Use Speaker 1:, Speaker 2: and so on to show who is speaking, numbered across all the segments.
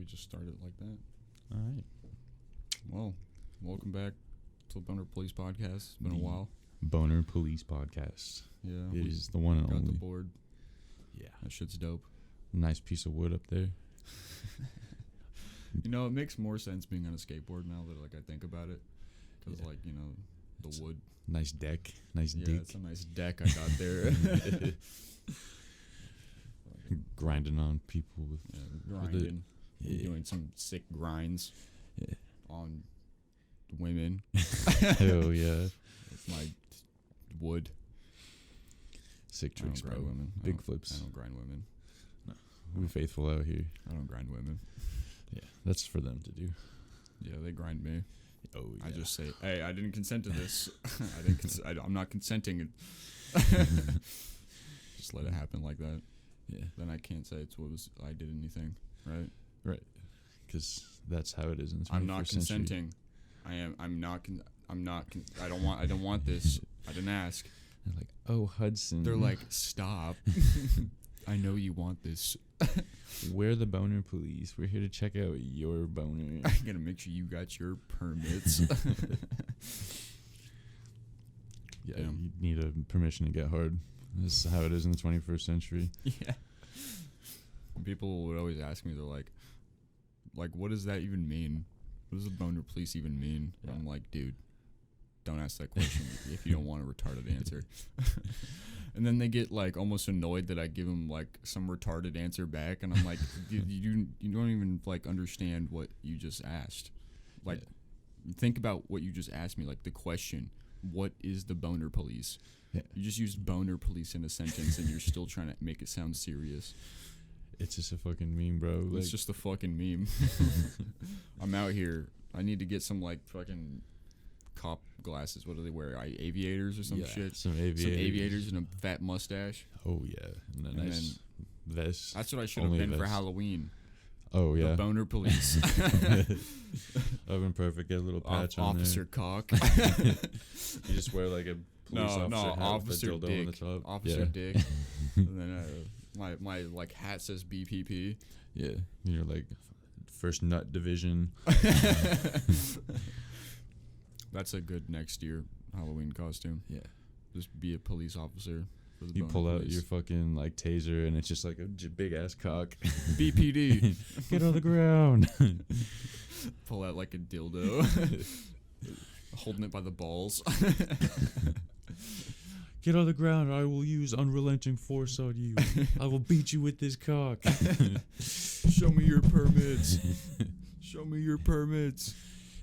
Speaker 1: just start it like that.
Speaker 2: All right.
Speaker 1: Well, welcome back to the Boner Police Podcast. It's been a while.
Speaker 2: Boner Police Podcast.
Speaker 1: Yeah.
Speaker 2: It is the one and
Speaker 1: got
Speaker 2: only.
Speaker 1: the board.
Speaker 2: Yeah.
Speaker 1: That shit's dope.
Speaker 2: Nice piece of wood up there.
Speaker 1: You know, it makes more sense being on a skateboard now that I think about it. Because, the
Speaker 2: It's
Speaker 1: wood.
Speaker 2: Nice deck. Nice
Speaker 1: Yeah,
Speaker 2: dick.
Speaker 1: it's a nice deck I got there.
Speaker 2: Grinding on people with
Speaker 1: grinding.
Speaker 2: Yeah.
Speaker 1: Doing some sick grinds
Speaker 2: Yeah.
Speaker 1: on women.
Speaker 2: Hell yeah.
Speaker 1: With my wood.
Speaker 2: Sick
Speaker 1: I don't
Speaker 2: tricks, bro.
Speaker 1: grind women.
Speaker 2: Big flips.
Speaker 1: I don't grind women.
Speaker 2: We're faithful out here.
Speaker 1: I don't grind women.
Speaker 2: Yeah. That's for them to do.
Speaker 1: Yeah, they grind me.
Speaker 2: Oh, yeah.
Speaker 1: I just say, hey, I didn't consent to this. I'm not consenting. Just let it happen like that.
Speaker 2: Yeah.
Speaker 1: Then I can't say I did anything, right?
Speaker 2: Right. Because that's how it is in the 21st
Speaker 1: I'm not
Speaker 2: century.
Speaker 1: consenting. I don't want this. I didn't ask.
Speaker 2: They're like, oh, Hudson.
Speaker 1: They're like, stop. I know you want this.
Speaker 2: We're the Boner Police. We're here to check out your boner.
Speaker 1: I gotta make sure you got your permits.
Speaker 2: Yeah,
Speaker 1: Damn.
Speaker 2: you need a permission to get hard. This is how it is in the 21st century.
Speaker 1: Yeah. People would always ask me, they're like, what does that even mean? What does the Boner Police even mean?
Speaker 2: Yeah.
Speaker 1: I'm like, dude, don't ask that question if you don't want a retarded answer. And then they get almost annoyed that I give them some retarded answer back, and I'm like, dude, you don't even understand what you just asked. Think about what you just asked me. The question, what is the Boner Police?
Speaker 2: Yeah.
Speaker 1: You just used Boner Police in a sentence, and you're still trying to make it sound serious.
Speaker 2: It's just a fucking meme, bro.
Speaker 1: It's just a fucking meme. I'm out here. I need to get some fucking cop glasses. What do they wear? Aviators or some shit?
Speaker 2: Some aviators.
Speaker 1: And a fat mustache.
Speaker 2: Oh, yeah. And a nice vest.
Speaker 1: That's what I should have been for Halloween.
Speaker 2: Oh, yeah.
Speaker 1: The Boner Police.
Speaker 2: That would have been perfect. Get a little patch on
Speaker 1: Officer
Speaker 2: there.
Speaker 1: Cock.
Speaker 2: You just wear a police officer hat
Speaker 1: Officer
Speaker 2: with a dildo
Speaker 1: Dick.
Speaker 2: on the top.
Speaker 1: Officer Dick. And then my hat says BPP.
Speaker 2: Yeah. You're first nut division.
Speaker 1: That's a good next year Halloween costume.
Speaker 2: Yeah.
Speaker 1: Just be a police officer. For the
Speaker 2: You
Speaker 1: Boner
Speaker 2: pull out
Speaker 1: Police.
Speaker 2: your fucking taser, and it's just a big ass cock.
Speaker 1: BPD.
Speaker 2: Get on the ground.
Speaker 1: Pull out a dildo. Holding it by the balls.
Speaker 2: Get on the ground, or I will use unrelenting force on you. I will beat you with this cock.
Speaker 1: Show me your permits. Show me your permits.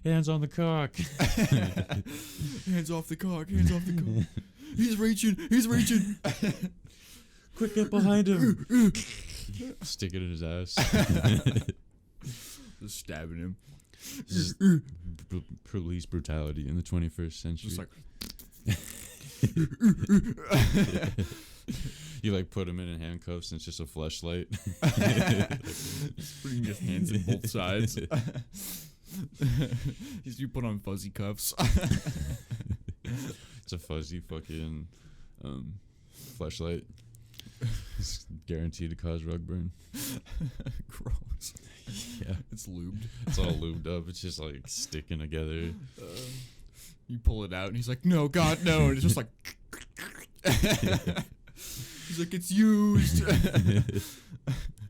Speaker 2: Hands on the cock.
Speaker 1: Hands off the cock. Hands off the cock. He's reaching. He's reaching.
Speaker 2: Quick, get behind him. Stick it in his ass.
Speaker 1: Just stabbing him.
Speaker 2: Just police brutality in the 21st century.
Speaker 1: Just
Speaker 2: You put him in handcuffs and it's just a fleshlight.
Speaker 1: Just putting his hands in both sides. You put on fuzzy cuffs.
Speaker 2: It's a fuzzy fucking fleshlight. It's guaranteed to cause rug burn.
Speaker 1: Gross.
Speaker 2: Yeah.
Speaker 1: It's lubed.
Speaker 2: It's all lubed up. It's just sticking together.
Speaker 1: You pull it out and he's like, no, God, no. And it's just he's like, it's used.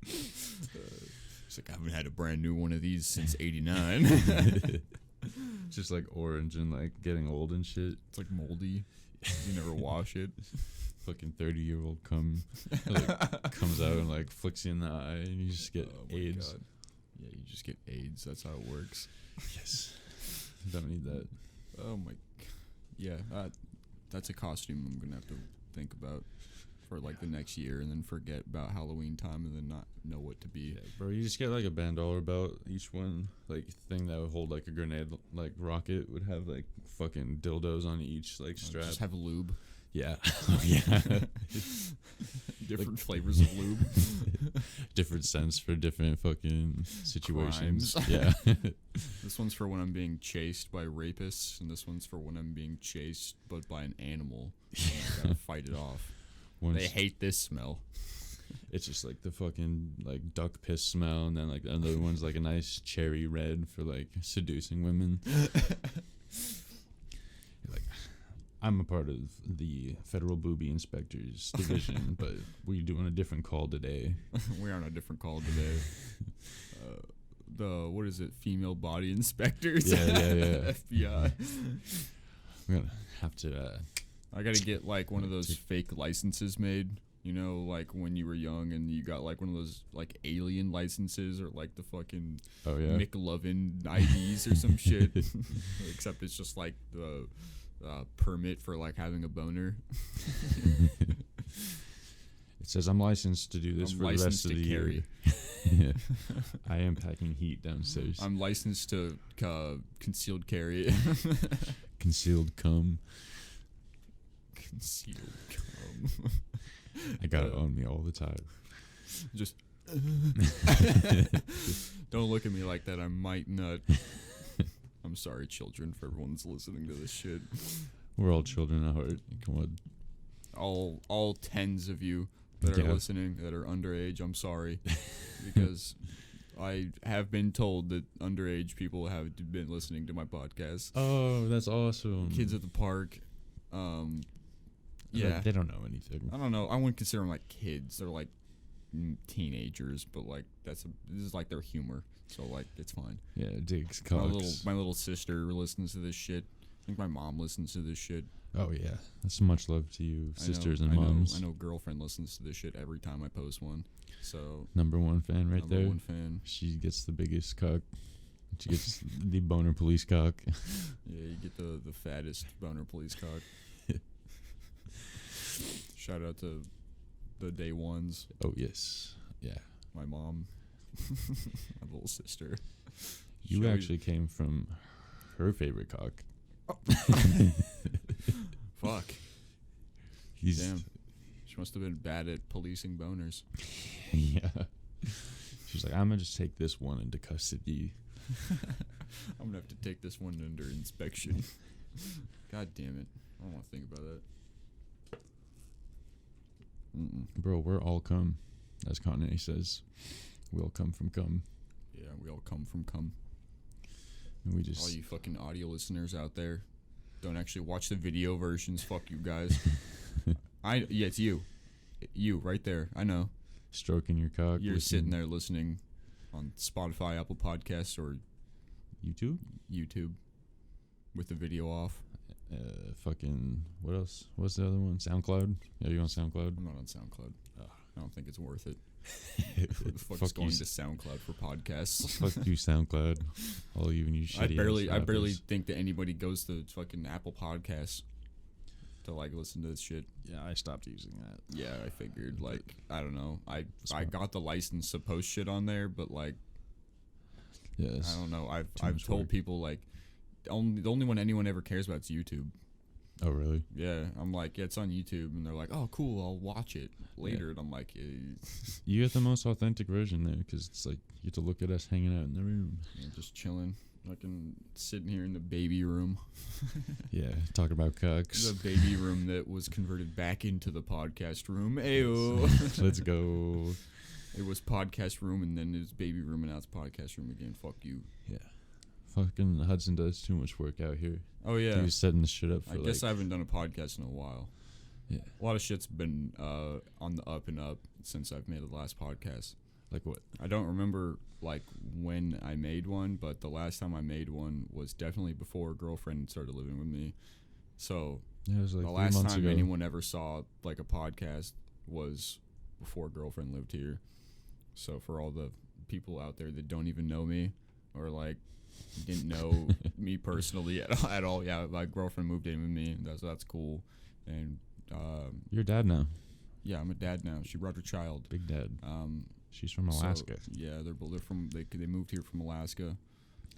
Speaker 1: He's like, I haven't had a brand new one of these since 89.
Speaker 2: Just orange and getting old and shit.
Speaker 1: It's moldy. You never wash it.
Speaker 2: Fucking 30-year-old comes out and flicks you in the eye and you just get AIDS.
Speaker 1: God. Yeah, you just get AIDS. That's how it works.
Speaker 2: Yes. Don't need that.
Speaker 1: Oh my. Yeah, that's a costume I'm gonna have to think about for the next year, and then forget about Halloween time, and then not know what to be.
Speaker 2: Yeah, bro, you just get a bandolier belt. Each one thing that would hold a grenade rocket would have fucking dildos on each strap.
Speaker 1: Just have lube.
Speaker 2: Yeah. Yeah.
Speaker 1: Different flavors of lube.
Speaker 2: Different scents for different fucking situations.
Speaker 1: Crimes.
Speaker 2: Yeah.
Speaker 1: This one's for when I'm being chased by rapists, and this one's for when I'm being chased but by an animal. And I gotta fight it off. They hate this smell.
Speaker 2: It's just like the fucking like duck piss smell, and then like the other one's like a nice cherry red for like seducing women. Like, I'm a part of the Federal Booby Inspectors Division, but we're doing a different call today.
Speaker 1: We're on a different call today. What is it? Female body inspectors.
Speaker 2: Yeah.
Speaker 1: FBI.
Speaker 2: I'm gonna have to.
Speaker 1: I gotta get like one of those fake licenses made. You know, like when you were young and you got like one of those like alien licenses or like the fucking McLovin IDs or some shit. Except it's just like the permit for like having a boner.
Speaker 2: It says I'm licensed to do this for the rest of the year. Yeah. I am packing heat downstairs.
Speaker 1: I'm licensed to concealed carry.
Speaker 2: Concealed cum.
Speaker 1: Concealed cum.
Speaker 2: I got it on me all the time.
Speaker 1: Just don't look at me like that. I might nut. I'm sorry, children, for everyone that's listening to this shit.
Speaker 2: We're all children at heart. Come on.
Speaker 1: All tens of you that are listening that are underage, I'm sorry. Because I have been told that underage people have been listening to my podcast.
Speaker 2: Oh, that's awesome.
Speaker 1: Kids at the park. Yeah.
Speaker 2: They don't know anything.
Speaker 1: I don't know. I wouldn't consider them like kids. They're like teenagers, but like this is like their humor. So like it's fine.
Speaker 2: Yeah, digs, cocks.
Speaker 1: My little sister listens to this shit. I think my mom listens to this shit.
Speaker 2: Oh yeah, that's much love to you, sisters and moms.
Speaker 1: I know girlfriend listens to this shit every time I post one. So
Speaker 2: number one fan right there.
Speaker 1: Number one fan.
Speaker 2: She gets the biggest cock. She gets the boner police cock.
Speaker 1: Yeah, you get the fattest boner police cock. Shout out to the day ones.
Speaker 2: Oh yes, yeah.
Speaker 1: My mom, my little sister.
Speaker 2: You actually came from her favorite cock.
Speaker 1: Oh. Fuck. Damn. She must have been bad at policing boners.
Speaker 2: Yeah. She's like, I'm gonna just take this one into custody.
Speaker 1: I'm gonna have to take this one under inspection. God damn it. I don't want to think about that.
Speaker 2: Bro, we're all cum, as Kanye says. We all come from cum.
Speaker 1: Yeah, we all come from cum.
Speaker 2: And we just
Speaker 1: all you fucking audio listeners out there, don't actually watch the video versions. Fuck you guys. Yeah, it's you. You right there. I know.
Speaker 2: Stroking your cock.
Speaker 1: You're sitting there listening on Spotify, Apple Podcasts, or YouTube with the video off.
Speaker 2: Fucking what else? What's the other one? SoundCloud? Yeah, you on SoundCloud?
Speaker 1: I'm not on SoundCloud. I don't think it's worth it. Who the fuck is going to SoundCloud for podcasts?
Speaker 2: Fuck you, SoundCloud. All you and you shitty.
Speaker 1: I barely think that anybody goes to fucking Apple Podcasts to like listen to this shit.
Speaker 2: Yeah, I stopped using that.
Speaker 1: Yeah, I figured like I don't know. I got the license to post shit on there, but like
Speaker 2: yes,
Speaker 1: I don't know. I've told people like the only one anyone ever cares about is YouTube.
Speaker 2: Oh really?
Speaker 1: Yeah, I'm like, yeah, it's on YouTube, and they're like, oh cool, I'll watch it later. And I'm like,
Speaker 2: you get the most authentic version there because it's like you get to look at us hanging out in the room,
Speaker 1: just chilling. Fucking sitting here in the baby room.
Speaker 2: Yeah, talk about cocks.
Speaker 1: The baby room that was converted back into the podcast room. Ayo.
Speaker 2: Let's go.
Speaker 1: It was podcast room, and then it was baby room, and now it's podcast room again. Fuck you.
Speaker 2: Yeah. Fucking Hudson does too much work out here.
Speaker 1: Oh, yeah.
Speaker 2: He's setting the shit up for
Speaker 1: I guess I haven't done a podcast in a while.
Speaker 2: Yeah.
Speaker 1: A lot of shit's been on the up and up since I've made the last podcast.
Speaker 2: Like what?
Speaker 1: I don't remember like when I made one, but the last time I made one was definitely before a girlfriend started living with me. So
Speaker 2: yeah, it was like
Speaker 1: the last time anyone ever saw like a podcast was before a girlfriend lived here. So for all the people out there that don't even know me or like didn't know me personally at all, yeah, my girlfriend moved in with me. That's cool. And
Speaker 2: you're a dad now.
Speaker 1: Yeah, I'm a dad now. She brought her child.
Speaker 2: Big dad. She's from Alaska.
Speaker 1: So, yeah, they're from they moved here from Alaska.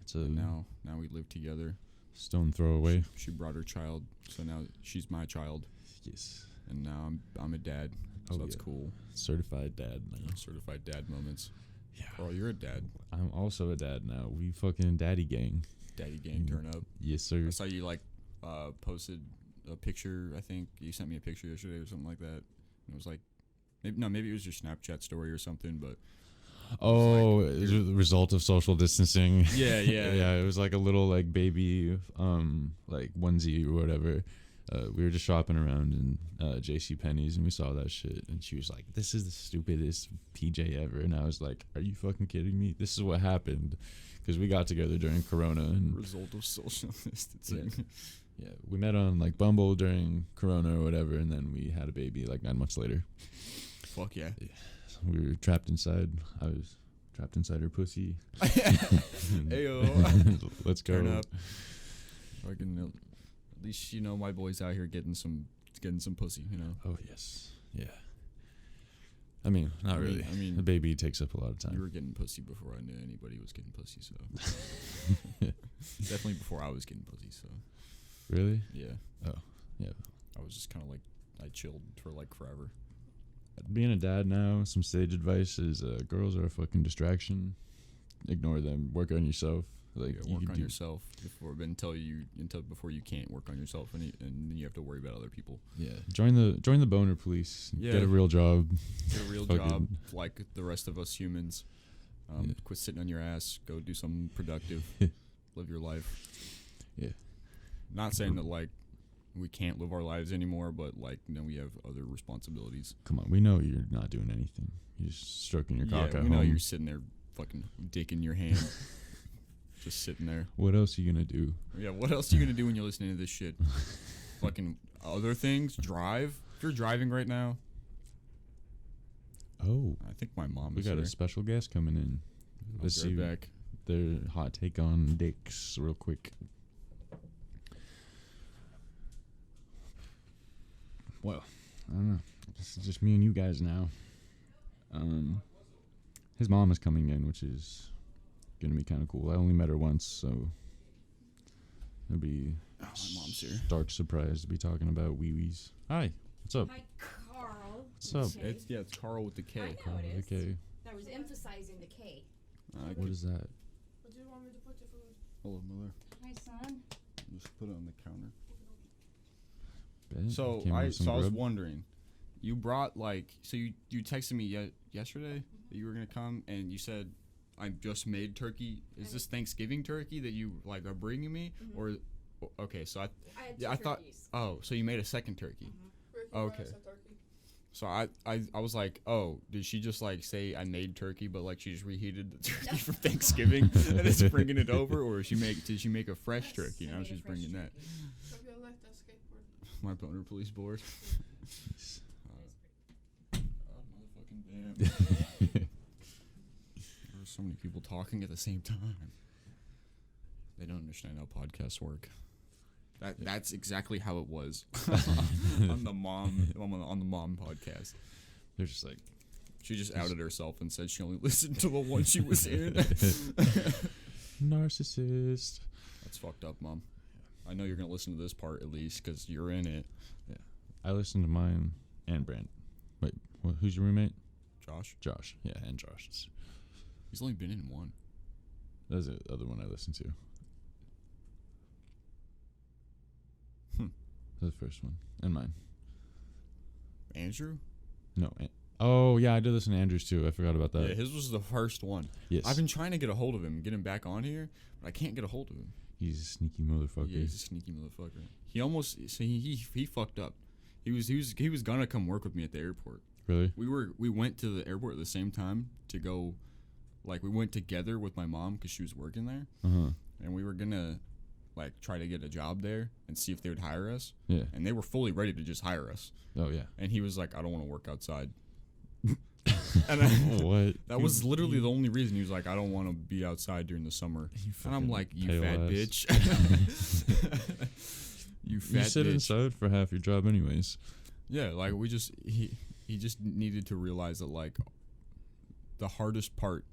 Speaker 2: So
Speaker 1: now we live together.
Speaker 2: Stone throw away.
Speaker 1: She brought her child, so now she's my child.
Speaker 2: Yes.
Speaker 1: And now I'm a dad. So that's cool.
Speaker 2: Certified dad now.
Speaker 1: Certified dad moments.
Speaker 2: Yeah.
Speaker 1: Carl, you're a dad.
Speaker 2: I'm also a dad now. We fucking daddy gang.
Speaker 1: Daddy gang turn up.
Speaker 2: Yes, sir.
Speaker 1: I saw you like posted a picture. I think you sent me a picture yesterday or something like that. And it was like Maybe it was your Snapchat story or something, but
Speaker 2: Oh,
Speaker 1: like,
Speaker 2: it was the result of social distancing.
Speaker 1: yeah.
Speaker 2: Yeah, it was like a little like baby like onesie or whatever. We were just shopping around in JC Penney's and we saw that shit and she was like, "This is the stupidest PJ ever." And I was like, "Are you fucking kidding me? This is what happened." Because we got together during Corona and
Speaker 1: result of social distancing.
Speaker 2: yeah, we met on like Bumble during Corona or whatever, and then we had a baby like 9 months later.
Speaker 1: Fuck yeah.
Speaker 2: We were trapped inside. I was trapped inside her pussy.
Speaker 1: Ayo.
Speaker 2: Let's go.
Speaker 1: Turn up. Fucking, at least you know my boy's out here getting some pussy. You know.
Speaker 2: Oh yes, yeah. I mean, not really.
Speaker 1: I mean,
Speaker 2: the baby takes up a lot of time.
Speaker 1: You were getting pussy before I knew anybody was getting pussy, so definitely before I was getting pussy. So
Speaker 2: really?
Speaker 1: yeah.
Speaker 2: Oh yeah.
Speaker 1: I was just kind of like I chilled for like forever.
Speaker 2: Being a dad now, some sage advice is girls are a fucking distraction. Ignore them. Work on yourself. Like
Speaker 1: Yeah, work on yourself before you can't work on yourself, and then you have to worry about other people.
Speaker 2: Yeah. Join the boner police.
Speaker 1: Yeah.
Speaker 2: Get a real job.
Speaker 1: Get a real job like the rest of us humans. Quit sitting on your ass. Go do something productive. Live your life.
Speaker 2: Yeah.
Speaker 1: Not saying that like we can't live our lives anymore, but like we have other responsibilities.
Speaker 2: Come on, we know you're not doing anything. You're just stroking your cock at
Speaker 1: we know
Speaker 2: home.
Speaker 1: you're sitting there, fucking dick in your hand, just sitting there.
Speaker 2: What else are you gonna do?
Speaker 1: Yeah, what else are you gonna do when you're listening to this shit? Fucking other things. Drive. If you're driving right now.
Speaker 2: Oh,
Speaker 1: I think my mom
Speaker 2: we
Speaker 1: is
Speaker 2: got
Speaker 1: here.
Speaker 2: a special guest coming in. Let's
Speaker 1: I'll be
Speaker 2: see
Speaker 1: right back.
Speaker 2: their hot take on dicks real quick. Well, I don't know. This is just me and you guys now. His mom is coming in, which is gonna be kind of cool. I only met her once, so it'll be
Speaker 1: My mom's here.
Speaker 2: stark surprise to be talking about wee-wees. Hi, what's up?
Speaker 3: Hi, Carl.
Speaker 2: What's up?
Speaker 3: K.
Speaker 1: It's Carl with the K.
Speaker 3: I know
Speaker 2: Carl,
Speaker 3: it is.
Speaker 2: okay.
Speaker 3: I was emphasizing the K.
Speaker 2: What is that?
Speaker 4: What do you want me to put your food?
Speaker 1: Hello, mother.
Speaker 3: Hi, son.
Speaker 1: Just put it on the counter.
Speaker 2: Bet.
Speaker 1: So
Speaker 2: Came
Speaker 1: I
Speaker 2: with some
Speaker 1: was
Speaker 2: grub?
Speaker 1: wondering, you brought you texted me yesterday that you were gonna come, and you said I just made turkey. Is this Thanksgiving turkey that you like are bringing me, or okay? So
Speaker 3: I had two
Speaker 1: I thought
Speaker 3: turkeys.
Speaker 1: so you made a second turkey.
Speaker 4: Ricky
Speaker 1: Okay.
Speaker 4: buys a turkey.
Speaker 1: So I was like, oh, did she just like say I made turkey, but like she just reheated the turkey from Thanksgiving and is bringing it over, or did she make a fresh turkey?
Speaker 3: I
Speaker 1: Now
Speaker 3: made a
Speaker 1: she's
Speaker 3: fresh
Speaker 1: bringing that.
Speaker 3: turkey.
Speaker 4: Have you left that skateboard?
Speaker 1: My boner police board.
Speaker 2: Nice.
Speaker 1: Oh, motherfucking damn. There's so many people talking at the same time. They don't understand how podcasts work. That's exactly how it was on the mom podcast.
Speaker 2: They're just like
Speaker 1: She just outed herself and said she only listened to the one she was in.
Speaker 2: narcissist.
Speaker 1: That's fucked up, Mom. I know you're gonna listen to this part at least because you're in it.
Speaker 2: Yeah, I listened to mine and Brent. Wait, who's your roommate?
Speaker 1: Josh.
Speaker 2: Josh. Yeah, and Josh.
Speaker 1: He's only been in one.
Speaker 2: That's the other one I listened to. The first one and mine.
Speaker 1: Andrew.
Speaker 2: No. Oh yeah, I did listen to Andrew's too. I forgot about that.
Speaker 1: Yeah, his was the first one.
Speaker 2: Yes.
Speaker 1: I've been trying to get a hold of him and get him back on here, but I can't get a hold of him.
Speaker 2: He's a sneaky motherfucker.
Speaker 1: Yeah, he's a sneaky motherfucker. He almost he fucked up. He was gonna come work with me at the airport.
Speaker 2: Really?
Speaker 1: We went to the airport at the same time to go, like we went together with my mom because she was working there, and we were gonna like try to get a job there and see if they would hire us.
Speaker 2: Yeah.
Speaker 1: And they were fully ready to just hire us.
Speaker 2: Oh yeah.
Speaker 1: And he was like, I don't want to work outside.
Speaker 2: What?
Speaker 1: That was literally the only reason. He was like, I don't want to be outside during the summer. And I'm like, you
Speaker 2: pale
Speaker 1: fat
Speaker 2: ass.
Speaker 1: bitch. You fat
Speaker 2: You sit
Speaker 1: bitch.
Speaker 2: inside for half your job anyways.
Speaker 1: Yeah, like he just needed to realize that like the hardest part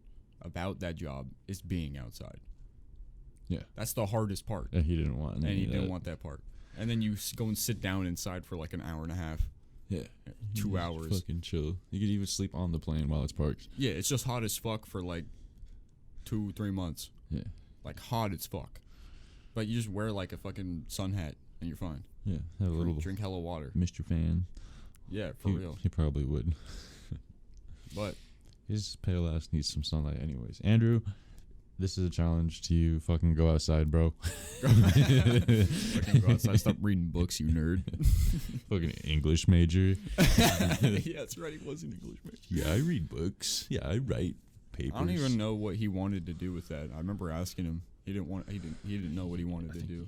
Speaker 1: about that job is being outside.
Speaker 2: Yeah.
Speaker 1: That's the hardest part.
Speaker 2: And he didn't want.
Speaker 1: And
Speaker 2: any
Speaker 1: he
Speaker 2: of
Speaker 1: didn't
Speaker 2: that.
Speaker 1: want that part. And then you go and sit down inside for like an hour and a half.
Speaker 2: Yeah.
Speaker 1: 2
Speaker 2: Just
Speaker 1: hours.
Speaker 2: Fucking chill. You could even sleep on the plane while it's parked.
Speaker 1: Yeah, it's just hot as fuck for like 2-3 months.
Speaker 2: Yeah.
Speaker 1: Like hot as fuck. But you just wear like a fucking sun hat and you're fine.
Speaker 2: Yeah. Have a little
Speaker 1: Drink hella water.
Speaker 2: Mr. Fan.
Speaker 1: Yeah, for real.
Speaker 2: He probably would.
Speaker 1: But
Speaker 2: his pale ass needs some sunlight, anyways. Andrew, this is a challenge to you. Fucking go outside, bro.
Speaker 1: fucking go outside. Stop reading books, you nerd.
Speaker 2: Fucking English major.
Speaker 1: Yeah, that's right. He was an English major.
Speaker 2: Yeah, I read books. Yeah, I write papers.
Speaker 1: I don't even know what he wanted to do with that. I remember asking him. He didn't know what he wanted to do.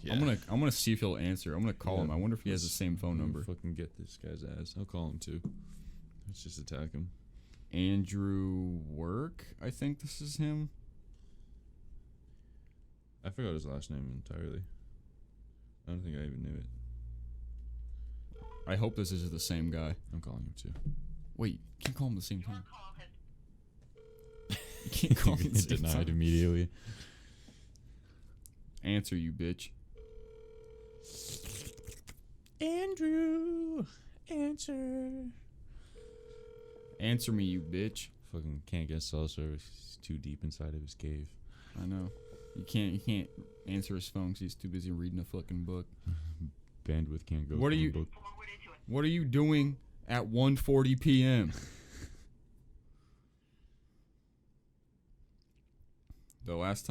Speaker 2: Yeah.
Speaker 1: I'm gonna see if he'll answer. I'm gonna call him. I wonder if he has the same phone number.
Speaker 2: Fucking get this guy's ass. I'll call him too. Let's just attack him.
Speaker 1: Andrew Work. I think this is him.
Speaker 2: I forgot his last name entirely. I don't think I even knew it.
Speaker 1: I hope this is the same guy.
Speaker 2: I'm calling him too.
Speaker 1: Wait, you can't call him at the same time. You can't call him at the same
Speaker 2: Denied
Speaker 1: time.
Speaker 2: immediately.
Speaker 1: Answer, you bitch.
Speaker 2: Andrew, answer.
Speaker 1: Answer me, you bitch.
Speaker 2: Fucking can't get cell service. He's too deep inside of his cave.
Speaker 1: I know. You can't answer his phone because he's too busy reading a fucking book.
Speaker 2: Bandwidth can't go.
Speaker 1: What are
Speaker 2: through
Speaker 1: you-
Speaker 2: a book.
Speaker 1: What are you doing at 1:40 p.m.? The last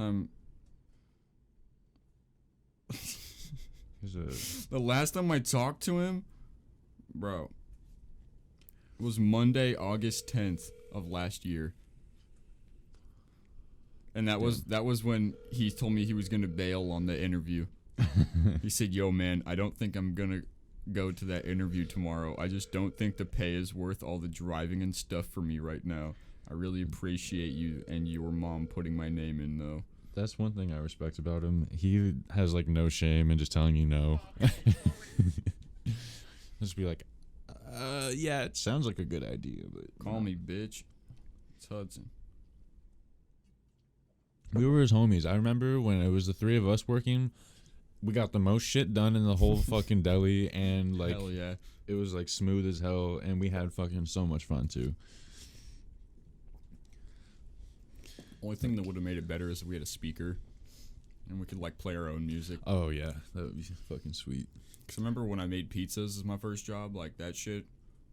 Speaker 1: time I talked to him, bro, was Monday, August 10th of last year. And that was when he told me he was going to bail on the interview. He said, "Yo, man, I don't think I'm going to go to that interview tomorrow. I just don't think the pay is worth all the driving and stuff for me right now. I really appreciate you and your mom putting my name in, though."
Speaker 2: That's one thing I respect about him. He has like no shame in just telling you no. Just be like, yeah, it sounds like a good idea, but
Speaker 1: Call me, bitch. It's Hudson.
Speaker 2: We were his homies. I remember when it was the three of us working, we got the most shit done in the whole fucking deli, and like
Speaker 1: Hell yeah.
Speaker 2: it was like smooth as hell, and we had fucking so much fun too.
Speaker 1: Only thing that would have made it better is if we had a speaker and we could like play our own music.
Speaker 2: Oh yeah, that would be fucking sweet.
Speaker 1: Cause remember when I made pizzas as my first job, like that shit,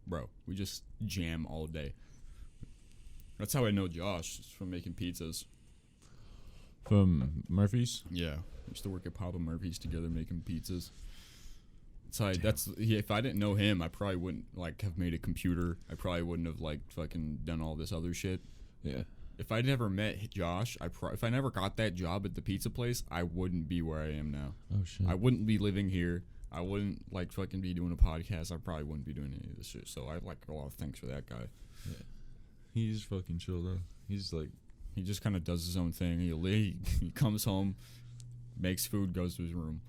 Speaker 1: bro. We just jam all day. That's how I know Josh, is from making pizzas.
Speaker 2: From Murphy's?
Speaker 1: Yeah, we used to work at Papa Murphy's together making pizzas. So if I didn't know him, I probably wouldn't like have made a computer. I probably wouldn't have like fucking done all this other shit.
Speaker 2: Yeah.
Speaker 1: If I never met Josh, if I never got that job at the pizza place, I wouldn't be where I am now.
Speaker 2: Oh shit.
Speaker 1: I wouldn't be living here. I wouldn't like fucking be doing a podcast. I probably wouldn't be doing any of this shit. So I like a lot of thanks for that guy.
Speaker 2: Yeah. He's fucking chill though. He's like,
Speaker 1: He just kind of does his own thing. He comes home, makes food, goes to his room,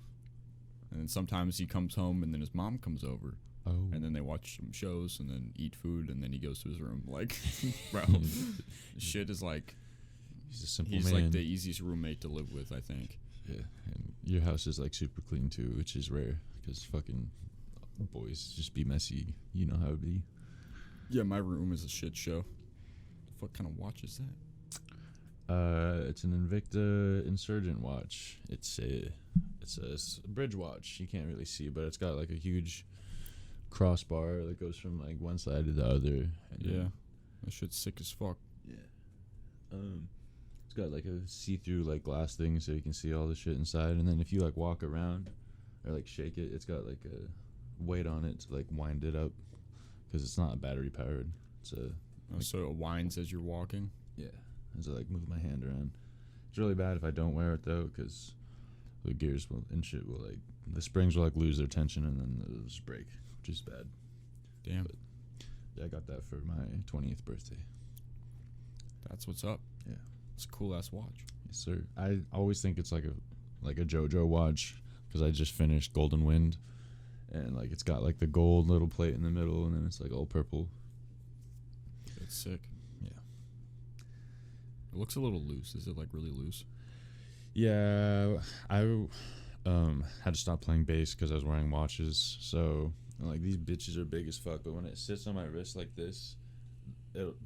Speaker 1: and then sometimes he comes home and then his mom comes over,
Speaker 2: oh.
Speaker 1: and then they watch some shows and then eat food and then he goes to his room. Like, bro, shit is like
Speaker 2: He's a simple
Speaker 1: he's
Speaker 2: man.
Speaker 1: like the easiest roommate to live with, I think.
Speaker 2: Yeah, and your house is like super clean too, which is rare because fucking boys just be messy. You know how it be.
Speaker 1: Yeah, my room is a shit show. What kind of watch is that?
Speaker 2: It's an Invicta Insurgent watch. It's a bridge watch. You can't really see, but it's got like a huge crossbar that goes from like one side to the other.
Speaker 1: Yeah, that shit's sick as fuck.
Speaker 2: Yeah. It's got like a see-through like glass thing so you can see all the shit inside, and then if you like walk around or like shake it, it's got like a weight on it to like wind it up because it's not battery powered. It's a
Speaker 1: So it whines as you're walking.
Speaker 2: yeah. As I like move my hand around. It's really bad if I don't wear it though, because the gears will and shit will like the springs will like lose their tension and then it'll just break, which is bad.
Speaker 1: Damn,
Speaker 2: But yeah, I got that for my 20th birthday.
Speaker 1: that's what's up.
Speaker 2: Yeah.
Speaker 1: It's a cool ass watch.
Speaker 2: Yes, sir. I always think it's like a JoJo watch because I just finished Golden Wind, and like it's got like the gold little plate in the middle, and then it's like all purple.
Speaker 1: It's sick.
Speaker 2: Yeah.
Speaker 1: It looks a little loose. Is it like really loose?
Speaker 2: Yeah, I had to stop playing bass because I was wearing watches. So like these bitches are big as fuck, but when it sits on my wrist like this,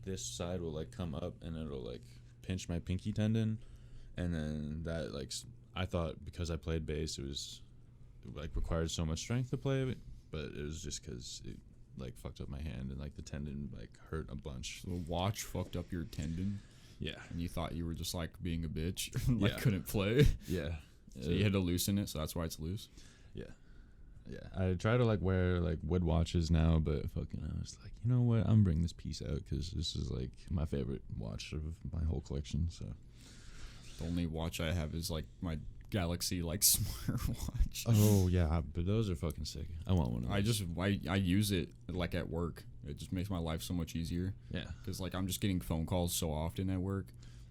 Speaker 2: this side will like come up and it'll like pinch my pinky tendon, and then that like I thought because I played bass it like required so much strength to play it, but it was just because like fucked up my hand and like the tendon like hurt a bunch.
Speaker 1: So the watch fucked up your tendon,
Speaker 2: Yeah.
Speaker 1: and you thought you were just like being a bitch,
Speaker 2: Yeah.
Speaker 1: couldn't play.
Speaker 2: Yeah.
Speaker 1: So you had to loosen it, so that's why it's loose.
Speaker 2: Yeah. I try to like wear like wood watches now, but fucking I was like, you know what? I'm bringing this piece out because this is like my favorite watch of my whole collection. So
Speaker 1: The only watch I have is like my Galaxy like smartwatch.
Speaker 2: oh yeah, but those are fucking sick. I want one of those.
Speaker 1: I use it like at work. It just makes my life so much easier.
Speaker 2: Yeah.
Speaker 1: Because like I'm just getting phone calls so often at work.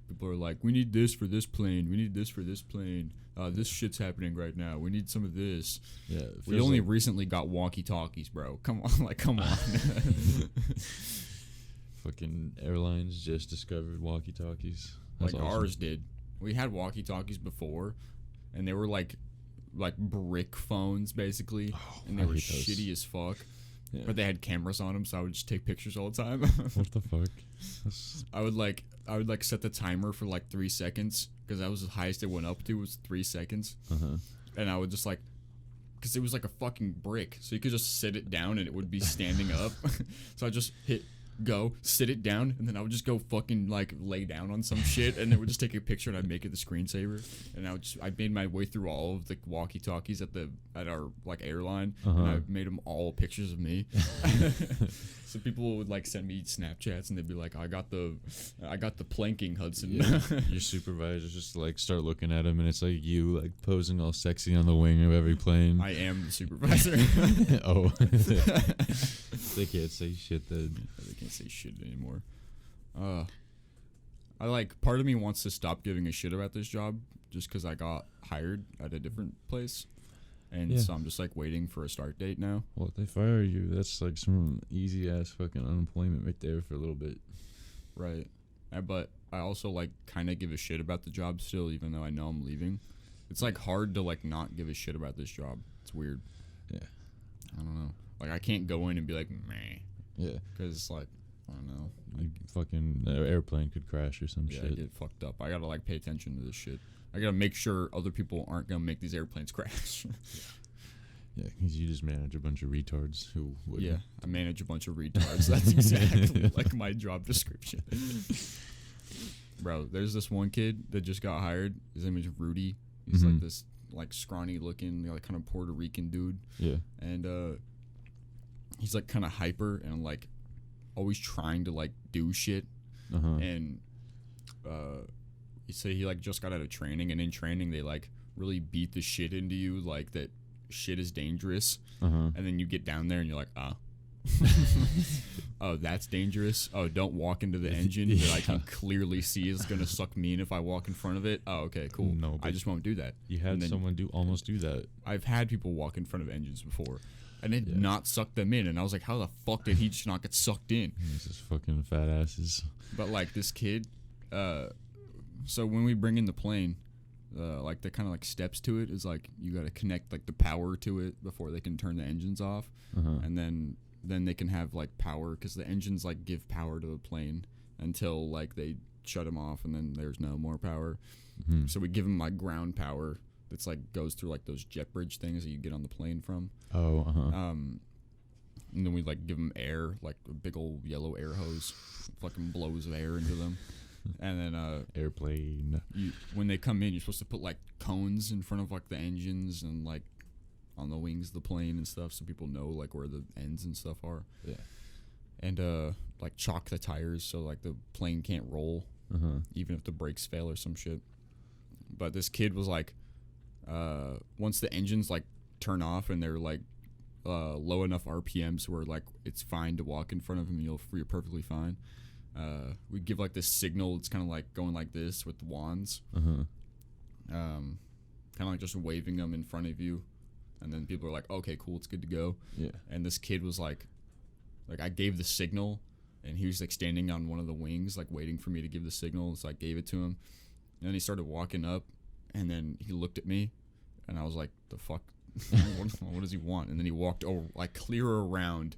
Speaker 1: People are like, we need this for this plane. We need this for this plane. This shit's happening right now. We need some of this.
Speaker 2: Yeah.
Speaker 1: We only recently got walkie-talkies, bro. Come on, like come on.
Speaker 2: fucking airlines just discovered walkie-talkies. That's
Speaker 1: Like
Speaker 2: awesome.
Speaker 1: ours did. We had walkie-talkies before, and they were like brick phones basically, and they
Speaker 2: I
Speaker 1: were
Speaker 2: hate those.
Speaker 1: shitty as fuck.
Speaker 2: Yeah.
Speaker 1: But they had cameras on them, so I would just take pictures all the time.
Speaker 2: What the fuck? That's,
Speaker 1: I would set the timer for like 3 seconds because that was the highest it went up to was 3 seconds, and I would just like, because it was like a fucking brick, so you could just sit it down and it would be standing up. So I just hit go, sit it down, and then I would just go fucking like lay down on some shit, and it would just take a picture and I'd make it the screensaver, and I made my way through all of the walkie-talkies at our like airline, and I made them all pictures of me. So people would like send me Snapchats and they'd be like, I got the planking, Hudson.
Speaker 2: yeah. Your supervisors just like start looking at him, and it's like you like posing all sexy on the wing of every plane.
Speaker 1: I am the supervisor.
Speaker 2: Oh, they can't say shit then.
Speaker 1: They can't say shit anymore. I like, part of me wants to stop giving a shit about this job just because I got hired at a different place, and
Speaker 2: Yeah.
Speaker 1: so I'm just like waiting for a start date now.
Speaker 2: Well, if they fire you, that's like some easy ass fucking unemployment right there for a little bit.
Speaker 1: Right. But I also like kind of give a shit about the job still, even though I know I'm leaving. It's like hard to like not give a shit about this job. It's weird.
Speaker 2: Yeah.
Speaker 1: I don't know. Like I can't go in and be like meh,
Speaker 2: Yeah.
Speaker 1: because it's like I don't know.
Speaker 2: You fucking airplane could crash or some
Speaker 1: Yeah, I
Speaker 2: shit.
Speaker 1: get fucked up. I gotta like pay attention to this shit. I gotta make sure other people aren't gonna make these airplanes crash.
Speaker 2: Yeah, because you just manage a bunch of retards who would.
Speaker 1: Yeah, I manage a bunch of retards. That's exactly like my job description. Bro, there's this one kid that just got hired. His name is Rudy. He's like this like scrawny looking, like kind of Puerto Rican dude.
Speaker 2: Yeah.
Speaker 1: And he's like kind of hyper and like always trying to like do shit. And you say he like just got out of training, and in training they like really beat the shit into you, like that shit is dangerous. And then you get down there and you're like, oh, that's dangerous. Oh, don't walk into the engine that I can clearly see is gonna suck me in if I walk in front of it. Oh, okay, cool.
Speaker 2: No,
Speaker 1: I just won't do that.
Speaker 2: You had someone almost do that.
Speaker 1: I've had people walk in front of engines before, and it not suck them in, and I was like, how the fuck did he just not get sucked in?
Speaker 2: It's just fucking fat asses.
Speaker 1: But like this kid, so when we bring in the plane, like the kind of like steps to it is like you got to connect like the power to it before they can turn the engines off, and then they can have like power, because the engines like give power to the plane until like they shut them off, and then there's no more power. So we give them like ground power that's like goes through like those jet bridge things that you get on the plane from. And then we like give them air, like a big old yellow air hose, fucking blows air into them. And then
Speaker 2: Airplane.
Speaker 1: when they come in, you're supposed to put like cones in front of like the engines and like on the wings of the plane and stuff, so people know like where the ends and stuff are.
Speaker 2: Yeah.
Speaker 1: And like chalk the tires so like the plane can't roll, even if the brakes fail or some shit. But this kid was like, once the engines like turn off and they're like low enough RPMs where like it's fine to walk in front of him, you're perfectly fine. We give like this signal. It's kind of like going like this with the wands, kind of like just waving them in front of you, and then people are like, okay, cool, it's good to go.
Speaker 2: Yeah.
Speaker 1: And this kid was like I gave the signal, and he was like standing on one of the wings like waiting for me to give the signal, so I gave it to him, and then he started walking up, and then he looked at me, and I was like, the fuck. What does he want? And then he walked over like clear around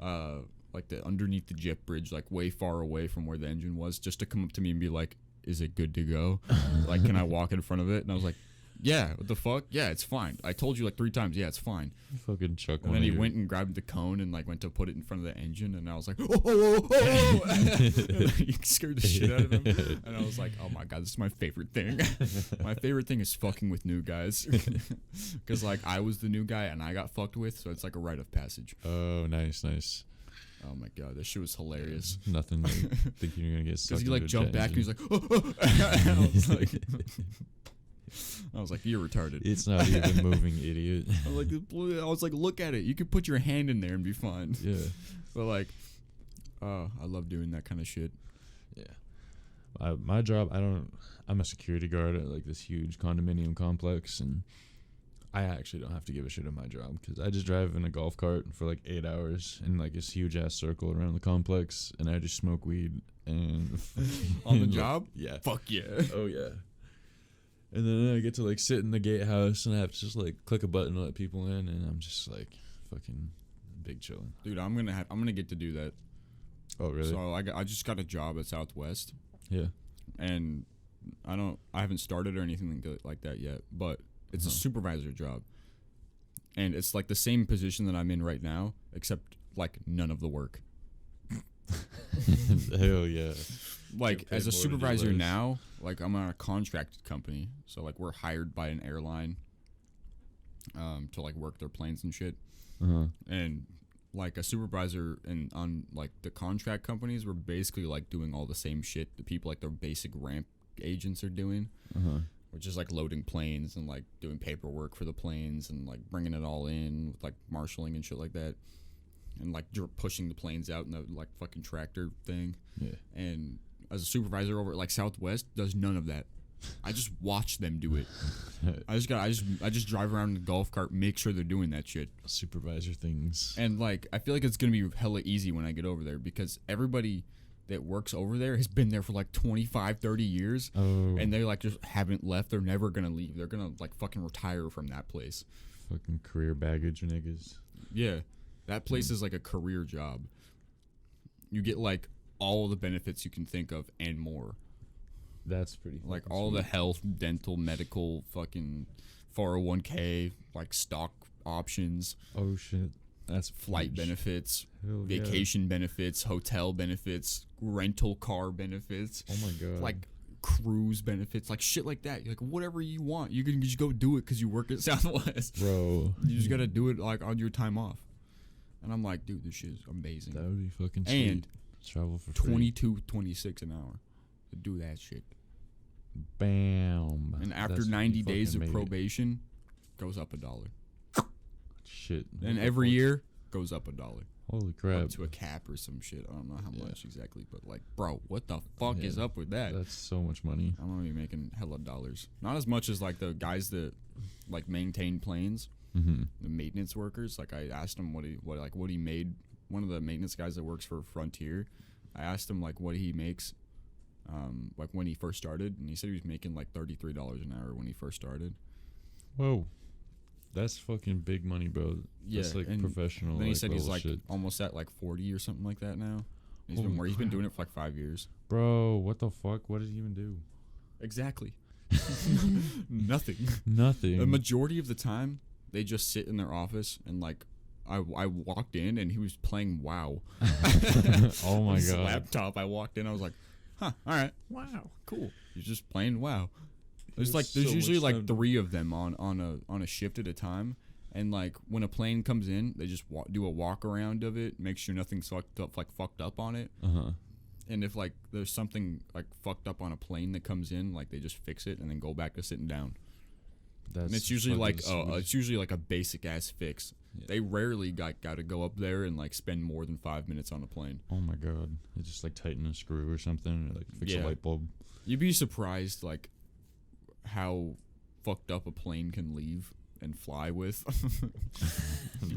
Speaker 1: like the underneath the jet bridge, like way far away from where the engine was, just to come up to me and be like, is it good to go? Like, can I walk in front of it? And I was like, Yeah, what the fuck? Yeah, it's fine. I told you like 3 times. Yeah, it's fine.
Speaker 2: Fucking chuck
Speaker 1: And
Speaker 2: one.
Speaker 1: then he
Speaker 2: of your-
Speaker 1: went and grabbed the cone and like went to put it in front of the engine, and I was like, oh. And he scared the shit out of him. And I was like, oh my god, this is my favorite thing. My favorite thing is fucking with new guys, because like I was the new guy and I got fucked with, so it's like a rite of passage.
Speaker 2: Oh, nice.
Speaker 1: Oh my god, this shit was hilarious.
Speaker 2: Nothing like thinking you're gonna get
Speaker 1: Because
Speaker 2: sucked
Speaker 1: he like
Speaker 2: into a
Speaker 1: jumped
Speaker 2: jet
Speaker 1: back and
Speaker 2: engine.
Speaker 1: he's like, oh. And I was like, you're retarded.
Speaker 2: It's not even moving, idiot.
Speaker 1: I was like, look at it. You could put your hand in there and be fine.
Speaker 2: Yeah.
Speaker 1: But like, I love doing that kind of shit.
Speaker 2: Yeah. My job, I'm a security guard at like this huge condominium complex, and I actually don't have to give a shit at my job because I just drive in a golf cart for like 8 hours in like this huge ass circle around the complex, and I just smoke weed and
Speaker 1: On the job?
Speaker 2: Yeah.
Speaker 1: Fuck yeah.
Speaker 2: Oh yeah. And then I get to like sit in the gatehouse and I have to just like click a button to let people in, and I'm just like fucking big chilling.
Speaker 1: Dude, I'm gonna get to do that.
Speaker 2: Oh really?
Speaker 1: So I just got a job at Southwest,
Speaker 2: Yeah.
Speaker 1: and I haven't started or anything like that yet, but it's a supervisor job, and it's like the same position that I'm in right now, except like none of the work.
Speaker 2: Hell yeah.
Speaker 1: Like
Speaker 2: Get paid
Speaker 1: as a
Speaker 2: more to do
Speaker 1: supervisor
Speaker 2: less.
Speaker 1: now, like I'm on a contracted company, so like we're hired by an airline to like work their planes and shit.
Speaker 2: Uh-huh.
Speaker 1: And like a supervisor on like the contract companies, we're basically like doing all the same shit the people like their basic ramp agents are doing,
Speaker 2: Uh-huh.
Speaker 1: which is like loading planes and like doing paperwork for the planes and like bringing it all in with like marshaling and shit like that, and like pushing the planes out in the like fucking tractor thing.
Speaker 2: Yeah.
Speaker 1: And as a supervisor over at like Southwest, does none of that. I just watch them do it. I just drive around in the golf cart, make sure they're doing that shit.
Speaker 2: Supervisor things.
Speaker 1: And like I feel like it's gonna be hella easy when I get over there, because everybody that works over there has been there for like 25, 30 years.
Speaker 2: Oh.
Speaker 1: And they like just haven't left. They're never gonna leave. They're gonna like fucking retire from that place.
Speaker 2: Fucking career baggage niggas.
Speaker 1: Yeah. That place is like a career job. You get like all the benefits you can think of and more.
Speaker 2: That's pretty
Speaker 1: Like
Speaker 2: fucking
Speaker 1: all the
Speaker 2: sweet.
Speaker 1: health, dental, medical, fucking 401k, like stock options,
Speaker 2: Oh shit. That's
Speaker 1: flight
Speaker 2: huge.
Speaker 1: benefits,
Speaker 2: Hell yeah.
Speaker 1: vacation benefits, hotel benefits, rental car benefits,
Speaker 2: Oh my god.
Speaker 1: like cruise benefits, like shit like that. Like whatever you want, you can just go do it because you work at Southwest.
Speaker 2: bro.
Speaker 1: You just gotta do it like on your time off. And I'm like, dude, this shit is amazing.
Speaker 2: That would be fucking sweet.
Speaker 1: And
Speaker 2: Travel for free.
Speaker 1: 22, 26 an hour to do that shit.
Speaker 2: Bam.
Speaker 1: And after
Speaker 2: That's
Speaker 1: 90
Speaker 2: you
Speaker 1: days
Speaker 2: fucking
Speaker 1: of
Speaker 2: made it.
Speaker 1: probation, goes up $1.
Speaker 2: Shit.
Speaker 1: And
Speaker 2: What the
Speaker 1: every
Speaker 2: fuck?
Speaker 1: year goes up $1.
Speaker 2: Holy crap.
Speaker 1: Up to a cap or some shit. I don't know how
Speaker 2: Yeah.
Speaker 1: much exactly, but like, bro, what the fuck is
Speaker 2: Yeah.
Speaker 1: up with that?
Speaker 2: That's so much money.
Speaker 1: I'm gonna be making hella dollars. Not as much as like the guys that like maintain planes,
Speaker 2: Mm-hmm.
Speaker 1: the maintenance workers. Like I asked him what he made. One of the maintenance guys that works for Frontier, I asked him like what he makes, like when he first started, and he said he was making like $33 an hour when he first started.
Speaker 2: Whoa. That's fucking big money, bro.
Speaker 1: Yeah,
Speaker 2: That's like
Speaker 1: and
Speaker 2: professional.
Speaker 1: Then he said he's
Speaker 2: level
Speaker 1: like
Speaker 2: shit.
Speaker 1: almost at like 40 or something like that now. He's
Speaker 2: Holy
Speaker 1: been doing it for like 5 years.
Speaker 2: Bro, what the fuck? What did he even do?
Speaker 1: Exactly. Nothing.
Speaker 2: Nothing.
Speaker 1: The majority of the time, they just sit in their office and like, I walked in and he was playing WoW.
Speaker 2: Oh my
Speaker 1: On his
Speaker 2: god.
Speaker 1: laptop. I walked in. I was like, huh. All right. Wow. Cool. He's just playing WoW. There's usually like 3 of them on a shift at a time. And like when a plane comes in, they just do a walk around of it, make sure nothing's fucked up on it.
Speaker 2: Uh-huh.
Speaker 1: And if like there's something like fucked up on a plane that comes in, like they just fix it and then go back to sitting down.
Speaker 2: That's
Speaker 1: And it's usually
Speaker 2: fucking sweet.
Speaker 1: it's usually like a basic ass fix.
Speaker 2: Yeah.
Speaker 1: They rarely got to go up there and like spend more than 5 minutes on a plane.
Speaker 2: Oh my god. They just like tighten a screw or something, or like fix
Speaker 1: Yeah.
Speaker 2: a light bulb.
Speaker 1: You'd be surprised like how fucked up a plane can leave and fly with.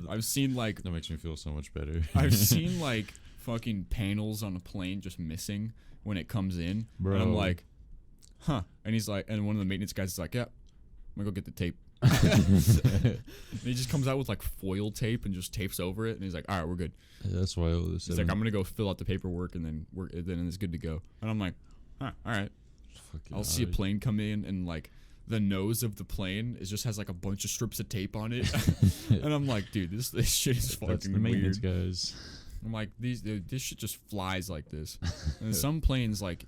Speaker 1: I've seen like
Speaker 2: That makes me feel so much better.
Speaker 1: I've seen like fucking panels on a plane just missing when it comes in.
Speaker 2: Bro.
Speaker 1: And I'm like, huh. And he's like, and one of the maintenance guys is like, yeah, I'm gonna go get the tape. And he just comes out with like foil tape and just tapes over it, and he's like, all right, we're good.
Speaker 2: That's why all this.
Speaker 1: He's like, I'm gonna go fill out the paperwork, and then it's good to go. And I'm like, huh, all right. I'll see a plane come in, and like the nose of the plane is just has like a bunch of strips of tape on it, and I'm like, dude, this shit is
Speaker 2: That's
Speaker 1: fucking
Speaker 2: the maintenance
Speaker 1: weird.
Speaker 2: guys.
Speaker 1: I'm like, this shit just flies like this. And some planes like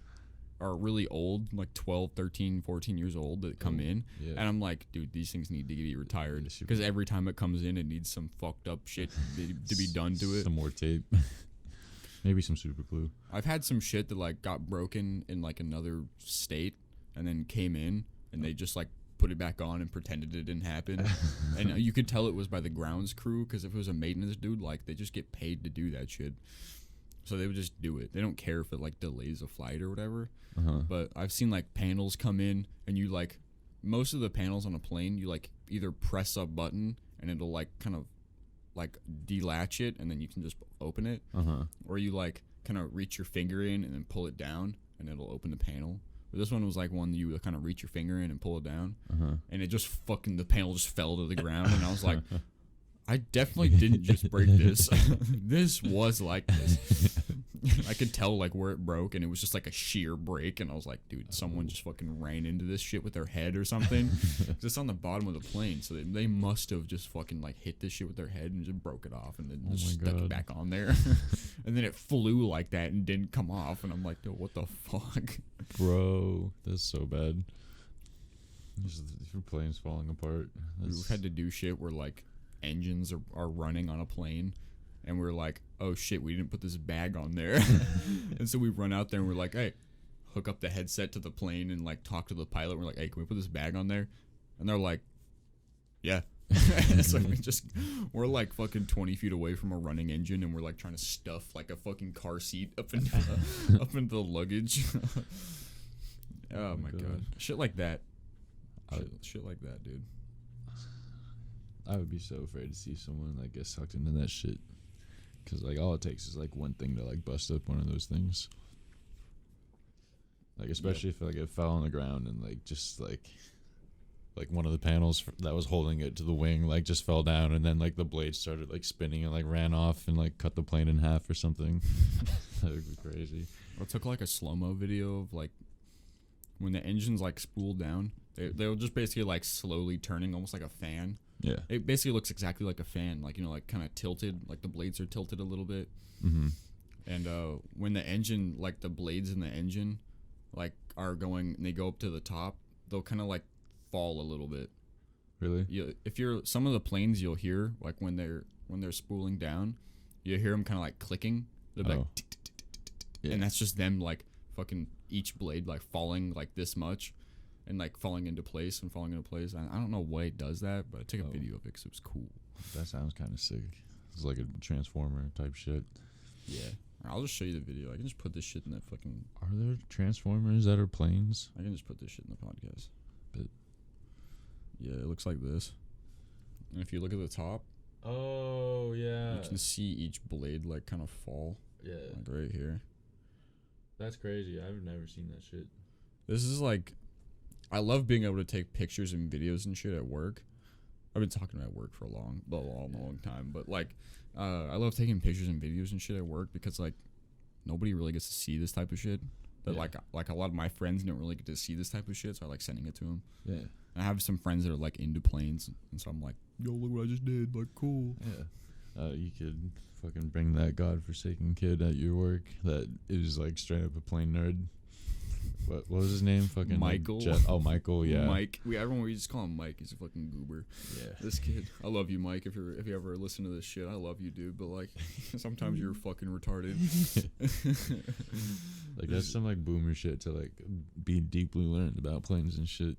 Speaker 1: are really old, like 12, 13, 14 years old that come in.
Speaker 2: Yeah.
Speaker 1: And I'm like, dude, these things need to be retired.
Speaker 2: They should
Speaker 1: Because
Speaker 2: be-
Speaker 1: every time it comes in, it needs some fucked up shit to be done to it.
Speaker 2: Some more tape. Maybe some super glue.
Speaker 1: I've had some shit that like got broken in like another state and then came in and they just like put it back on and pretended it didn't happen. And you could tell it was by the grounds crew, because if it was a maintenance dude, like they just get paid to do that shit. So they would just do it. They don't care if it like delays a flight or whatever. But I've seen like panels come in and you like, most of the panels on a plane, you like either press a button and it'll like kind of like delatch it and then you can just open it. Or you like kind of reach your finger in and then pull it down and it'll open the panel. But this one was like one you kind of reach your finger in and pull it down. And it just fucking, the panel just fell to the ground. And I was like, I definitely didn't just break this. This was like this. I could tell like where it broke, and it was just like a sheer break. And I was like, dude, someone just fucking ran into this shit with their head or something. 'Cause it's on the bottom of the plane, so they must have just fucking like hit this shit with their head and just broke it off, and then
Speaker 2: Oh
Speaker 1: just
Speaker 2: my
Speaker 1: stuck it
Speaker 2: God.
Speaker 1: back on there. And then it flew like that and didn't come off. And I'm like, dude, what the fuck?
Speaker 2: Bro, that's so bad. Just, your plane's falling apart.
Speaker 1: We've had to do shit where like engines are running on a plane, and we're like, oh shit, we didn't put this bag on there. And so we run out there and we're like, hey, hook up the headset to the plane and like talk to the pilot. We're like, hey, can we put this bag on there? And they're like, yeah. So we're like fucking 20 feet away from a running engine, and we're like trying to stuff like a fucking car seat up into the luggage. Oh my god. Shit like that. Shit like that, dude.
Speaker 2: I would be so afraid to see someone like get sucked into that shit, because like all it takes is like one thing to like bust up one of those things. Like especially if like it fell on the ground and like just like one of the panels that was holding it to the wing like just fell down, and then like the blade started like spinning and like ran off and like cut the plane in half or something. That would be crazy.
Speaker 1: Or took like a slow-mo video of like when the engine's like spooled down, they'll just basically like slowly turning almost like a fan.
Speaker 2: Yeah.
Speaker 1: It basically looks exactly like a fan, like, you know, like kind of tilted, like the blades are tilted a little bit. And when the engine, like the blades in the engine like are going and they go up to the top, they'll kind of like fall a little bit.
Speaker 2: Really?
Speaker 1: If you're some of the planes, you'll hear like when they're spooling down, you hear them kind of like clicking. They're like tick, tick, tick, tick, tick, tick.
Speaker 2: Yeah.
Speaker 1: And that's just them like fucking each blade like falling like this much and like falling into place. I don't know why it does that, but I took a video of it because it was cool.
Speaker 2: That sounds kind of sick. It's like a transformer type shit.
Speaker 1: Yeah. I'll just show you the video. I can just put this shit in that fucking...
Speaker 2: Are there transformers that are planes?
Speaker 1: I can just put this shit in the podcast.
Speaker 2: But
Speaker 1: yeah, it looks like this. And if you look at the top,
Speaker 2: oh yeah,
Speaker 1: you can see each blade like kind of fall.
Speaker 2: Yeah,
Speaker 1: Like right here.
Speaker 2: that's crazy. I've never seen that shit.
Speaker 1: This is like... I love being able to take pictures and videos and shit at work. I've been talking about work for a long time, but like, I love taking pictures and videos and shit at work because like, nobody really gets to see this type of shit. That like a lot of my friends don't really get to see this type of shit, so I like sending it to them.
Speaker 2: Yeah,
Speaker 1: And I have some friends that are like into planes, and so I'm like, yo, look what I just did, like cool.
Speaker 2: yeah. You could fucking bring that godforsaken kid at your work that is like straight up a plane nerd. What was his name? Fucking
Speaker 1: Michael.
Speaker 2: Oh, Michael. Yeah.
Speaker 1: Mike. We just call him Mike. He's a fucking goober.
Speaker 2: Yeah.
Speaker 1: This kid. I love you, Mike. If you ever listen to this shit, I love you, dude. But like, sometimes you're fucking retarded.
Speaker 2: Like that's some like boomer shit to like be deeply learned about planes and shit.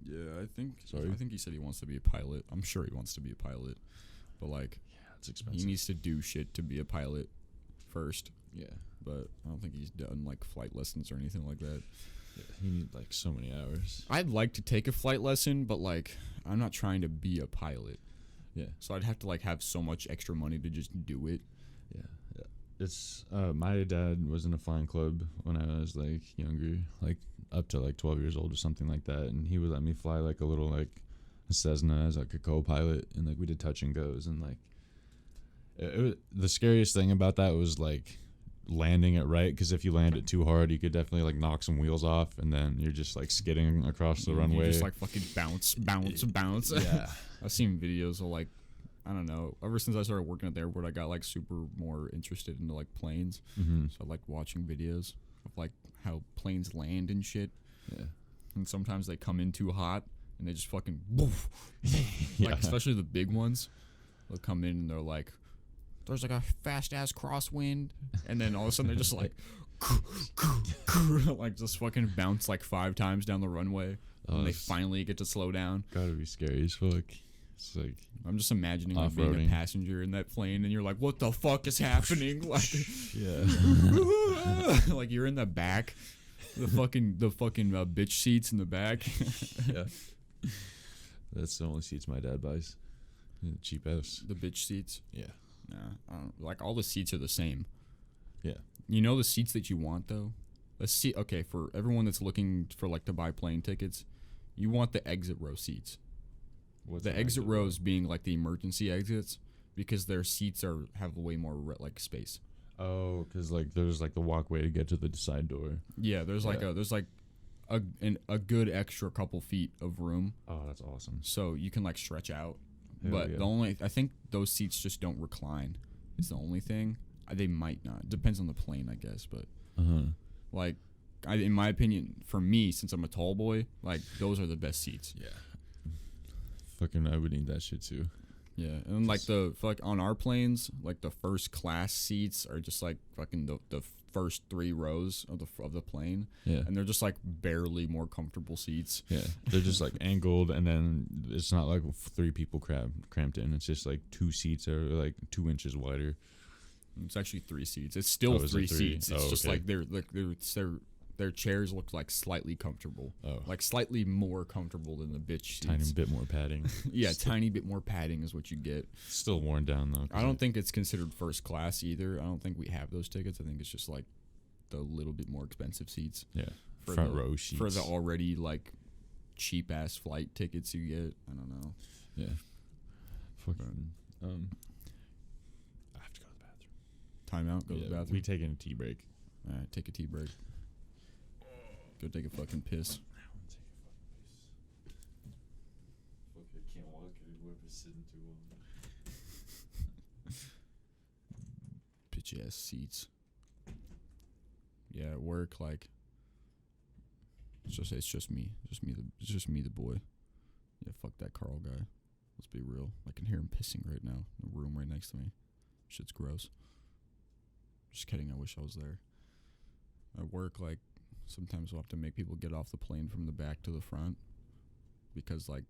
Speaker 1: Yeah, I think.
Speaker 2: Sorry?
Speaker 1: I think he said he wants to be a pilot. I'm sure he wants to be a pilot, but like,
Speaker 2: Yeah, it's expensive.
Speaker 1: he needs to do shit to be a pilot first.
Speaker 2: Yeah.
Speaker 1: But I don't think he's done like flight lessons or anything like that.
Speaker 2: Yeah, you need like so many hours.
Speaker 1: I'd like to take a flight lesson, but like, I'm not trying to be a pilot.
Speaker 2: Yeah.
Speaker 1: So I'd have to like have so much extra money to just do it.
Speaker 2: Yeah. It's my dad was in a flying club when I was like younger, like up to like 12 years old or something like that, and he would let me fly like a little like Cessna as like a co-pilot, and like we did touch and goes, and like it was, the scariest thing about that was like landing it right, because if you land it too hard, you could definitely like knock some wheels off, and then you're just like skidding across the runway.
Speaker 1: You just like fucking bounce.
Speaker 2: Yeah.
Speaker 1: I've seen videos of like, I don't know, ever since I started working at the airport, I got like super more interested into like planes.
Speaker 2: Mm-hmm.
Speaker 1: So I like watching videos of like how planes land and shit.
Speaker 2: Yeah.
Speaker 1: And sometimes they come in too hot and they just fucking woof.
Speaker 2: Yeah.
Speaker 1: Like especially the big ones. They'll come in and they're like, there's like a fast ass crosswind, and then all of a sudden they're just like like just fucking bounce like 5 times down the runway.
Speaker 2: Oh,
Speaker 1: And they finally get to slow down.
Speaker 2: Gotta be scary as fuck. It's like
Speaker 1: I'm just imagining like being a
Speaker 2: Off-roading.
Speaker 1: passenger in that plane, and you're like, "What the fuck is happening?" Like,
Speaker 2: yeah.
Speaker 1: like you're in the back, the fucking bitch seats in the back.
Speaker 2: Yeah. That's the only seats my dad buys. Cheap ass.
Speaker 1: The bitch seats.
Speaker 2: Yeah.
Speaker 1: Nah, I don't, like all the seats are the same.
Speaker 2: Yeah.
Speaker 1: You know the seats that you want though. Okay, for everyone that's looking for like to buy plane tickets, you want the exit row seats.
Speaker 2: What's
Speaker 1: The
Speaker 2: an
Speaker 1: exit
Speaker 2: row?
Speaker 1: rows being like the emergency exits, because their seats have way more like space.
Speaker 2: Oh, because like there's like the walkway to get to the side door.
Speaker 1: Yeah, there's like a good extra couple feet of room,
Speaker 2: Oh, that's awesome.
Speaker 1: so you can like stretch out.
Speaker 2: Hell
Speaker 1: But
Speaker 2: yeah.
Speaker 1: I think those seats just don't recline. Is the only thing. They might not. Depends on the plane, I guess. But like, in my opinion, for me, since I'm a tall boy, like those are the best seats.
Speaker 2: Yeah. Fucking, I would need that shit too.
Speaker 1: Yeah, and like on our planes, like the first class seats are just like fucking the first 3 rows of the plane,
Speaker 2: Yeah.
Speaker 1: and they're just like barely more comfortable seats.
Speaker 2: Yeah. They're just like angled, and then it's not like 3 people cramped in. It's just like 2 seats are like 2 inches wider.
Speaker 1: It's actually 3 seats. It's still
Speaker 2: Oh, is it
Speaker 1: 3
Speaker 2: 3?
Speaker 1: seats. It's
Speaker 2: Oh,
Speaker 1: just
Speaker 2: okay.
Speaker 1: like their chairs look like slightly comfortable,
Speaker 2: Oh.
Speaker 1: like slightly more comfortable than the bitch seats.
Speaker 2: Tiny bit more padding.
Speaker 1: Yeah, tiny bit more padding is what you get.
Speaker 2: Still worn down though. 'cause
Speaker 1: I don't think it's considered first class either. I don't think we have those tickets. I think it's just like the little bit more expensive seats.
Speaker 2: Yeah.
Speaker 1: For
Speaker 2: Front
Speaker 1: the-
Speaker 2: row seats.
Speaker 1: For the already like cheap ass flight tickets you get. I don't know.
Speaker 2: Yeah. Fucking. I have to go to the bathroom.
Speaker 1: Time out. Go to the bathroom.
Speaker 2: We taking a tea break.
Speaker 1: All right, take a tea break. Go take a fucking piss.
Speaker 2: Fuck, I can't walk. Whoever's sitting too long.
Speaker 1: Bitch ass seats. Yeah, at work, like it's just me the boy. Yeah, fuck that Carl guy. Let's be real. I can hear him pissing right now in the room right next to me. Shit's gross. Just kidding. I wish I was there. At work, like sometimes we'll have to make people get off the plane from the back to the front, because like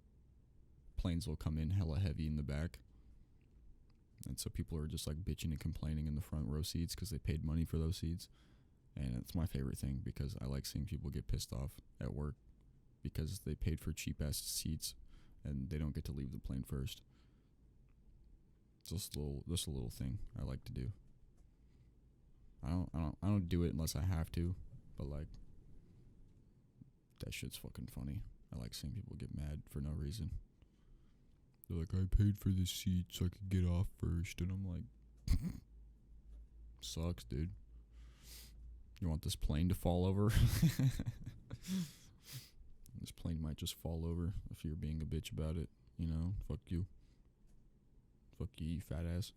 Speaker 1: planes will come in hella heavy in the back. And so people are just like bitching and complaining in the front row seats because they paid money for those seats. And it's my favorite thing, because I like seeing people get pissed off at work because they paid for cheap ass seats and they don't get to leave the plane first. Just a little thing I like to do. I don't do it unless I have to, but like that shit's fucking funny. I like seeing people get mad for no reason. They're like, I paid for this seat so I could get off first, and I'm like, sucks, dude. You want this plane to fall over? This plane might just fall over if you're being a bitch about it. You know, fuck you. Fuck you fat ass.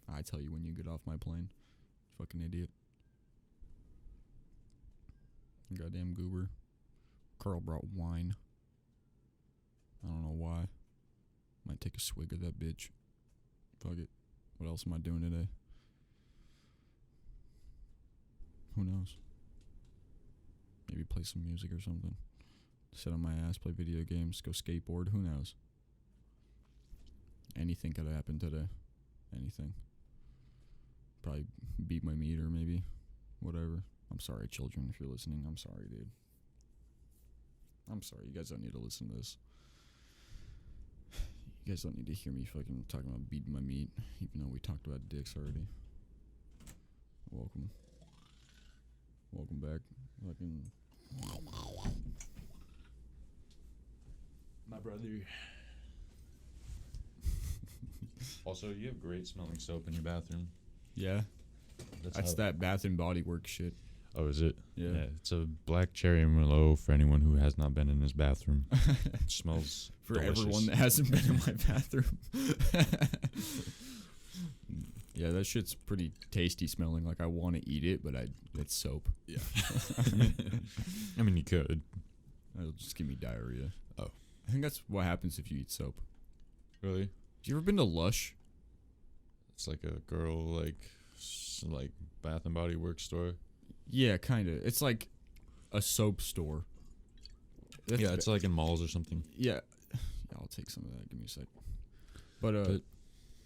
Speaker 1: I tell you when you get off my plane. Fucking idiot. Goddamn goober. Carl brought wine. I don't know why. Might take a swig of that bitch. Fuck it. What else am I doing today? Who knows? Maybe play some music or something. Sit on my ass, play video games, go skateboard. Who knows? Anything could happen today. Anything. Probably beat my meter, maybe. Whatever. I'm sorry, children, if you're listening. I'm sorry, dude. I'm sorry. You guys don't need to listen to this. You guys don't need to hear me fucking talking about beating my meat, even though we talked about dicks already. Welcome. Welcome back. Fucking.
Speaker 2: My brother. Also, you have great smelling soap in your bathroom.
Speaker 1: Yeah. That's that Bath and Body Works shit.
Speaker 2: Oh, is it?
Speaker 1: Yeah.
Speaker 2: It's a black cherry Merlot for anyone who has not been in his bathroom. It smells
Speaker 1: For
Speaker 2: delicious.
Speaker 1: everyone that hasn't been in my bathroom. Yeah, that shit's pretty tasty smelling. Like, I want to eat it, but it's soap.
Speaker 2: Yeah. I mean, you could.
Speaker 1: It'll just give me diarrhea.
Speaker 2: Oh.
Speaker 1: I think that's what happens if you eat soap.
Speaker 2: Really?
Speaker 1: Have you ever been to Lush?
Speaker 2: It's like a girl, like Bath and Body Works store.
Speaker 1: Yeah, kind of. It's like a soap store.
Speaker 2: Yeah, it's like in malls or something.
Speaker 1: Yeah. I'll take some of that. Give me a sec. But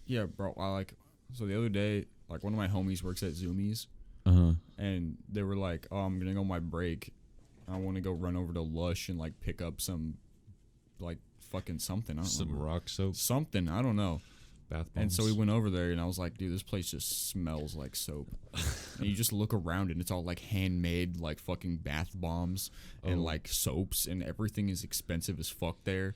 Speaker 1: yeah, bro, so the other day, like, one of my homies works at Zoomies, and they were like, "Oh, I'm gonna go on my break. I want to go run over to Lush and like pick up some, like, fucking something. I don't
Speaker 2: Some
Speaker 1: remember.
Speaker 2: rock soap,
Speaker 1: Something. I don't know."
Speaker 2: bath bombs.
Speaker 1: And so we went over there, and I was like, "Dude, this place just smells like soap." And you just look around, and it's all like handmade, like fucking bath bombs and like soaps, and everything is expensive as fuck there.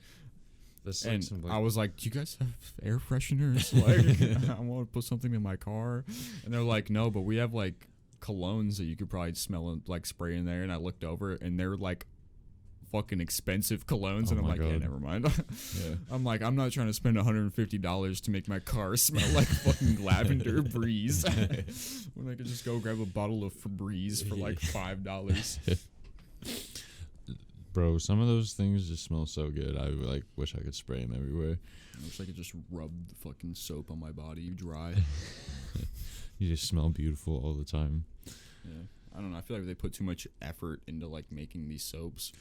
Speaker 2: That's
Speaker 1: And
Speaker 2: some,
Speaker 1: I was like, "Do you guys have air fresheners? Like, I want to put something in my car." And they're like, "No, but we have like colognes that you could probably smell and like spray in there." And I looked over, and they're like fucking expensive colognes, and I'm
Speaker 2: my
Speaker 1: like, "Yeah,
Speaker 2: God.
Speaker 1: never mind."
Speaker 2: Yeah.
Speaker 1: I'm like, I'm not trying to spend $150 to make my car smell like fucking lavender breeze when I could just go grab a bottle of Febreze for like $5.
Speaker 2: Bro, some of those things just smell so good. I like wish I could spray them everywhere.
Speaker 1: I wish I could just rub the fucking soap on my body dry.
Speaker 2: You just smell beautiful all the time.
Speaker 1: Yeah. I don't know. I feel like they put too much effort into like making these soaps.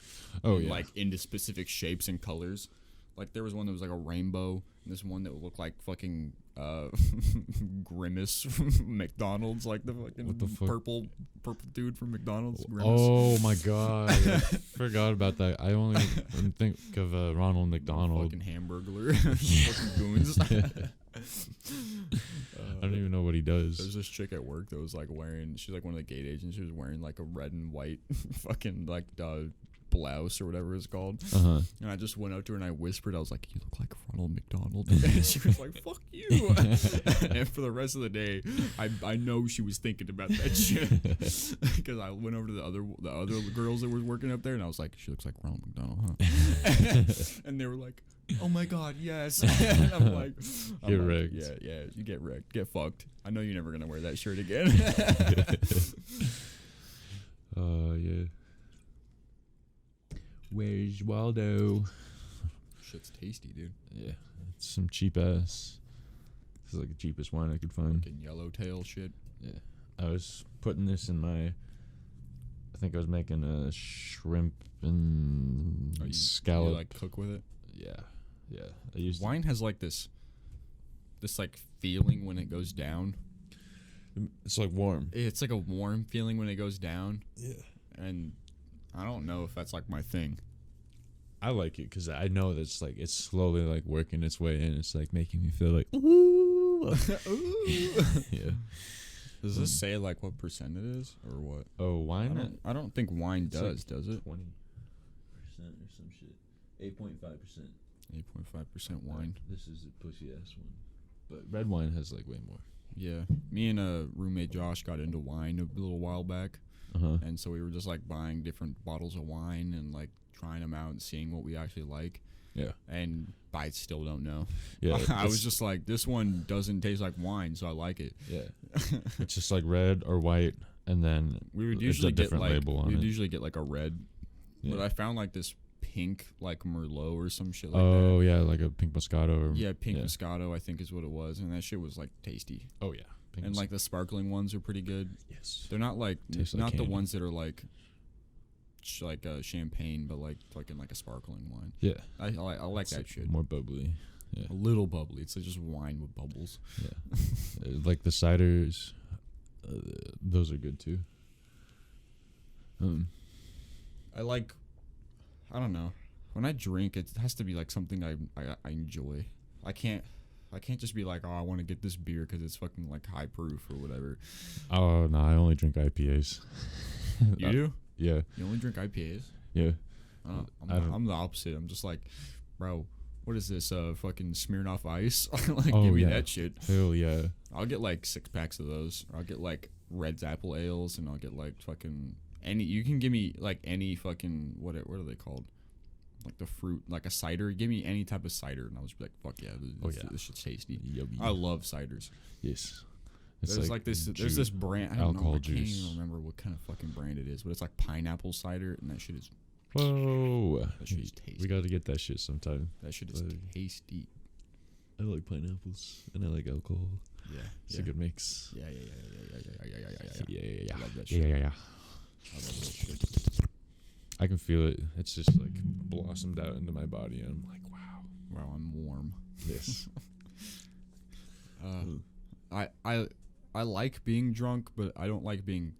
Speaker 2: Oh,
Speaker 1: and,
Speaker 2: yeah.
Speaker 1: Like into specific shapes and colors. Like there was one that was like a rainbow, and this one that would look like fucking Grimace from McDonald's, like the fucking
Speaker 2: What the fuck?
Speaker 1: purple dude from McDonald's. Grimace.
Speaker 2: Oh my god, I forgot about that. I only think of Ronald McDonald.
Speaker 1: Fucking Hamburglar. Fucking goons.
Speaker 2: I don't even know what he does.
Speaker 1: There's this chick at work that was like wearing, she's like one of the gate agents, she was wearing like a red and white fucking like blouse or whatever it's called. And I just went up to her and I whispered, I was like, "You look like Ronald McDonald." And she was like, "Fuck you." And for the rest of the day, I know she was thinking about that shit. Because I went over to the other girls that were working up there, and I was like, "She looks like Ronald McDonald, huh?" And they were like, "Oh my god, yes." And I'm like,
Speaker 2: Get wrecked.
Speaker 1: Yeah, you get wrecked. Get fucked. I know you're never gonna wear that shirt again.
Speaker 2: Yeah. Where's Waldo?
Speaker 1: Shit's tasty, dude.
Speaker 2: Yeah, it's some cheap ass. This is like the cheapest wine I could find.
Speaker 1: Fucking yellowtail shit.
Speaker 2: Yeah, I was putting this in my. I think I was making a shrimp and scallop.
Speaker 1: You like cook with it?
Speaker 2: Yeah. I used
Speaker 1: Wine has like this like feeling when it goes down.
Speaker 2: It's like warm.
Speaker 1: It's like a warm feeling when it goes down.
Speaker 2: Yeah.
Speaker 1: And I don't know if that's like my thing.
Speaker 2: I like it because I know that's like it's slowly like working its way in. It's like making me feel like ooh. Yeah.
Speaker 1: Does this say like what percent it is or what?
Speaker 2: Oh, wine?
Speaker 1: I don't think wine
Speaker 2: It's
Speaker 1: does it?
Speaker 2: 20% or some shit. 8.5%.
Speaker 1: 8.5% wine.
Speaker 2: This is a pussy ass one. But red wine has like way more.
Speaker 1: Yeah. Me and a roommate Josh got into wine a little while back. And so we were just like buying different bottles of wine and like trying them out and seeing what we actually like.
Speaker 2: Yeah.
Speaker 1: And I still don't know.
Speaker 2: Yeah.
Speaker 1: I was just like, this one doesn't taste like wine, so I like it.
Speaker 2: Yeah. It's just like red or white, and then
Speaker 1: We would
Speaker 2: it's
Speaker 1: usually
Speaker 2: a
Speaker 1: get
Speaker 2: different
Speaker 1: like
Speaker 2: label on
Speaker 1: we'd
Speaker 2: it.
Speaker 1: usually get like a red,
Speaker 2: Yeah.
Speaker 1: but I found like this pink like Merlot or some shit like
Speaker 2: Oh
Speaker 1: that.
Speaker 2: yeah, like a pink Moscato. Or,
Speaker 1: Yeah, pink Moscato I think is what it was, and that shit was like tasty.
Speaker 2: Oh yeah. Pink
Speaker 1: And like the sparkling ones are pretty good.
Speaker 2: yes.
Speaker 1: They're not like
Speaker 2: Tastes like
Speaker 1: not the
Speaker 2: candy.
Speaker 1: ones that are like champagne, but like in like a sparkling wine.
Speaker 2: Yeah.
Speaker 1: I like
Speaker 2: It's,
Speaker 1: that shit.
Speaker 2: More bubbly. Yeah.
Speaker 1: A little bubbly. It's like just wine with bubbles.
Speaker 2: Yeah. Like the ciders, those are good too.
Speaker 1: I don't know. When I drink, it has to be like something I enjoy. I can't just be like, "Oh, I want to get this beer because it's fucking like high proof or whatever."
Speaker 2: Oh no, I only drink IPAs.
Speaker 1: You do?
Speaker 2: Yeah.
Speaker 1: You only drink IPAs?
Speaker 2: Yeah.
Speaker 1: I'm the opposite. I'm just like, bro, what is this? Fucking Smirnoff Ice? Like,
Speaker 2: Oh,
Speaker 1: give me
Speaker 2: yeah.
Speaker 1: that shit.
Speaker 2: Hell yeah.
Speaker 1: I'll get like 6 packs of those. Or I'll get like Red's apple ales, and I'll get like fucking any. You can give me like any fucking what are they called? Like the fruit, like a cider. Give me any type of cider, and I'll just be like, fuck yeah, this shit's tasty.
Speaker 2: Yummy.
Speaker 1: I love ciders.
Speaker 2: Yes.
Speaker 1: There's like this. There's this brand. I don't know. I can't
Speaker 2: juice.
Speaker 1: even remember what kind of fucking brand it is, but it's like pineapple cider, and that shit is.
Speaker 2: Whoa.
Speaker 1: That shit is tasty.
Speaker 2: We got to get that shit sometime.
Speaker 1: That shit is tasty.
Speaker 2: I like pineapples and I like alcohol.
Speaker 1: Yeah,
Speaker 2: It's a good mix.
Speaker 1: Yeah.
Speaker 2: Yeah.
Speaker 1: I love that shit.
Speaker 2: Yeah.
Speaker 1: I love that shit.
Speaker 2: I can feel it. It's just like blossomed out into my body, and I'm like, wow.
Speaker 1: Wow, I'm warm.
Speaker 2: Yes.
Speaker 1: I like being drunk, but I don't like being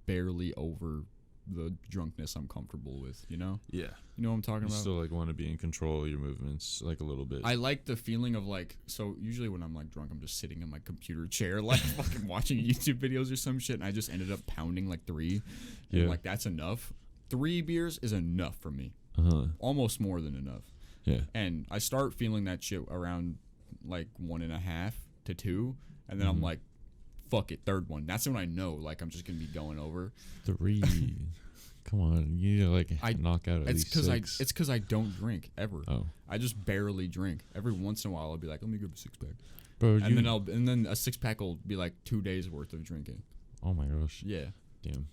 Speaker 1: barely over the drunkenness I'm comfortable with, you know?
Speaker 2: Yeah.
Speaker 1: You know what I'm talking
Speaker 2: You
Speaker 1: about?
Speaker 2: still like want to be in control of your movements, like a little bit.
Speaker 1: I like the feeling of like, so usually when I'm like drunk, I'm just sitting in my computer chair, like fucking watching YouTube videos or some shit, and I just ended up pounding like 3. And
Speaker 2: Yeah.
Speaker 1: like, that's enough. 3 beers is enough for me. Almost more than enough.
Speaker 2: Yeah.
Speaker 1: And I start feeling that shit around like 1.5 to 2, and then I'm like, fuck it, 3rd one. That's when I know like I'm just gonna be going over.
Speaker 2: 3. Come on, you need to like knock out at least 6.
Speaker 1: It's because I don't drink ever.
Speaker 2: Oh,
Speaker 1: I just barely drink. Every once in a while, I'll be like, let me grab a 6-pack,
Speaker 2: bro.
Speaker 1: and then a 6-pack will be like 2 days worth of drinking.
Speaker 2: Oh my gosh.
Speaker 1: Yeah.
Speaker 2: Damn.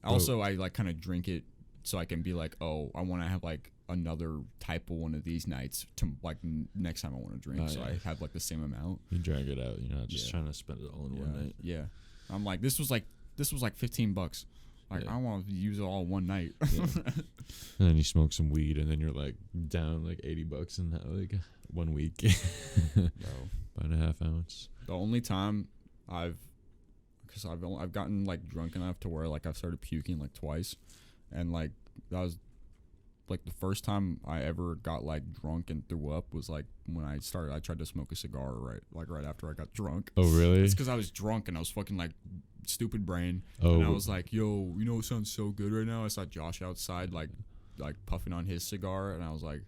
Speaker 1: Also, I like kind of drink it so I can be like, oh, I want to have like another type of one of these nights to like next time I want to drink, so I have like the same amount.
Speaker 2: You drag it out. You're not just trying to spend it all in one night.
Speaker 1: Yeah. I'm like, this was like $15. Like, I want to use it all one night.
Speaker 2: Yeah. And then you smoke some weed, and then you're like down like $80 in that like 1 week.
Speaker 1: Bro.
Speaker 2: About a half ounce.
Speaker 1: The only time I've gotten like drunk enough to where like I've started puking like twice, and like that was like the first time I ever got like drunk and threw up was like when I tried to smoke a cigar right after I got drunk.
Speaker 2: Oh really?
Speaker 1: It's because I was drunk and I was fucking like stupid brain.
Speaker 2: Oh.
Speaker 1: And I was like, yo, you know what sounds so good right now? I saw Josh outside like puffing on his cigar, and I was like,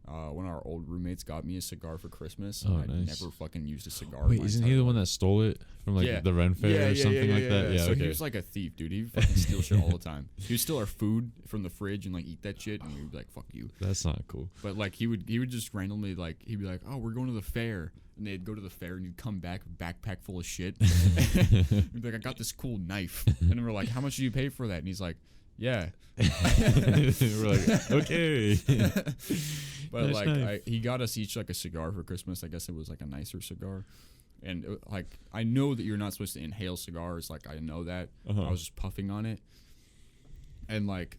Speaker 1: one of our old roommates got me a cigar for Christmas.
Speaker 2: Oh,
Speaker 1: and I
Speaker 2: nice.
Speaker 1: never fucking used a cigar.
Speaker 2: Wait, isn't he the one that stole it from like the Ren Fair or something like that? Yeah.
Speaker 1: So
Speaker 2: Okay.
Speaker 1: he was like a thief, dude. He fucking steal shit all the time. He would steal our food from the fridge and like eat that shit, and we'd be like, "Fuck you."
Speaker 2: That's not cool.
Speaker 1: But like he would just randomly like he'd be like, "Oh, we're going to the fair," and they'd go to the fair and he'd come back with a backpack full of shit. He'd be like, "I got this cool knife," and then we're like, "How much did you pay for that?" And he's like, "Yeah."
Speaker 2: We're like, okay.
Speaker 1: But
Speaker 2: Nice
Speaker 1: like
Speaker 2: knife.
Speaker 1: he got us each like a cigar for Christmas. I guess it was like a nicer cigar. And like I know that you're not supposed to inhale cigars. Like I know that. I was just puffing on it, and like,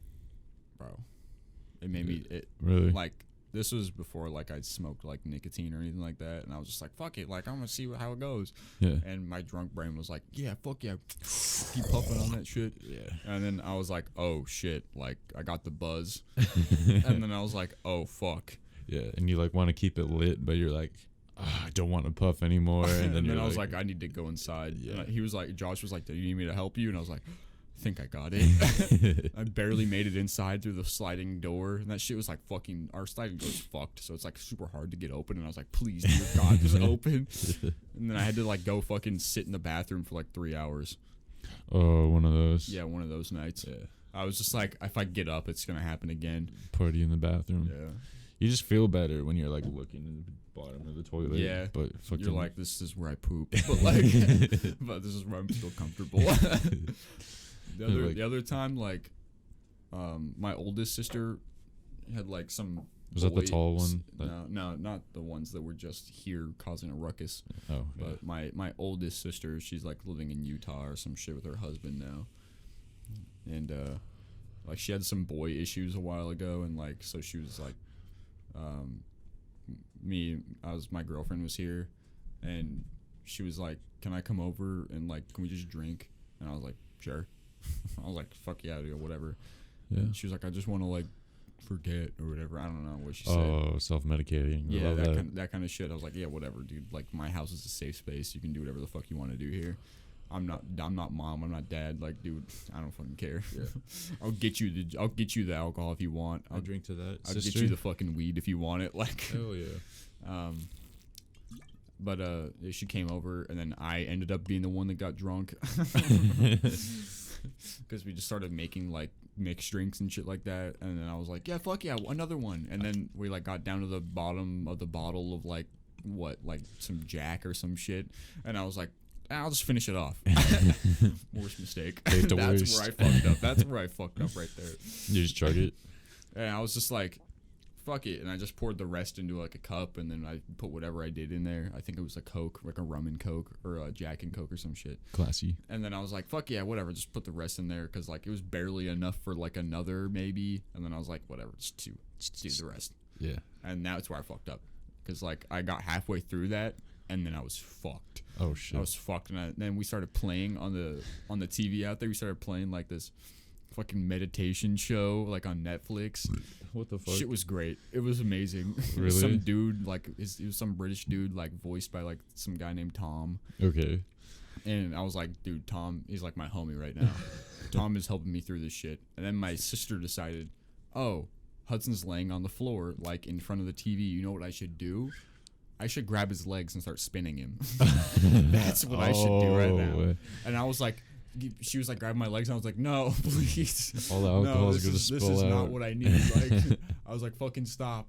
Speaker 1: bro, it made me
Speaker 2: Really?
Speaker 1: like this was before like I'd smoked like nicotine or anything like that, and I was just like, fuck it, like I'm gonna see how it goes.
Speaker 2: Yeah.
Speaker 1: And my drunk brain was like, yeah, fuck yeah, keep puffing on that shit.
Speaker 2: Yeah.
Speaker 1: And then I was like, oh shit, like I got the buzz, and then I was like, oh fuck.
Speaker 2: Yeah, and you like want to keep it lit, but you're like, I don't want to puff anymore. And then,
Speaker 1: I was like, I need to go inside.
Speaker 2: Yeah.
Speaker 1: And he was like, Josh was like, do you need me to help you? And I was like, I think I got it. I barely made it inside through the sliding door, and that shit was like fucking. Our sliding door's fucked, so it's like super hard to get open. And I was like, please, dear God, just open. And then I had to like go fucking sit in the bathroom for like 3 hours.
Speaker 2: Oh, one of those.
Speaker 1: Yeah, one of those nights.
Speaker 2: Yeah.
Speaker 1: I was just like, if I get up, it's gonna happen again.
Speaker 2: Party in the bathroom.
Speaker 1: Yeah.
Speaker 2: You just feel better when you're like looking in the bottom of the toilet.
Speaker 1: Yeah.
Speaker 2: But fucking
Speaker 1: You're like, this is where I poop, but like, but this is where I'm still comfortable. The other time, like, my oldest sister had like some.
Speaker 2: Was that the tall one?
Speaker 1: No, not the ones that were just here causing a ruckus.
Speaker 2: Oh,
Speaker 1: But my oldest sister, she's like living in Utah or some shit with her husband now, and like she had some boy issues a while ago, and like so she was like, my girlfriend was here, and she was like, can I come over and like can we just drink? And I was like, sure. I was like, fuck yeah, dude, whatever.
Speaker 2: Yeah.
Speaker 1: And she was like, I just want to like forget or whatever. I don't know what she said.
Speaker 2: Oh, self-medicating.
Speaker 1: Yeah, that kind of shit. I was like, yeah, whatever, dude. Like my house is a safe space. You can do whatever the fuck you want to do here. I'm not mom. I'm not dad. Like, dude, I don't fucking care.
Speaker 2: Yeah.
Speaker 1: I'll get you the alcohol if you want.
Speaker 2: I'll drink to that.
Speaker 1: I'll
Speaker 2: sister.
Speaker 1: get you the fucking weed if you want it. Like,
Speaker 2: Hell yeah.
Speaker 1: But she came over, and then I ended up being the one that got drunk. Because we just started making like mixed drinks and shit like that, and then I was like, yeah, fuck yeah, another one. And then we like got down to the bottom of the bottle of like some Jack or some shit, and I was like, I'll just finish it off. Worst mistake. That's where I fucked up. That's where I fucked up right there.
Speaker 2: You just chug it.
Speaker 1: And I was just like, fuck it, and I just poured the rest into like a cup, and then I put whatever I did in there. I think it was a Coke, like a rum and Coke, or a Jack and Coke or some shit.
Speaker 2: Classy.
Speaker 1: And then I was like, fuck yeah, whatever, just put the rest in there, because like it was barely enough for like another maybe. And then I was like, whatever, just do the rest.
Speaker 2: Yeah.
Speaker 1: And that's where I fucked up, because like I got halfway through that, and then I was fucked.
Speaker 2: Oh shit.
Speaker 1: I was fucked, and then we started playing on the TV out there. We started playing like this fucking meditation show like on Netflix.
Speaker 2: What the fuck?
Speaker 1: Shit was great. It was amazing.
Speaker 2: Really?
Speaker 1: Some dude, like, he was some British dude, like, voiced by, like, some guy named Tom.
Speaker 2: Okay.
Speaker 1: And I was like, dude, Tom, he's, like, my homie right now. Tom is helping me through this shit. And then my sister decided, oh, Hudson's laying on the floor, like, in front of the TV. You know what I should do? I should grab his legs and start spinning him. That's what I should do right now. And I was like, she was like grabbing my legs, and I was like, no, please.
Speaker 2: All the alcohol is gonna spill out.
Speaker 1: This is not what I need. Like, I was like, fucking stop.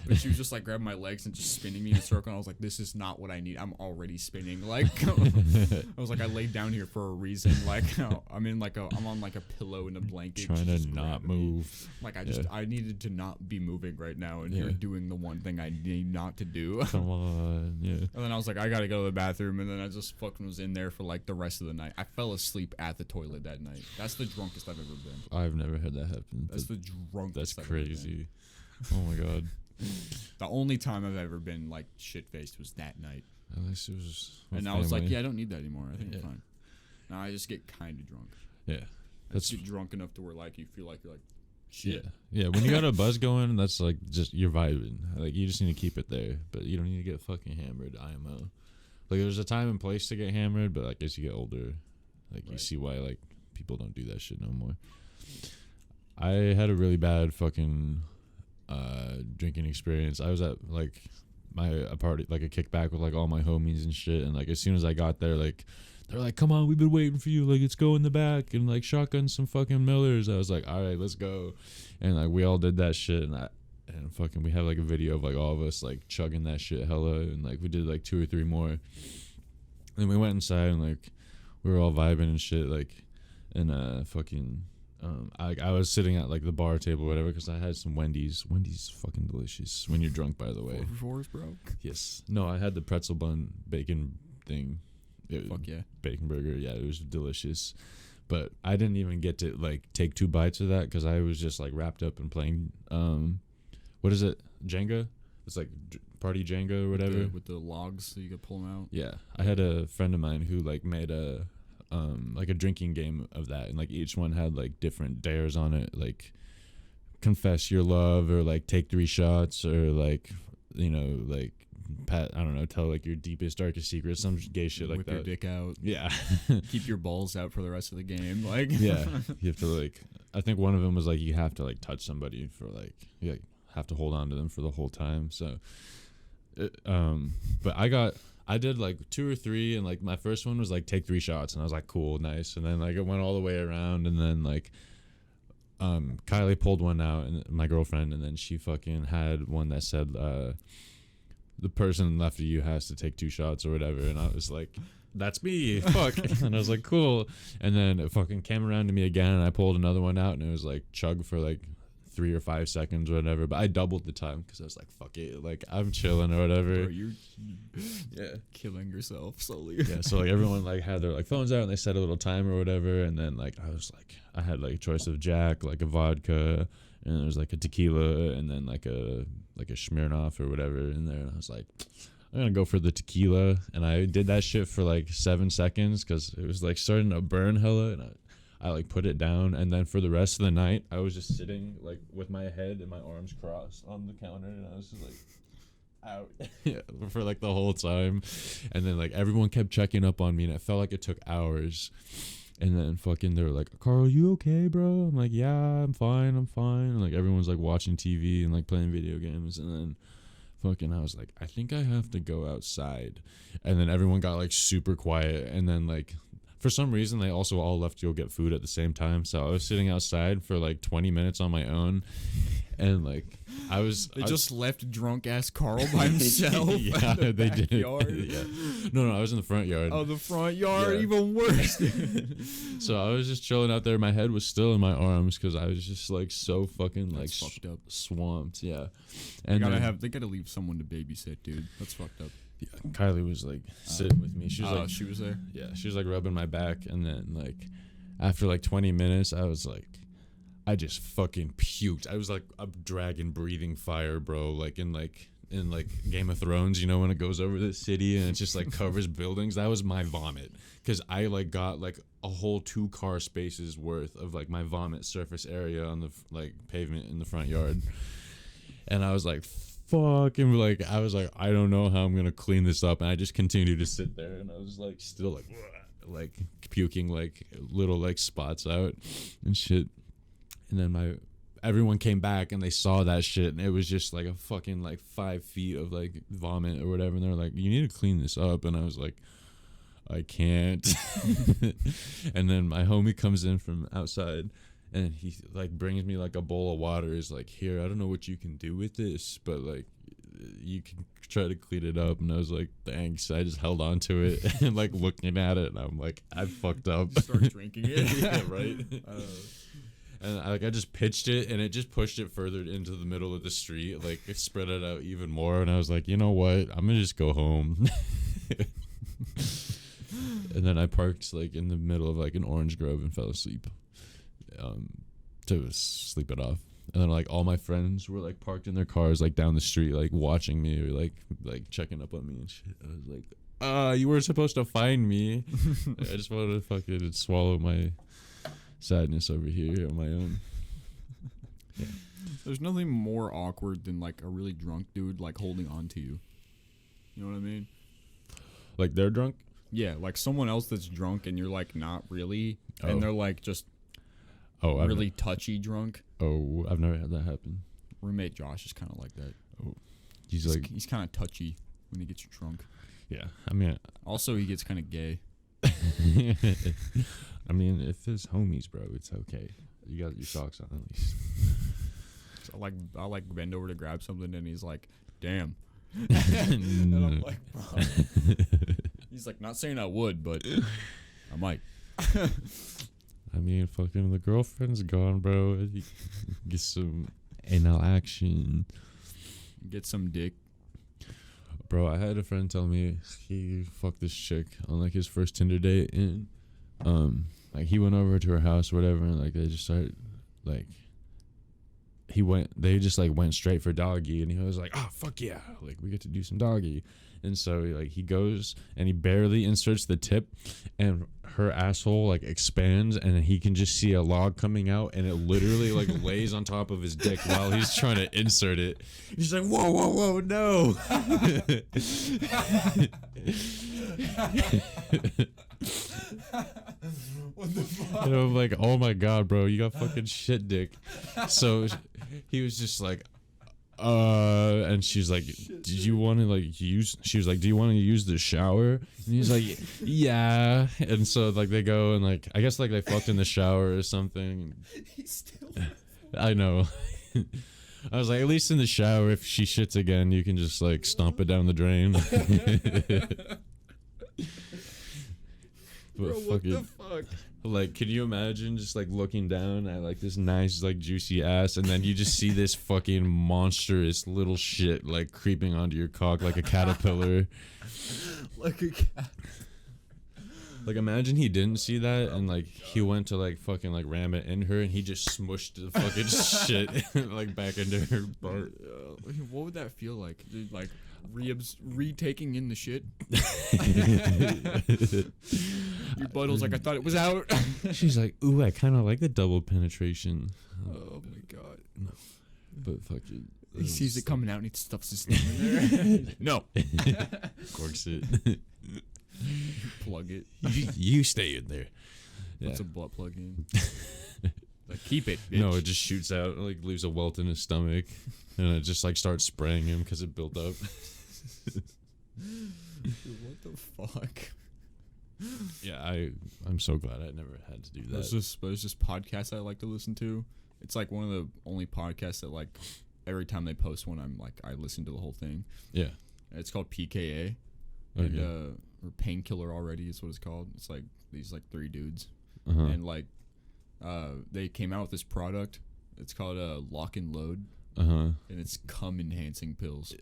Speaker 1: And she was just like grabbing my legs and just spinning me in a circle. And I was like, this is not what I need. I'm already spinning. Like, I was like, I laid down here for a reason. Like, I'm on like a pillow and a blanket,
Speaker 2: trying to not move.
Speaker 1: Like, I needed to not be moving right now, and you're doing the one thing I need not to do.
Speaker 2: Come on, yeah.
Speaker 1: And then I was like, I gotta go to the bathroom, and then I just fucking was in there for like the rest of the night. I fell asleep at the toilet that night. That's the drunkest I've ever been.
Speaker 2: I've never had that happen.
Speaker 1: That's the drunkest.
Speaker 2: That's crazy. Oh my god.
Speaker 1: The only time I've ever been like shit faced was that night.
Speaker 2: At least it was.
Speaker 1: And I was like, yeah, I don't need that anymore. I think I'm fine. Now I just get kind of drunk.
Speaker 2: Yeah.
Speaker 1: I just get drunk enough to where like you feel like you're like shit.
Speaker 2: Yeah. When you got a buzz going, that's like just you're vibing. Like you just need to keep it there, but you don't need to get fucking hammered. IMO. Like there's a time and place to get hammered, but like as you get older, like you see why like people don't do that shit no more. I had a really bad fucking drinking experience. I was at like a party, like a kickback with like all my homies and shit, and like as soon as I got there, like they're like, come on, we've been waiting for you, like let's go in the back and like shotgun some fucking Millers. I was like, all right, let's go. And like we all did that shit, and fucking we have like a video of like all of us like chugging that shit hella, and like we did like 2 or 3 more. And we went inside and like we were all vibing and shit, like, and fucking I was sitting at like the bar table or whatever because I had some Wendy's. Wendy's fucking delicious when you're drunk, by the way.
Speaker 1: 4 for 4s, bro.
Speaker 2: Yes. No, I had the pretzel bun bacon thing.
Speaker 1: Fuck yeah.
Speaker 2: Bacon burger. Yeah, it was delicious. But I didn't even get to like take 2 bites of that because I was just like wrapped up in playing. What is it? Jenga? It's like party Jenga or whatever.
Speaker 1: With the logs so you could pull them out.
Speaker 2: Yeah. I had a friend of mine who like made a drinking game of that, and like each one had like different dares on it, like confess your love, or like take 3 shots, or like, you know, like I don't know, tell like your deepest darkest secrets, some gay shit like
Speaker 1: Whip
Speaker 2: that.
Speaker 1: Your dick out.
Speaker 2: Yeah.
Speaker 1: Keep your balls out for the rest of the game. Like
Speaker 2: yeah, you have to like. I think one of them was like you have to like touch somebody for like you like have to hold on to them for the whole time. So, but I did like 2 or 3, and like my first one was like take 3 shots, and I was like cool, nice, and then like it went all the way around, and then like Kylie pulled one out, and my girlfriend, and then she fucking had one that said the person left of you has to take 2 shots or whatever, and I was like, that's me, fuck. And I was like, cool. And then it fucking came around to me again, and I pulled another one out, and it was like chug for like 3 or 5 seconds or whatever, but I doubled the time because I was like, fuck it, like I'm chilling or whatever.
Speaker 1: Bro, you're killing yourself slowly.
Speaker 2: Yeah, so like everyone like had their like phones out, and they set a little time or whatever, and then like I had like a choice of Jack, like a vodka, and there was like a tequila, and then like a Smirnoff or whatever in there, and I was like, I'm gonna go for the tequila, and I did that shit for like 7 seconds because it was like starting to burn hella, and I like put it down, and then for the rest of the night I was just sitting like with my head and my arms crossed on the counter, and I was just like out for like the whole time. And then like everyone kept checking up on me, and it felt like it took hours. And then fucking they were like, Carl, you okay, bro? I'm like, yeah, I'm fine. And like everyone's like watching TV and like playing video games, and then fucking, I was like, I think I have to go outside. And then everyone got like super quiet. And then like, for some reason, they also all left to go get food at the same time. So I was sitting outside for like 20 minutes on my own. And like,
Speaker 1: They just left drunk ass Carl by himself.
Speaker 2: Yeah,
Speaker 1: in the
Speaker 2: they did.
Speaker 1: backyard.
Speaker 2: Yeah. No, I was in the front yard.
Speaker 1: Oh, the front yard,
Speaker 2: Yeah.
Speaker 1: even worse.
Speaker 2: So I was just chilling out there. My head was still in my arms because I was just like so fucking like
Speaker 1: That's fucked up.
Speaker 2: swamped. Yeah.
Speaker 1: They
Speaker 2: And
Speaker 1: gotta
Speaker 2: then,
Speaker 1: they gotta leave someone to babysit, dude. That's fucked up.
Speaker 2: yeah, Kylie was like sitting with me. She was like,
Speaker 1: She was there.
Speaker 2: yeah, she was like rubbing my back. And then like after like 20 minutes, I was like, I just fucking puked. I was like a dragon breathing fire, bro. Like in Game of Thrones, you know, when it goes over the city and it just like covers buildings. That was my vomit, because I like got like a whole 2 car spaces worth of like my vomit surface area on the like pavement in the front yard. And I was like, fucking, like, I was like, I don't know how I'm gonna clean this up. And I just continued to sit there, and I was like still like puking like little like spots out and shit. And then everyone came back and they saw that shit, and it was just like a fucking like 5 feet of like vomit or whatever. And they're like, you need to clean this up. And I was like, I can't. And then my homie comes in from outside, and he like brings me like a bowl of water. He's like, here, I don't know what you can do with this, but like you can try to clean it up. And I was like, thanks. I just held on to it and like looking at it, and I'm like, I fucked up.
Speaker 1: Start drinking it.
Speaker 2: Yeah, right. And I just pitched it, and it just pushed it further into the middle of the street. Like, it spread it out even more. And I was like, you know what? I'm going to just go home. And then I parked like in the middle of like an orange grove and fell asleep to sleep it off. And then like all my friends were like parked in their cars like down the street, like watching me or like checking up on me and shit. I was like, you were supposed to find me. I just wanted to fucking swallow my sadness over here on my own. Yeah.
Speaker 1: There's nothing more awkward than like a really drunk dude like holding on to you. You know what I mean?
Speaker 2: Like they're drunk?
Speaker 1: Yeah, like someone else that's drunk and you're like not really, and
Speaker 2: Oh.
Speaker 1: they're like just
Speaker 2: Oh,
Speaker 1: really touchy drunk.
Speaker 2: I've never had that happen.
Speaker 1: Roommate Josh is kind of like that. He's kind of touchy when he gets drunk.
Speaker 2: yeah. I mean,
Speaker 1: Also, he gets kind of gay.
Speaker 2: I mean, if it's homies, bro, it's okay. You got your socks on at least.
Speaker 1: So I like bend over to grab something, and he's like, "Damn," and I'm like, "Bro." He's like, "Not saying I would, but I might."
Speaker 2: I mean, fucking the girlfriend's gone, bro. You get some anal action.
Speaker 1: Get some dick.
Speaker 2: Bro, I had a friend tell me he fucked this chick on like his first Tinder date, and like he went over to her house or whatever, and like they just started like they just like went straight for doggy, and he was like, oh fuck yeah, like we get to do some doggy. And so like he goes and he barely inserts the tip, and her asshole like expands, and he can just see a log coming out, and it literally like lays on top of his dick while he's trying to insert it. He's like, whoa, no.
Speaker 1: What the fuck?
Speaker 2: And I'm like, oh my god, bro, you got fucking shit dick. So he was just like, and she's like, did you want to like use, she was like, do you want to use the shower? And he's like, yeah. And so like they go and like, I guess like they fucked in the shower or something.
Speaker 1: He's still.
Speaker 2: I know. I was like, at least in the shower, if she shits again, you can just like stomp it down the drain.
Speaker 1: Bro, what the fuck?
Speaker 2: Like, can you imagine just like looking down at like this nice like juicy ass, and then you just see this fucking monstrous little shit like creeping onto your cock like a caterpillar.
Speaker 1: Like a cat.
Speaker 2: Like, imagine he didn't see that, and like he went to like fucking like ram it in her, and he just smushed the fucking shit like back into her butt.
Speaker 1: What would that feel like? Dude, like retaking in the shit. Your butthole's like, I thought it was out.
Speaker 2: She's like, ooh, I kind of like the double penetration.
Speaker 1: Oh my god.
Speaker 2: But fucking,
Speaker 1: He sees it coming out and he stuffs his thing in there. No.
Speaker 2: corks it.
Speaker 1: Plug it.
Speaker 2: You stay in there.
Speaker 1: What's a butt plug in? Like, keep it, bitch.
Speaker 2: No, it just shoots out, like leaves a welt in his stomach. and it just like starts spraying him because it built up.
Speaker 1: Dude, what the fuck?
Speaker 2: Yeah, I'm so glad I never had to do that.
Speaker 1: There's just podcasts I like to listen to. It's like one of the only podcasts that like every time they post one, I listen to the whole thing.
Speaker 2: Yeah.
Speaker 1: It's called PKA,
Speaker 2: Okay.
Speaker 1: and or Painkiller Already is what it's called. It's like these like 3 dudes,
Speaker 2: Uh-huh.
Speaker 1: and like they came out with this product. It's called Lock and Load,
Speaker 2: Uh-huh.
Speaker 1: and it's cum enhancing pills.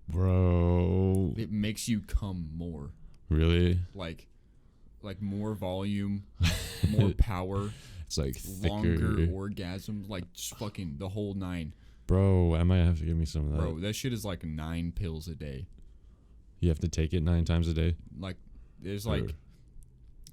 Speaker 2: Bro.
Speaker 1: It makes you cum more,
Speaker 2: Really?
Speaker 1: like more volume, more power,
Speaker 2: It's like
Speaker 1: longer
Speaker 2: thicker.
Speaker 1: orgasms, like just fucking the whole 9.
Speaker 2: Bro, I might have to give me some of that.
Speaker 1: Bro, that shit is like 9 pills a day.
Speaker 2: You have to take it 9 times a day?
Speaker 1: Like there's
Speaker 2: Or-
Speaker 1: like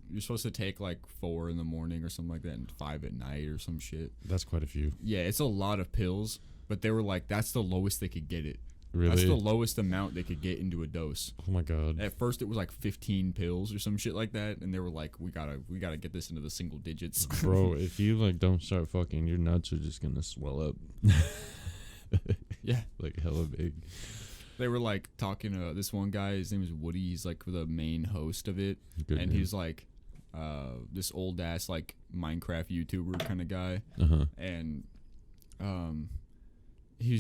Speaker 1: you're supposed to take like 4 in the morning or something like that, and 5 at night or some shit.
Speaker 2: That's quite a few.
Speaker 1: Yeah, it's a lot of pills, but they were like that's the lowest they could get it.
Speaker 2: Really?
Speaker 1: That's the lowest amount they could get into a dose.
Speaker 2: Oh my god.
Speaker 1: At first, it was like 15 pills or some shit like that, and they were like, "We gotta get this into the single digits."
Speaker 2: Bro, if you like don't start fucking, your nuts are just gonna swell up.
Speaker 1: Yeah,
Speaker 2: Like hella big.
Speaker 1: they were like talking to this one guy. His name is Woody. He's like the main host of it,
Speaker 2: Good
Speaker 1: and
Speaker 2: name.
Speaker 1: he's like this old ass like Minecraft YouTuber kind of guy,
Speaker 2: Uh-huh.
Speaker 1: and he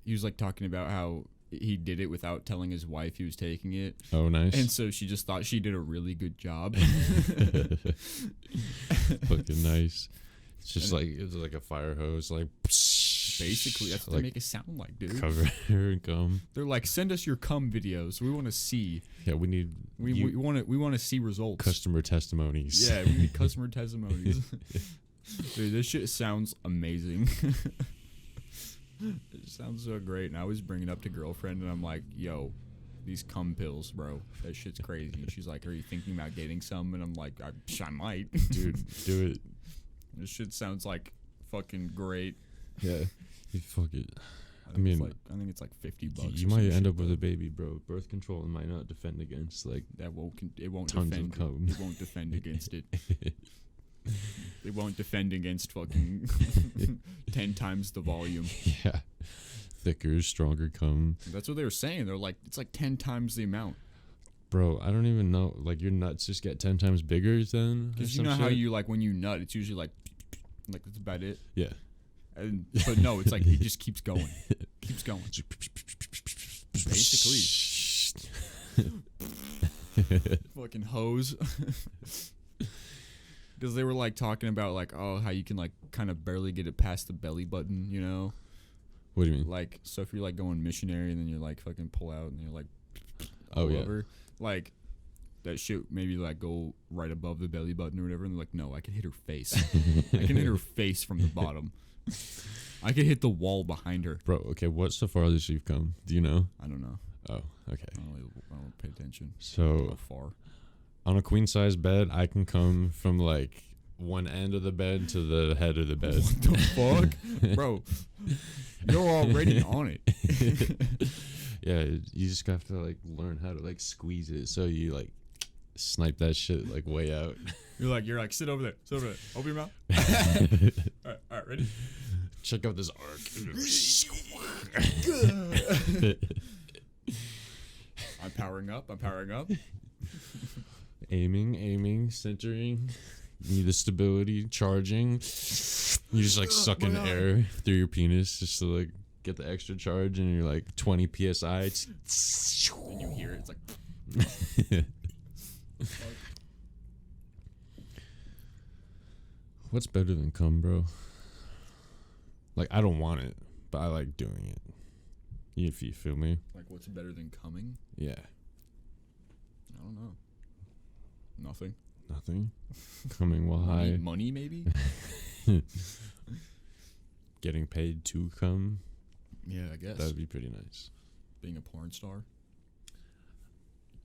Speaker 1: was like talking about how he did it without telling his wife he was taking it.
Speaker 2: Oh, nice.
Speaker 1: And so she just thought she did a really good job.
Speaker 2: Fucking nice. It's just
Speaker 1: And
Speaker 2: like it's like a fire hose, like
Speaker 1: Basically, that's what
Speaker 2: like
Speaker 1: they make it sound like, dude.
Speaker 2: cover her and cum.
Speaker 1: They're like, send us your cum videos. We want to see.
Speaker 2: Yeah, we need
Speaker 1: We want to see results.
Speaker 2: customer testimonies.
Speaker 1: Yeah, we need customer testimonies. Dude, this shit sounds amazing. It sounds so great. And I always bring it up to girlfriend, and I'm like, yo, these cum pills, bro. That shit's crazy. And she's like, are you thinking about getting some? And I'm like, I might.
Speaker 2: Dude, do it.
Speaker 1: This shit sounds like fucking great.
Speaker 2: Yeah, you fuck it.
Speaker 1: I
Speaker 2: mean,
Speaker 1: think it's like $50.
Speaker 2: You might end up with a baby, bro. Birth control might not defend against like
Speaker 1: That it won't
Speaker 2: tons
Speaker 1: defend.
Speaker 2: of cum.
Speaker 1: It won't defend against it. It won't defend against fucking 10 times the volume.
Speaker 2: Yeah, thicker, stronger cum,
Speaker 1: That's what they were saying. They're like, it's like 10 times the amount.
Speaker 2: bro. I don't even know. Like your nuts just get 10 times bigger then.
Speaker 1: Because you know how you like when you nut, it's usually like that's about it.
Speaker 2: Yeah.
Speaker 1: But no, it's like it just keeps going, keeps going. Basically, fucking hose. Because they were like talking about like, oh, how you can like kind of barely get it past the belly button, you know?
Speaker 2: What do you mean?
Speaker 1: Like, so if you're like going missionary and then you're like fucking pull out and you're like
Speaker 2: Oh,
Speaker 1: all
Speaker 2: yeah.
Speaker 1: over, like that shit maybe like go right above the belly button or whatever, and they're like, no, I can hit her face. I can hit her face from the bottom. I could hit the wall behind her.
Speaker 2: Bro, okay, what's the farthest you've come? Do you know?
Speaker 1: I don't know.
Speaker 2: Oh, okay.
Speaker 1: I don't pay attention.
Speaker 2: So
Speaker 1: How far?
Speaker 2: on a queen size bed, I can come from like one end of the bed to the head of the bed.
Speaker 1: What the fuck? Bro, you're already on it.
Speaker 2: Yeah, you just have to like learn how to like squeeze it so you like snipe that shit like way out.
Speaker 1: You're like, sit over there. Sit over there. Open your mouth. All right, ready?
Speaker 2: Check out this arc.
Speaker 1: I'm powering up.
Speaker 2: Aiming, centering. You need the stability, charging. You just like sucking air through your penis just to like get the extra charge, and you're like 20 psi.
Speaker 1: And you hear it. It's like,
Speaker 2: What's better than cum, bro? Like, I don't want it, but I like doing it. If you feel me.
Speaker 1: what's better than coming?
Speaker 2: Yeah.
Speaker 1: I don't know. Nothing.
Speaker 2: Nothing. Coming while high.
Speaker 1: Money, maybe?
Speaker 2: Getting paid to come.
Speaker 1: Yeah, I guess.
Speaker 2: That would be pretty nice.
Speaker 1: Being a porn star.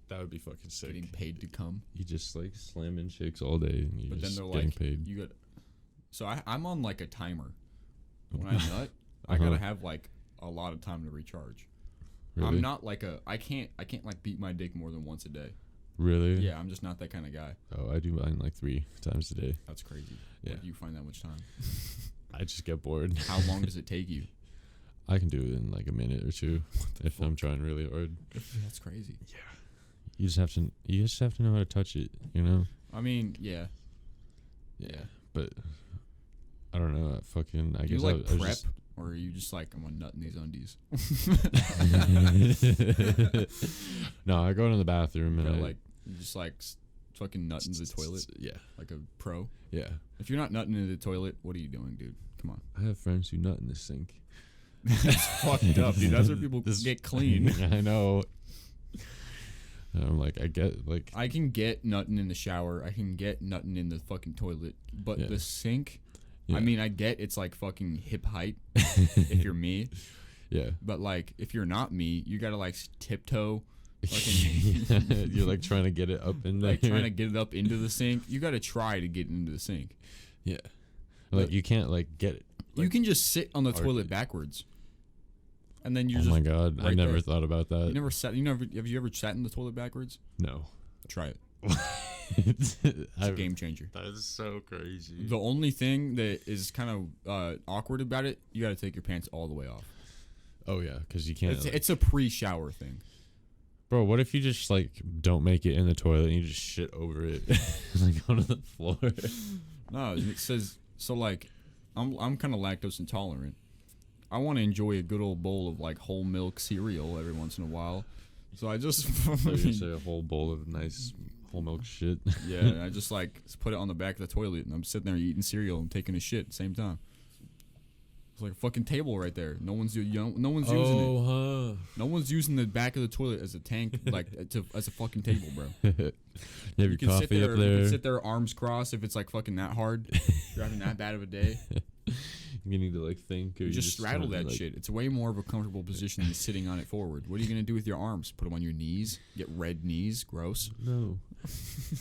Speaker 2: That would be fucking sick.
Speaker 1: Getting paid to come.
Speaker 2: You just like slamming chicks all day, and you
Speaker 1: But then
Speaker 2: just
Speaker 1: they're
Speaker 2: getting
Speaker 1: like,
Speaker 2: paid.
Speaker 1: you got. So I'm on like a timer. When I nut, I
Speaker 2: Uh-huh.
Speaker 1: gotta have like a lot of time to recharge.
Speaker 2: Really?
Speaker 1: I'm not like I can't like beat my dick more than once a day.
Speaker 2: Really?
Speaker 1: Yeah, I'm just not that kind of guy.
Speaker 2: Oh, I do mine like 3 times a day.
Speaker 1: That's crazy.
Speaker 2: Yeah.
Speaker 1: Where do you find that much time?
Speaker 2: I just get bored.
Speaker 1: How long does it take you?
Speaker 2: I can do it in like a minute or two if I'm trying really hard.
Speaker 1: That's crazy.
Speaker 2: You just have to know how to touch it, you know?
Speaker 1: I mean, yeah.
Speaker 2: Yeah. But I don't know. I
Speaker 1: Do
Speaker 2: guess
Speaker 1: you like
Speaker 2: I was
Speaker 1: prep,
Speaker 2: just,
Speaker 1: or are you just like, I'm gonna nut in these undies?
Speaker 2: No, I go into the bathroom and
Speaker 1: Gotta,
Speaker 2: I
Speaker 1: like, you just like fucking nut into the toilet
Speaker 2: Yeah.
Speaker 1: like a pro.
Speaker 2: Yeah.
Speaker 1: If you're not nutting into the toilet, what are you doing, dude? Come on.
Speaker 2: I have friends who nut in the sink.
Speaker 1: That's fucked up, dude. That's where people get clean.
Speaker 2: I know. And I'm like, I get like
Speaker 1: I can get nutting in the shower. I can get nutting in the fucking toilet. But
Speaker 2: Yeah.
Speaker 1: the sink,
Speaker 2: yeah.
Speaker 1: I mean, I get it's like fucking hip height if you're me.
Speaker 2: yeah.
Speaker 1: But like, if you're not me, you gotta like tiptoe,
Speaker 2: You're like trying to get it up in there.
Speaker 1: like trying to get it up into the sink. You gotta try to get into the sink.
Speaker 2: Yeah. Like you can't like get it.
Speaker 1: You can just sit on the
Speaker 2: hardly.
Speaker 1: toilet backwards, and then you're
Speaker 2: Oh
Speaker 1: just.
Speaker 2: my god, I
Speaker 1: right
Speaker 2: never
Speaker 1: there.
Speaker 2: thought about that.
Speaker 1: You never sat. You never. Have you ever sat in the toilet backwards?
Speaker 2: No.
Speaker 1: Try it. It's a game changer.
Speaker 2: That is so crazy.
Speaker 1: The only thing that is kind of awkward about it, you got to take your pants all the way off.
Speaker 2: Oh yeah, because you can't.
Speaker 1: It's a pre-shower thing.
Speaker 2: Bro, what if you just like don't make it in the toilet and you just shit over it, like onto the floor?
Speaker 1: No, it says so. Like, I'm kind of lactose intolerant. I want to enjoy a good old bowl of like whole milk cereal every once in a while. So I just
Speaker 2: So you say a whole bowl of nice whole milk shit.
Speaker 1: yeah, I just like put it on the back of the toilet, and I'm sitting there eating cereal and taking a shit at the same time. It's like a fucking table right there. No one's using it.
Speaker 2: Huh.
Speaker 1: No one's using the back of the toilet as a tank, like as a fucking table, bro.
Speaker 2: You have your
Speaker 1: can sit
Speaker 2: coffee
Speaker 1: there,
Speaker 2: up
Speaker 1: You
Speaker 2: there.
Speaker 1: can sit there, arms crossed, if it's like fucking that hard. If you're having that bad of a day.
Speaker 2: You need to like think, or
Speaker 1: You
Speaker 2: you
Speaker 1: just straddle
Speaker 2: trying to,
Speaker 1: that
Speaker 2: like,
Speaker 1: shit. It's way more of a comfortable position than sitting on it forward. What are you gonna do with your arms? Put them on your knees? Get red knees? Gross.
Speaker 2: No.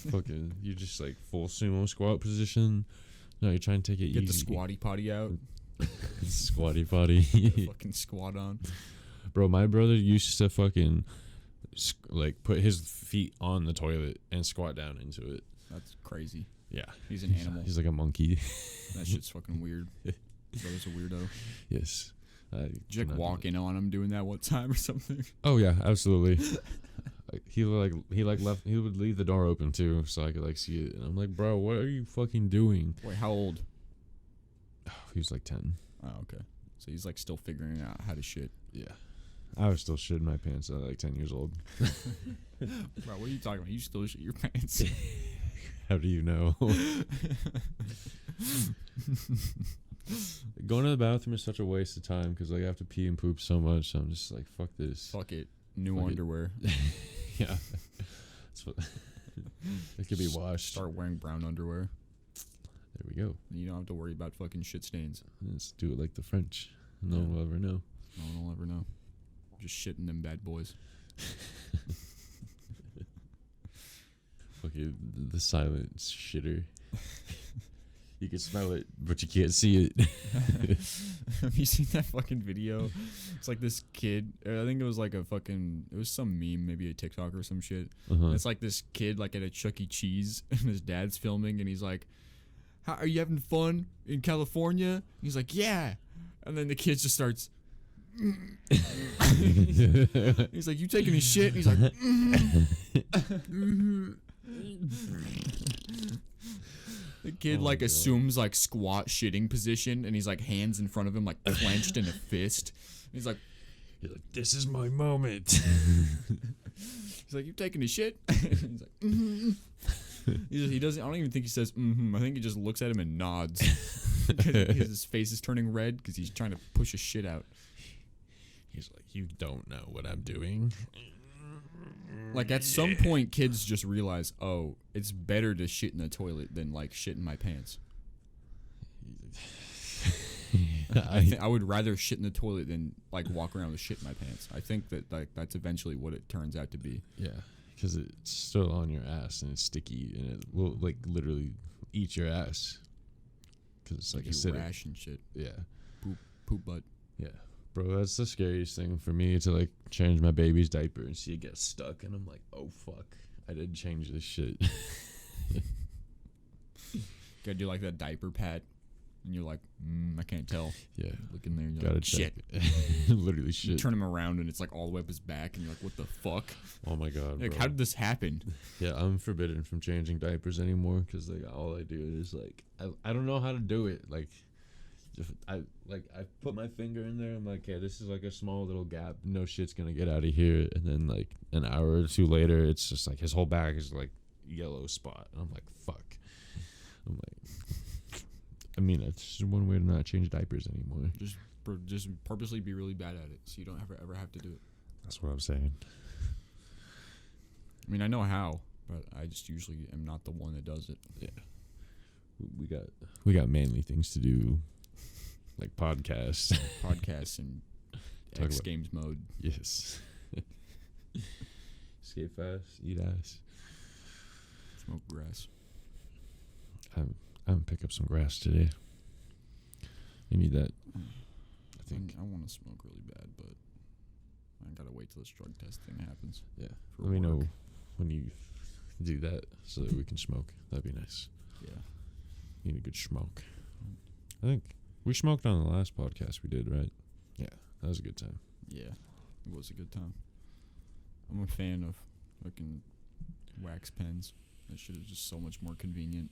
Speaker 2: Fucking, you just like full sumo squat position. No, you're trying to take it
Speaker 1: Get
Speaker 2: easy.
Speaker 1: the squatty potty out.
Speaker 2: Squatty potty.
Speaker 1: Fucking squat on.
Speaker 2: Bro, my brother used to fucking like put his feet on the toilet and squat down into it.
Speaker 1: That's crazy.
Speaker 2: Yeah.
Speaker 1: He's an animal.
Speaker 2: He's like a monkey.
Speaker 1: That shit's fucking weird. Brother's a weirdo.
Speaker 2: Yes.
Speaker 1: Did you like walk in on him doing that one time or something?
Speaker 2: Oh yeah, absolutely. He would leave the door open too, so I could like see it. And I'm like, bro, what are you fucking doing?
Speaker 1: Wait, how old?
Speaker 2: He was like 10.
Speaker 1: Oh, okay. So he's like still figuring out how to shit.
Speaker 2: Yeah. I was still shitting my pants at like 10 years old.
Speaker 1: Bro, what are you talking about? You still shit your pants.
Speaker 2: How do you know? Going to the bathroom is such a waste of time because like I have to pee and poop so much. So I'm just like, fuck this.
Speaker 1: Fuck it. New
Speaker 2: Fuck it.
Speaker 1: underwear.
Speaker 2: Yeah. That's what it could be washed.
Speaker 1: Start wearing brown underwear.
Speaker 2: There we go.
Speaker 1: You don't have to worry about fucking shit stains.
Speaker 2: Let's do it like the French. No one will ever know.
Speaker 1: No one will ever know. Just shitting them bad boys.
Speaker 2: Fucking the silent shitter. You can smell it, but you can't see it.
Speaker 1: Have you seen that fucking video? It's like this kid. I think it was like it was some meme, maybe a TikTok or some shit.
Speaker 2: Uh-huh.
Speaker 1: It's like this kid like at a Chuck E. Cheese, and his dad's filming, and he's like, "How are you having fun in California?" And he's like, "Yeah," and then the kid just starts. He's like, "You taking a shit?" And he's like, The kid
Speaker 2: Oh
Speaker 1: like
Speaker 2: my God.
Speaker 1: assumes like squat shitting position, and he's like hands in front of him like clenched in a fist. He's like,
Speaker 2: this is my moment.
Speaker 1: he's like, "You taking a shit?" He's like, "Mm-hmm." He doesn't. I don't even think he says "mm-hmm." I think he just looks at him and nods. His face is turning red because he's trying to push a shit out.
Speaker 2: He's like, you don't know what I'm doing.
Speaker 1: Like at some point, kids just realize, oh, it's better to shit in the toilet than like shit in my pants. I would rather shit in the toilet than like walk around with shit in my pants. I think that like that's eventually what it turns out to be.
Speaker 2: Yeah, because it's still on your ass and it's sticky and it will like literally eat your ass. Because it's like
Speaker 1: you
Speaker 2: acidic.
Speaker 1: rash and shit.
Speaker 2: Yeah.
Speaker 1: Poop butt.
Speaker 2: Yeah. Bro, that's the scariest thing for me to like change my baby's diaper and see it get stuck and I'm like, oh fuck, I didn't change this shit.
Speaker 1: Gotta do like that diaper pat. and you're like, I can't tell.
Speaker 2: Yeah.
Speaker 1: Look in there, and you're
Speaker 2: Gotta
Speaker 1: like,
Speaker 2: check.
Speaker 1: shit.
Speaker 2: Literally
Speaker 1: You
Speaker 2: shit.
Speaker 1: turn him around, and it's like all the way up his back, and you're like, what the fuck?
Speaker 2: Oh my god,
Speaker 1: Like,
Speaker 2: bro.
Speaker 1: how did this happen?
Speaker 2: Yeah, I'm forbidden from changing diapers anymore because like all I do is like I don't know how to do it. Like, I put my finger in there. I'm like, okay, this is like a small little gap. No shit's gonna get out of here. And then like an hour or two later, it's just like his whole back is like yellow spot. And I'm like, fuck. I'm like, I mean, it's just one way to not change diapers anymore.
Speaker 1: Just purposely be really bad at it, so you don't ever have to do it.
Speaker 2: That's what I'm saying.
Speaker 1: I mean, I know how, but I just usually am not the one that does it.
Speaker 2: Yeah, we got manly things to do, like podcasts.
Speaker 1: Podcasts and
Speaker 2: Talk
Speaker 1: X
Speaker 2: about-
Speaker 1: Games mode.
Speaker 2: Yes. Skate fast, eat ass.
Speaker 1: Smoke grass.
Speaker 2: I'm gonna pick up some grass today. You need that.
Speaker 1: I think I want to smoke really bad, but I gotta wait till this drug test thing happens.
Speaker 2: Yeah.
Speaker 1: for
Speaker 2: Let me know
Speaker 1: work.
Speaker 2: when you do that so that we can smoke. That'd be nice.
Speaker 1: Yeah.
Speaker 2: Need a good smoke. I think we smoked on the last podcast we did, right? Yeah, that was a good time.
Speaker 1: Yeah. It was a good time. I'm a fan of fucking wax pens. That shit is just so much more convenient.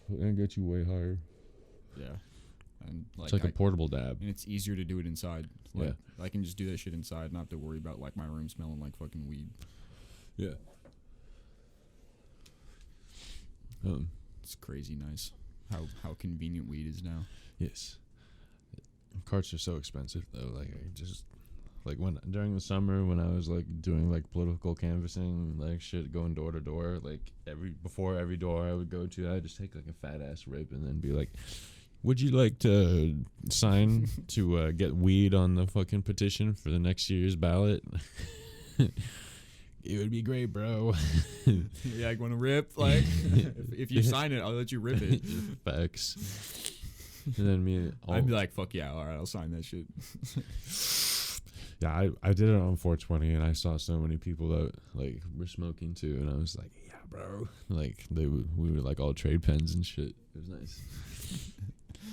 Speaker 2: And get you way higher.
Speaker 1: Yeah. And like,
Speaker 2: It's like a portable dab.
Speaker 1: and it's easier to do it inside.
Speaker 2: Yeah.
Speaker 1: Like, I can just do that shit inside, not have to worry about like my room smelling like fucking weed.
Speaker 2: Yeah.
Speaker 1: It's crazy nice how convenient weed is now.
Speaker 2: Yes. Carts are so expensive though. Like I just like when during the summer when I was like doing like political canvassing, like shit, going door to door, like before every door I would go to, I'd just take like a fat ass rip and then be like, would you like to sign to get weed on the fucking petition for the next year's ballot? It would be great, bro.
Speaker 1: Yeah, I want to rip. Like, if you sign it, I'll let you rip it.
Speaker 2: Facts. And then me,
Speaker 1: I'd be like, fuck yeah, all right, I'll sign that shit.
Speaker 2: yeah, I did it on 420, and I saw so many people that like were smoking too, and I was like, yeah, bro. Like we were like all trade pens and shit. It was nice.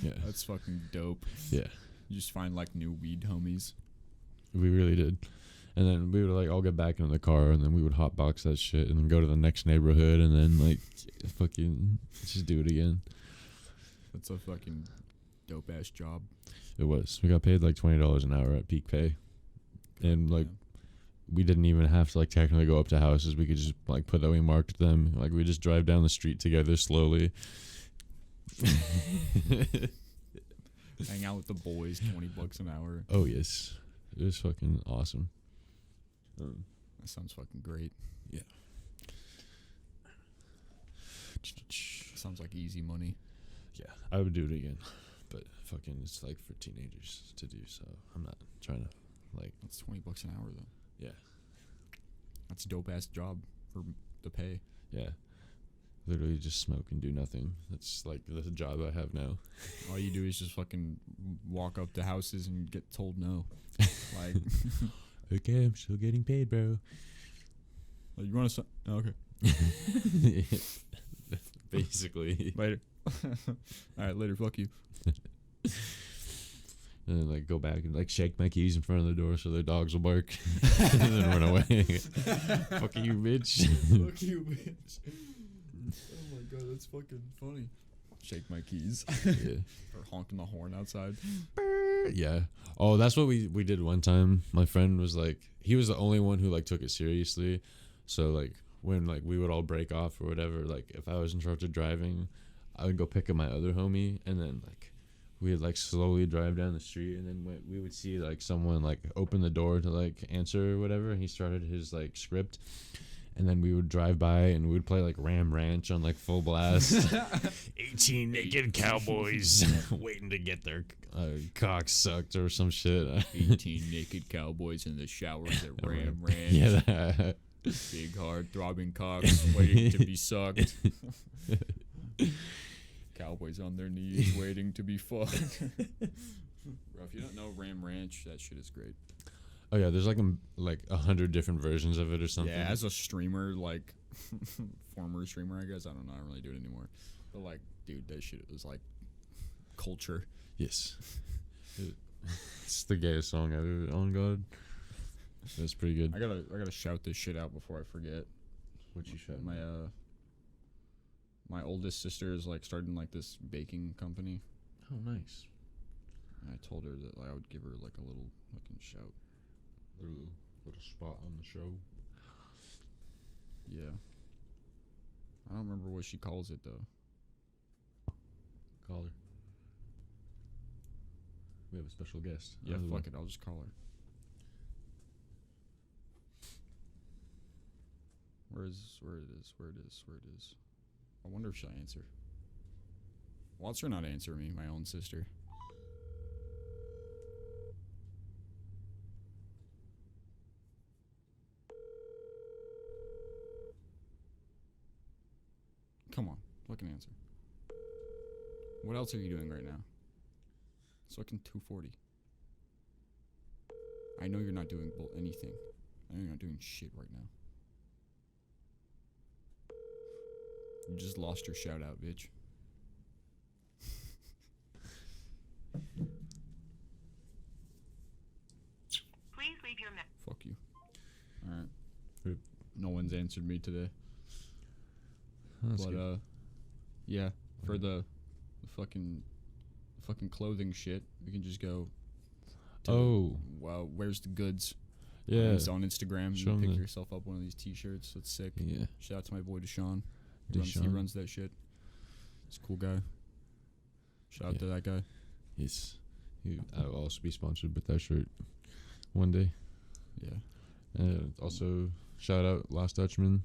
Speaker 2: Yeah,
Speaker 1: That's fucking dope.
Speaker 2: yeah,
Speaker 1: You just find like new weed homies.
Speaker 2: we really did. And then we would like all get back into the car, and then we would hotbox that shit, and then go to the next neighborhood, and then like fucking just do it again.
Speaker 1: That's a fucking dope ass job.
Speaker 2: It was. We got paid like $20 an hour at peak pay, and like we didn't even have to like technically go up to houses. We could just like put that we marked them. Like we just drive down the street together slowly.
Speaker 1: Hang out with the boys, $20 an hour.
Speaker 2: Oh yes, it was fucking awesome.
Speaker 1: That sounds fucking great.
Speaker 2: Yeah.
Speaker 1: Sounds like easy money.
Speaker 2: Yeah, I would do it again, but fucking it's like for teenagers to do. So I'm not trying to like.
Speaker 1: That's $20 an hour though.
Speaker 2: Yeah.
Speaker 1: That's a dope ass job for the pay.
Speaker 2: Yeah. Literally just smoke and do nothing. That's like the job I have now.
Speaker 1: All you do is just fucking walk up to houses and get told no. Like,
Speaker 2: Okay, I'm still getting paid, bro.
Speaker 1: like you want to? Oh, okay.
Speaker 2: Basically.
Speaker 1: Later. All right, later. Fuck you.
Speaker 2: And then like go back and like shake my keys in front of the door so their dogs will bark and then run away. Fuck you, bitch.
Speaker 1: Fuck you, bitch. Oh my god, that's fucking funny. Shake my keys.
Speaker 2: Yeah.
Speaker 1: Or honking the horn outside.
Speaker 2: Yeah. Oh, that's what we did one time. My friend was like, he was the only one who like took it seriously. So like when like we would all break off or whatever, like if I was in charge of driving, I would go pick up my other homie, and then like we would like slowly drive down the street, and then we would see like someone like open the door to like answer or whatever, and he started his like script. And then we would drive by and we would play like Ram Ranch on like full blast. 18 naked cowboys waiting to get their cocks sucked or some shit.
Speaker 1: 18 naked cowboys in the showers at Ram Ranch.
Speaker 2: Yeah, that.
Speaker 1: Big hard throbbing cocks waiting to be sucked. Cowboys on their knees waiting to be fucked. Bro, if you don't know Ram Ranch, that shit is great.
Speaker 2: Oh yeah, there's like 100 different versions of it or something.
Speaker 1: Yeah, as a streamer, like former streamer, I guess. I don't know. I don't really do it anymore. But like, dude, that shit was like culture.
Speaker 2: Yes. It's the gayest song ever on God. That's pretty good.
Speaker 1: I gotta shout this shit out before I forget.
Speaker 2: What you shout?
Speaker 1: My oldest sister is like starting like this baking company.
Speaker 2: Oh, nice.
Speaker 1: And I told her that like, I would give her like a little fucking shout.
Speaker 2: Little spot on the show.
Speaker 1: Yeah. I don't remember what she calls it though.
Speaker 2: Call her. We have a special guest.
Speaker 1: Yeah,
Speaker 2: Another
Speaker 1: fuck
Speaker 2: one.
Speaker 1: it. I'll just call her. Where it is. I wonder if she'll answer. Watch her not answer me, my own sister. Come on, fucking answer. What else are you doing right now? It's fucking 2:40. I know you're not doing anything. I know you're not doing shit right now. You just lost your shout out, bitch.
Speaker 5: Please leave your message.
Speaker 1: Fuck you. Alright.
Speaker 2: Rip.
Speaker 1: No one's answered me today.
Speaker 2: That's
Speaker 1: But
Speaker 2: good.
Speaker 1: yeah, for the fucking clothing shit, we can just go to
Speaker 2: Oh.
Speaker 1: wow, where's the goods?
Speaker 2: Yeah.
Speaker 1: It's on Instagram.
Speaker 2: Show
Speaker 1: You
Speaker 2: 'em
Speaker 1: pick
Speaker 2: the-
Speaker 1: yourself up one of these t-shirts. That's sick.
Speaker 2: Yeah.
Speaker 1: Shout out to my boy Deshaun. He
Speaker 2: Deshaun.
Speaker 1: runs that shit. He's a cool guy. Shout out
Speaker 2: Yeah.
Speaker 1: to that guy.
Speaker 2: Yes. I will also be sponsored with that shirt one day.
Speaker 1: Yeah.
Speaker 2: Also, shout out Lost Dutchman,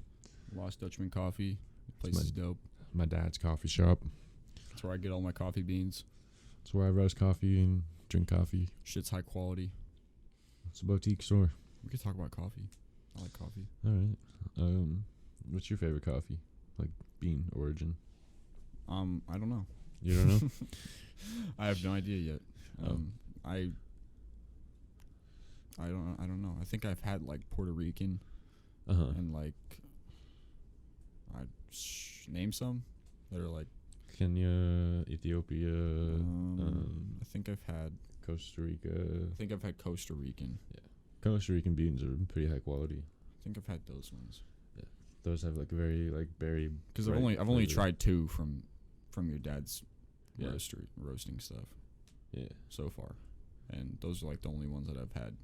Speaker 1: Lost Dutchman Coffee. The place
Speaker 2: my-
Speaker 1: is dope.
Speaker 2: my dad's coffee shop.
Speaker 1: That's where I get all my coffee beans.
Speaker 2: It's where I roast coffee and drink coffee.
Speaker 1: Shit's high quality.
Speaker 2: It's a boutique store.
Speaker 1: We could talk about coffee. I like coffee.
Speaker 2: All right. What's your favorite coffee? Like bean origin?
Speaker 1: I don't know.
Speaker 2: You don't know?
Speaker 1: I have no idea yet.
Speaker 2: Oh.
Speaker 1: I don't know. I think I've had like Puerto Rican and like name some that are like
Speaker 2: Kenya, Ethiopia,
Speaker 1: I think I've had
Speaker 2: Costa Rica.
Speaker 1: Costa Rican.
Speaker 2: Costa Rican beans are pretty high quality.
Speaker 1: I think I've had those ones.
Speaker 2: Those have like very like berry.
Speaker 1: Because I've
Speaker 2: bright
Speaker 1: only
Speaker 2: flavor.
Speaker 1: tried two from your dad's
Speaker 2: Yeah.
Speaker 1: roasting stuff
Speaker 2: Yeah.
Speaker 1: so far, and those are like the only ones that I've had,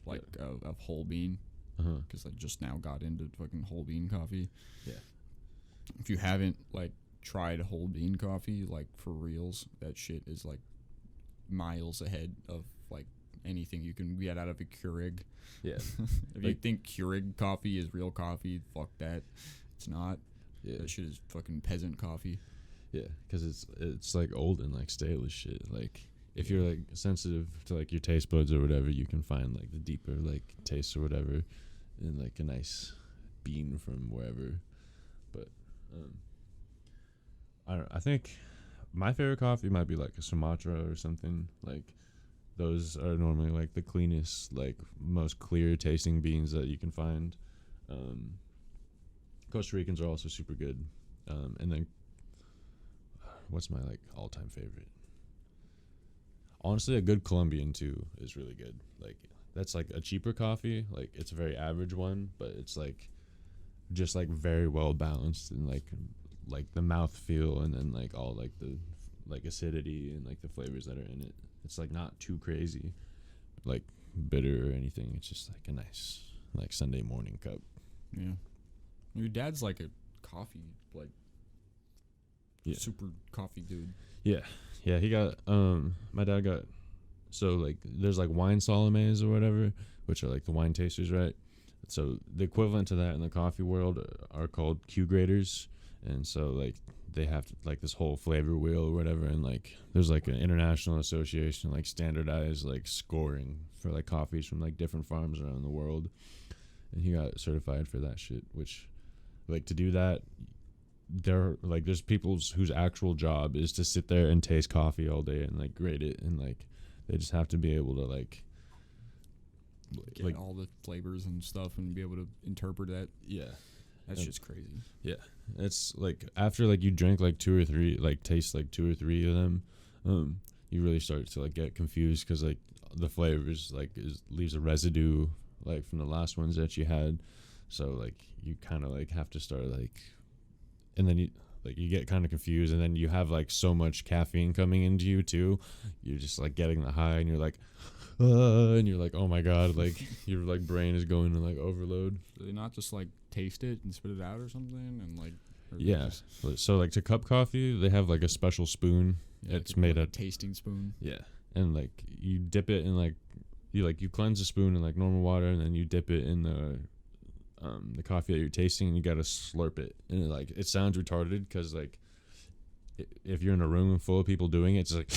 Speaker 1: like of whole bean. Because I just now got into fucking whole bean coffee.
Speaker 2: Yeah.
Speaker 1: If you haven't like tried whole bean coffee, like for reals, that shit is like miles ahead of like anything you can get out of a Keurig.
Speaker 2: Yeah.
Speaker 1: If you think Keurig coffee is real coffee, fuck that. It's not.
Speaker 2: Yeah.
Speaker 1: That shit is fucking peasant coffee.
Speaker 2: Yeah, because it's like old and like stale as shit. Like if you're like sensitive to like your taste buds or whatever, you can find like the deeper like taste or whatever in like a nice bean from wherever. But I don't know, I think my favorite coffee might be like a Sumatra or something. Like those are normally like the cleanest, like most clear tasting beans that you can find. Costa Ricans are also super good. And then what's my like all-time favorite? Honestly, a good Colombian too is really good. Like that's like a cheaper coffee. Like it's a very average one, but it's like just like very well balanced and like the mouth feel and then like all like the like acidity and like the flavors that are in it. It's like not too crazy, like bitter or anything. It's just like a nice like Sunday morning cup.
Speaker 1: Yeah. Your dad's like a coffee like super coffee dude.
Speaker 2: Yeah, he got my dad got, so like there's like wine sommeliers or whatever, which are like the wine tasters, right? So the equivalent to that in the coffee world are called Q graders, and so like they have to, like this whole flavor wheel or whatever, and like there's like an international association like standardized like scoring for like coffees from like different farms around the world, and he got certified for that shit. Which like to do that, there's people whose actual job is to sit there and taste coffee all day and like grade it, and like they just have to be able to like
Speaker 1: Get all the flavors and stuff and be able to interpret that.
Speaker 2: yeah,
Speaker 1: That's just crazy.
Speaker 2: Yeah, it's like after like you drink like 2 or 3, like taste like 2 or 3 of them, you really start to like get confused because like the flavors like leaves a residue like from the last ones that you had, so like you kind of like have to start like, and then you get kind of confused, and then you have like so much caffeine coming into you too, you're just like getting the high, and you're like, and you're like, oh my god, like your like brain is going to like overload.
Speaker 1: Do they not just like taste it and spit it out or something and like?
Speaker 2: Yeah. So like to cup coffee, they have like a special spoon. It's made
Speaker 1: like
Speaker 2: of
Speaker 1: a tasting spoon.
Speaker 2: Yeah, and like you dip it in like you cleanse the spoon in like normal water, and then you dip it in the coffee that you're tasting, and you gotta slurp it. And it sounds retarded because like if you're in a room full of people doing it, it's like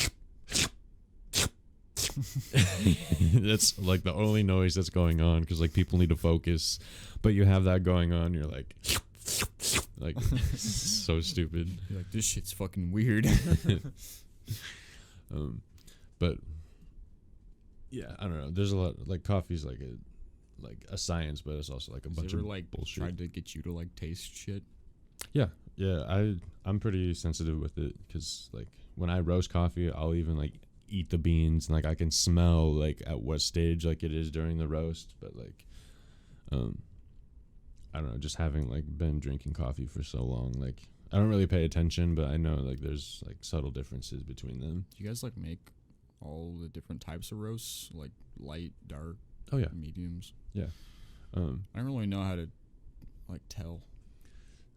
Speaker 2: that's like the only noise that's going on because like people need to focus, but you have that going on. You're like so stupid.
Speaker 1: You're like, this shit's fucking weird.
Speaker 2: But yeah, I don't know. There's a lot like coffee's like a science, but it's also like a bunch of
Speaker 1: like
Speaker 2: bullshit.
Speaker 1: Tried to get you to like taste shit?
Speaker 2: Yeah. I'm pretty sensitive with it because like when I roast coffee, I'll even like eat the beans and like I can smell like at what stage like it is during the roast. But like, I don't know. Just having like been drinking coffee for so long, like I don't really pay attention, but I know like there's like subtle differences between them.
Speaker 1: Do you guys like make all the different types of roasts, like light, dark,
Speaker 2: Oh yeah,
Speaker 1: mediums?
Speaker 2: yeah.
Speaker 1: I don't really know how to like tell.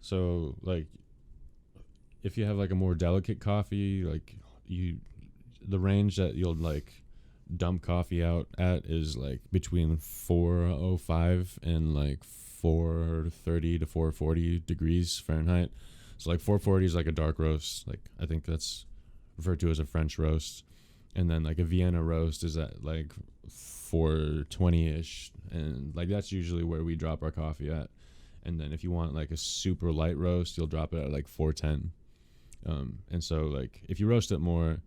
Speaker 2: So like, if you have like a more delicate coffee, like the range that you'll like dump coffee out at is like between 405 and like 430 to 440 degrees Fahrenheit. So like 440 is like a dark roast. Like I think that's referred to as a French roast. And then like a Vienna roast is at like 420-ish. And like that's usually where we drop our coffee at. And then if you want like a super light roast, you'll drop it at like 410. And so like if you roast it more,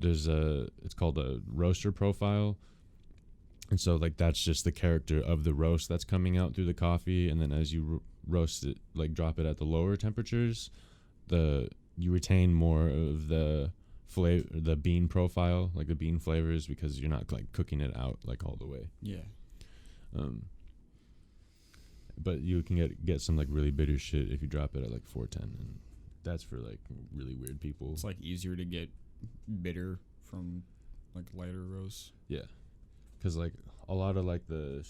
Speaker 2: it's called a roaster profile. And so like that's just the character of the roast that's coming out through the coffee. And then as you roast it, like drop it at the lower temperatures, you retain more of the flavor, the bean profile, like the bean flavors, because you're not like cooking it out like all the way.
Speaker 1: Yeah.
Speaker 2: But you can get some like really bitter shit if you drop it at like 410, and that's for like really weird people.
Speaker 1: It's like easier to get bitter from like lighter roasts.
Speaker 2: Yeah, because like a lot of like the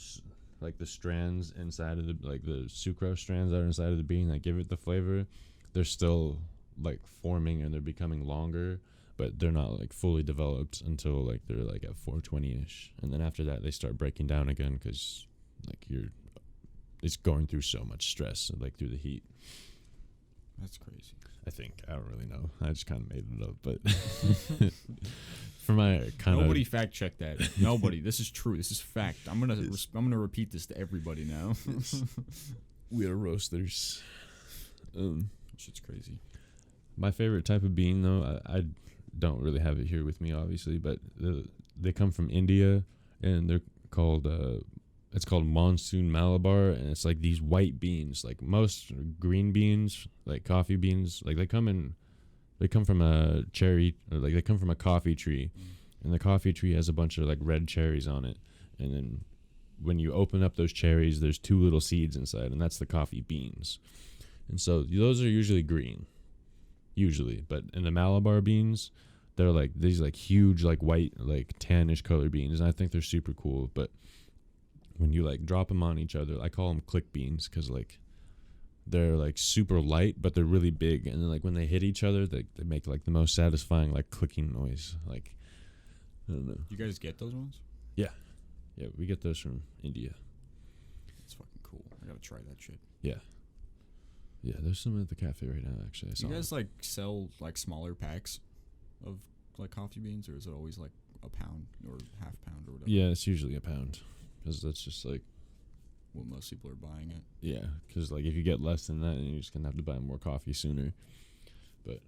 Speaker 2: strands inside of the like the sucrose strands that are inside of the bean that give it the flavor, they're still like forming and they're becoming longer, but they're not like fully developed until like they're like at 420-ish, and then after that they start breaking down again because like it's going through so much stress like through the heat.
Speaker 1: That's crazy.
Speaker 2: I think. I don't really know. I just kind of made it up, but for my kind of
Speaker 1: nobody fact check that. Nobody. This is true. This is fact. I'm gonna repeat this to everybody now.
Speaker 2: We are roasters.
Speaker 1: Shit's crazy.
Speaker 2: My favorite type of bean, though, I don't really have it here with me, obviously, but they come from India, and they're called it's called monsoon Malabar, and it's like these white beans. Like most green beans, like coffee beans, like they come from a cherry, or like they come from a coffee tree, and the coffee tree has a bunch of like red cherries on it, and then when you open up those cherries, there's 2 little seeds inside, and that's the coffee beans. And so those are usually green, but in the Malabar beans, they're like these like huge like white like tannish color beans, and I think they're super cool. But when you like drop them on each other, I call them click beans because like they're like super light, but they're really big, and then like when they hit each other, they make like the most satisfying like clicking noise. Like I don't know.
Speaker 1: You guys get those ones?
Speaker 2: Yeah, we get those from India.
Speaker 1: That's fucking cool. I gotta try that shit.
Speaker 2: Yeah, there's some at the cafe right now. Actually, I
Speaker 1: Do
Speaker 2: saw
Speaker 1: you guys like sell like smaller packs of like coffee beans, or is it always like a pound or half pound or whatever?
Speaker 2: Yeah, it's usually a pound because that's just like
Speaker 1: what most people are buying it.
Speaker 2: Yeah, because like if you get less than that, then you're just gonna have to buy more coffee sooner. But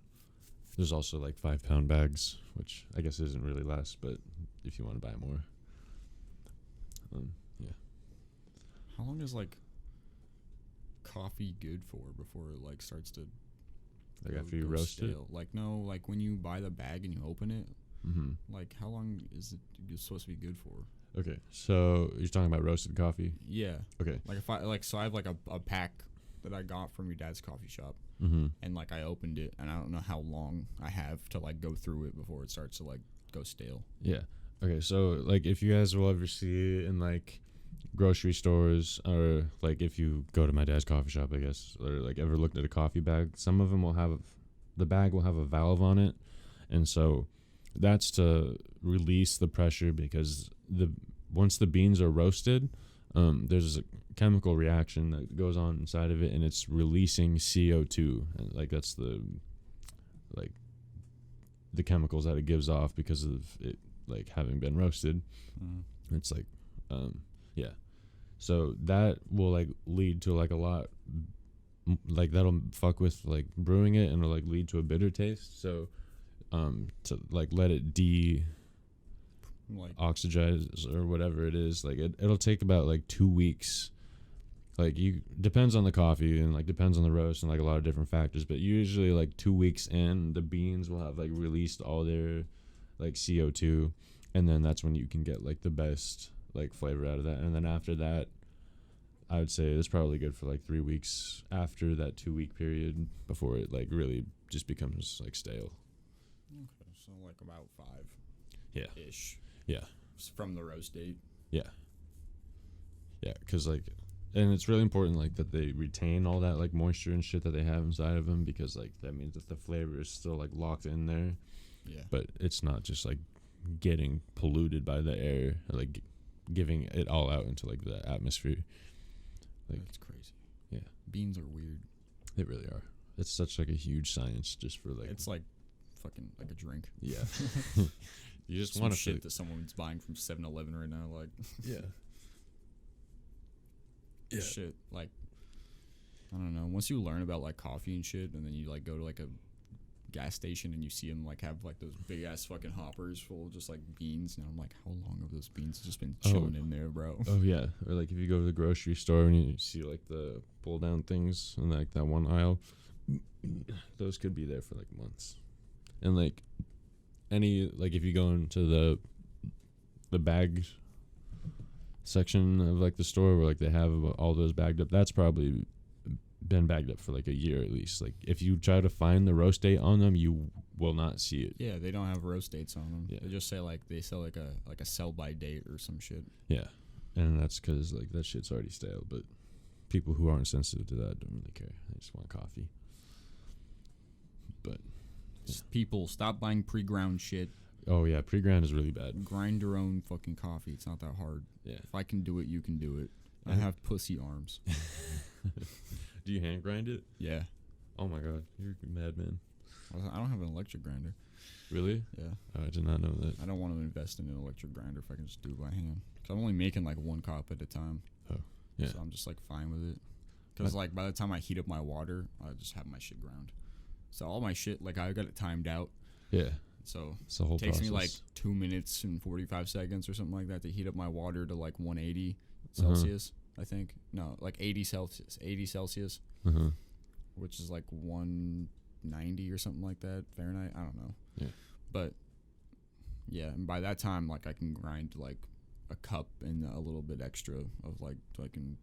Speaker 2: there's also like 5-pound bags, which I guess isn't really less, but if you want to buy more, yeah.
Speaker 1: How long does like coffee good for before it like starts to
Speaker 2: Like after you roast
Speaker 1: stale? Like no, like when you buy the bag and you open it,
Speaker 2: it? Mm-hmm.
Speaker 1: like how long is it supposed to be good for?
Speaker 2: Okay, so you're talking about roasted coffee.
Speaker 1: Yeah.
Speaker 2: Okay.
Speaker 1: Like if I like so I have like a pack that I got from your dad's coffee shop,
Speaker 2: Mm-hmm.
Speaker 1: and like I opened it and I don't know how long I have to like go through it before it starts to like go stale.
Speaker 2: Yeah. Okay, so like if you guys will ever see it in like grocery stores, or like if you go to my dad's coffee shop, I guess, or like ever looked at a coffee bag, some of them will have the bag will have a valve on it, and so that's to release the pressure because once the beans are roasted, there's a chemical reaction that goes on inside of it, and it's releasing CO2, and like that's the chemicals that it gives off because of it like having been roasted. It's like yeah, so that will like lead to like a lot, like that'll fuck with like brewing it, and it'll like lead to a bitter taste. So to like let it
Speaker 1: Like
Speaker 2: oxidize or whatever it is, like it'll take about like 2 weeks. Like depends on the coffee and like depends on the roast and like a lot of different factors, but usually like 2 weeks in, the beans will have like released all their like CO2, and then that's when you can get like the best like flavor out of that. And then after that, I would say it's probably good for like 3 weeks after that 2 week period before it like really just becomes like stale.
Speaker 1: okay, so like about 5
Speaker 2: Yeah.
Speaker 1: ish.
Speaker 2: Yeah.
Speaker 1: From the roast date.
Speaker 2: Yeah, because like, and it's really important like that they retain all that like moisture and shit that they have inside of them, because like that means that the flavor is still like locked in there,
Speaker 1: Yeah.
Speaker 2: but it's not just like getting polluted by the air, or, like giving it all out into like the atmosphere. Like,
Speaker 1: That's crazy.
Speaker 2: yeah,
Speaker 1: Beans are weird.
Speaker 2: they really are. It's such like a huge science just for like
Speaker 1: It's like fucking like a drink.
Speaker 2: yeah. You just
Speaker 1: Some
Speaker 2: want to
Speaker 1: shit that someone's buying from 7-Eleven right now. Like
Speaker 2: yeah. Yeah.
Speaker 1: shit. Like I don't know. Once you learn about like coffee and shit, and then you like go to like a gas station and you see them like have like those big ass fucking hoppers full of just like beans, and I'm like, how long have those beans just been chilling in there, bro?
Speaker 2: Oh yeah, or like if you go to the grocery store and you see like the pull down things in like that one aisle, those could be there for like months. And like any like if you go into the bag section of like the store where like they have all those bagged up, that's probably been bagged up for like a year at least. Like if you try to find the roast date on them, you will not see it.
Speaker 1: Yeah, they don't have roast dates on them.
Speaker 2: Yeah.
Speaker 1: They just say like they sell like a sell by date or some shit.
Speaker 2: Yeah, and that's because like that shit's already stale. But people who aren't sensitive to that don't really care. They just want coffee. But
Speaker 1: People, stop buying pre-ground shit.
Speaker 2: oh yeah, pre-ground is really bad.
Speaker 1: Grind your own fucking coffee. It's not that hard.
Speaker 2: Yeah.
Speaker 1: If I can do it, you can do it. I have pussy arms.
Speaker 2: Do you hand grind it?
Speaker 1: Yeah.
Speaker 2: Oh my god, you're a madman.
Speaker 1: I don't have an electric grinder.
Speaker 2: Really?
Speaker 1: Yeah.
Speaker 2: Oh, I did not know that.
Speaker 1: I don't want to invest in an electric grinder if I can just do it by hand. Because I'm only making like 1 cup at a time.
Speaker 2: Oh, yeah.
Speaker 1: So I'm just like fine with it. Because like by the time I heat up my water, I just have my shit ground. So all my shit, like I got it timed out.
Speaker 2: Yeah.
Speaker 1: So
Speaker 2: It's the whole
Speaker 1: it takes
Speaker 2: process.
Speaker 1: me like 2 minutes and 45 seconds or something like that to heat up my water to like 180
Speaker 2: Uh-huh.
Speaker 1: Celsius, I think. No, like 80 Celsius,
Speaker 2: Uh-huh.
Speaker 1: which is like 190 or something like that Fahrenheit. I don't know.
Speaker 2: Yeah.
Speaker 1: But yeah, and by that time, like I can grind like a cup and a little bit extra of like fucking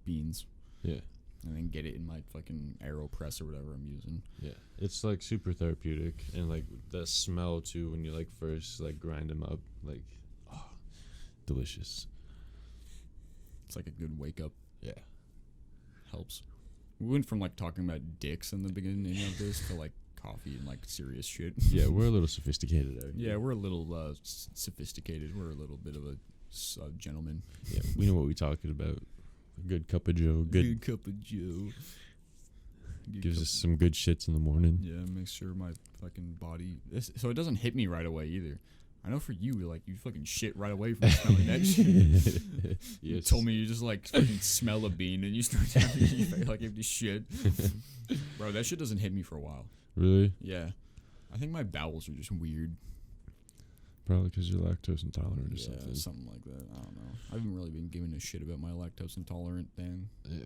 Speaker 1: beans.
Speaker 2: Yeah.
Speaker 1: And then get it in my fucking AeroPress or whatever I'm using.
Speaker 2: Yeah. It's like super therapeutic, and like the smell too when you like first like grind them up, like oh, delicious.
Speaker 1: It's like a good wake up.
Speaker 2: Yeah.
Speaker 1: Helps. We went from like talking about dicks in the beginning of this to like coffee and like serious shit.
Speaker 2: Yeah, we're a little sophisticated out here.
Speaker 1: Yeah, we're a little sophisticated. We're a little bit of a gentleman.
Speaker 2: Yeah, we know what we're talking about. A good cup of Joe. Good
Speaker 1: cup of Joe. Good
Speaker 2: gives
Speaker 1: cup-
Speaker 2: us some good shits in the morning.
Speaker 1: Yeah, makes sure my fucking body. So it doesn't hit me right away either. I know for you, like you fucking shit right away from smelling that shit. You
Speaker 2: Yes.
Speaker 1: told me you just like fucking smell a bean and you start having like empty shit. Bro, that shit doesn't hit me for a while.
Speaker 2: Really?
Speaker 1: Yeah, I think my bowels are just weird.
Speaker 2: Probably because you're lactose intolerant or
Speaker 1: Yeah,
Speaker 2: something.
Speaker 1: something like that. I don't know. I haven't really been giving a shit about my lactose intolerant thing.
Speaker 2: Yeah.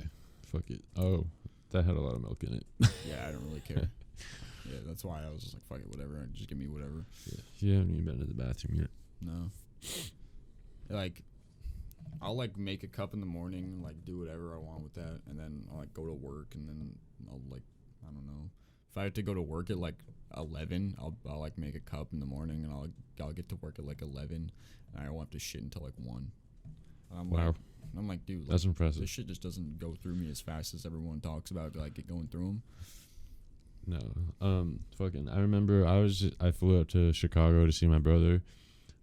Speaker 2: Fuck it. Oh, that had a lot of milk in it.
Speaker 1: Yeah, I don't really care. Yeah, that's why I was just like, fuck it, whatever. Just give me whatever.
Speaker 2: Yeah. You haven't even been to the bathroom yet.
Speaker 1: No. Like, I'll like make a cup in the morning and like do whatever I want with that, and then I'll like go to work, and then I'll like, I don't know. If I have to go to work at like 11, I'll like make a cup in the morning, and I'll get to work at like 11, and I won't have to shit until like 1.
Speaker 2: Wow.
Speaker 1: I'm like, dude, like,
Speaker 2: That's impressive.
Speaker 1: this shit just doesn't go through me as fast as everyone talks about, like, it going through them.
Speaker 2: No. Fucking. I remember I flew out to Chicago to see my brother,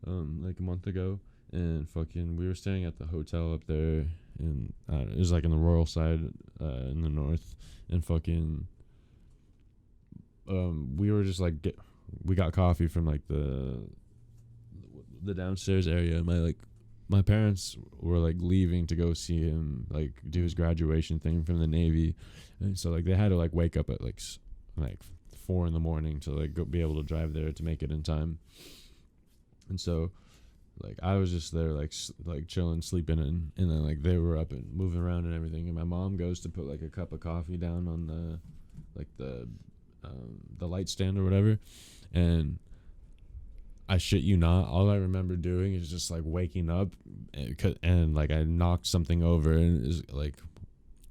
Speaker 2: like a month ago, and fucking we were staying at the hotel up there, and it was like in the rural side, in the north, and fucking. We were just like we got coffee from like the downstairs area, and my parents were like leaving to go see him like do his graduation thing from the Navy, and so like they had to like wake up at like 4 a.m. to like be able to drive there to make it in time. And so like I was just there like chilling, sleeping, and then like they were up and moving around and everything, and my mom goes to put like a cup of coffee down on the light stand or whatever, and I shit you not, all I remember doing is just like waking up and like I knocked something over, and it was like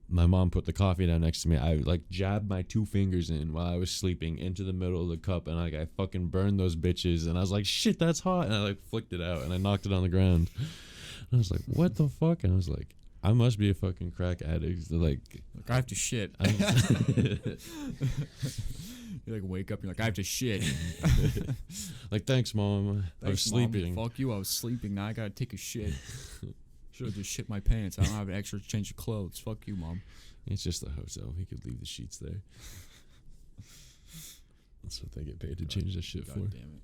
Speaker 2: my mom put the coffee down next to me. I like jabbed my 2 fingers in while I was sleeping into the middle of the cup, and like I fucking burned those bitches, and I was like, shit, that's hot, and I like flicked it out and I knocked it on the ground. And I was like, what the fuck? And I was like, I must be a fucking crack addict. Like
Speaker 1: I have to shit. You like wake up, you're like, I have to shit.
Speaker 2: like, thanks, Mom. I was sleeping.
Speaker 1: Fuck you, I was sleeping. Now I gotta take a shit. Should have just shit my pants. I don't have an extra change of clothes. Fuck you, Mom.
Speaker 2: It's just the hotel. He could leave the sheets there. That's what they get paid to change that shit for.
Speaker 1: God damn it.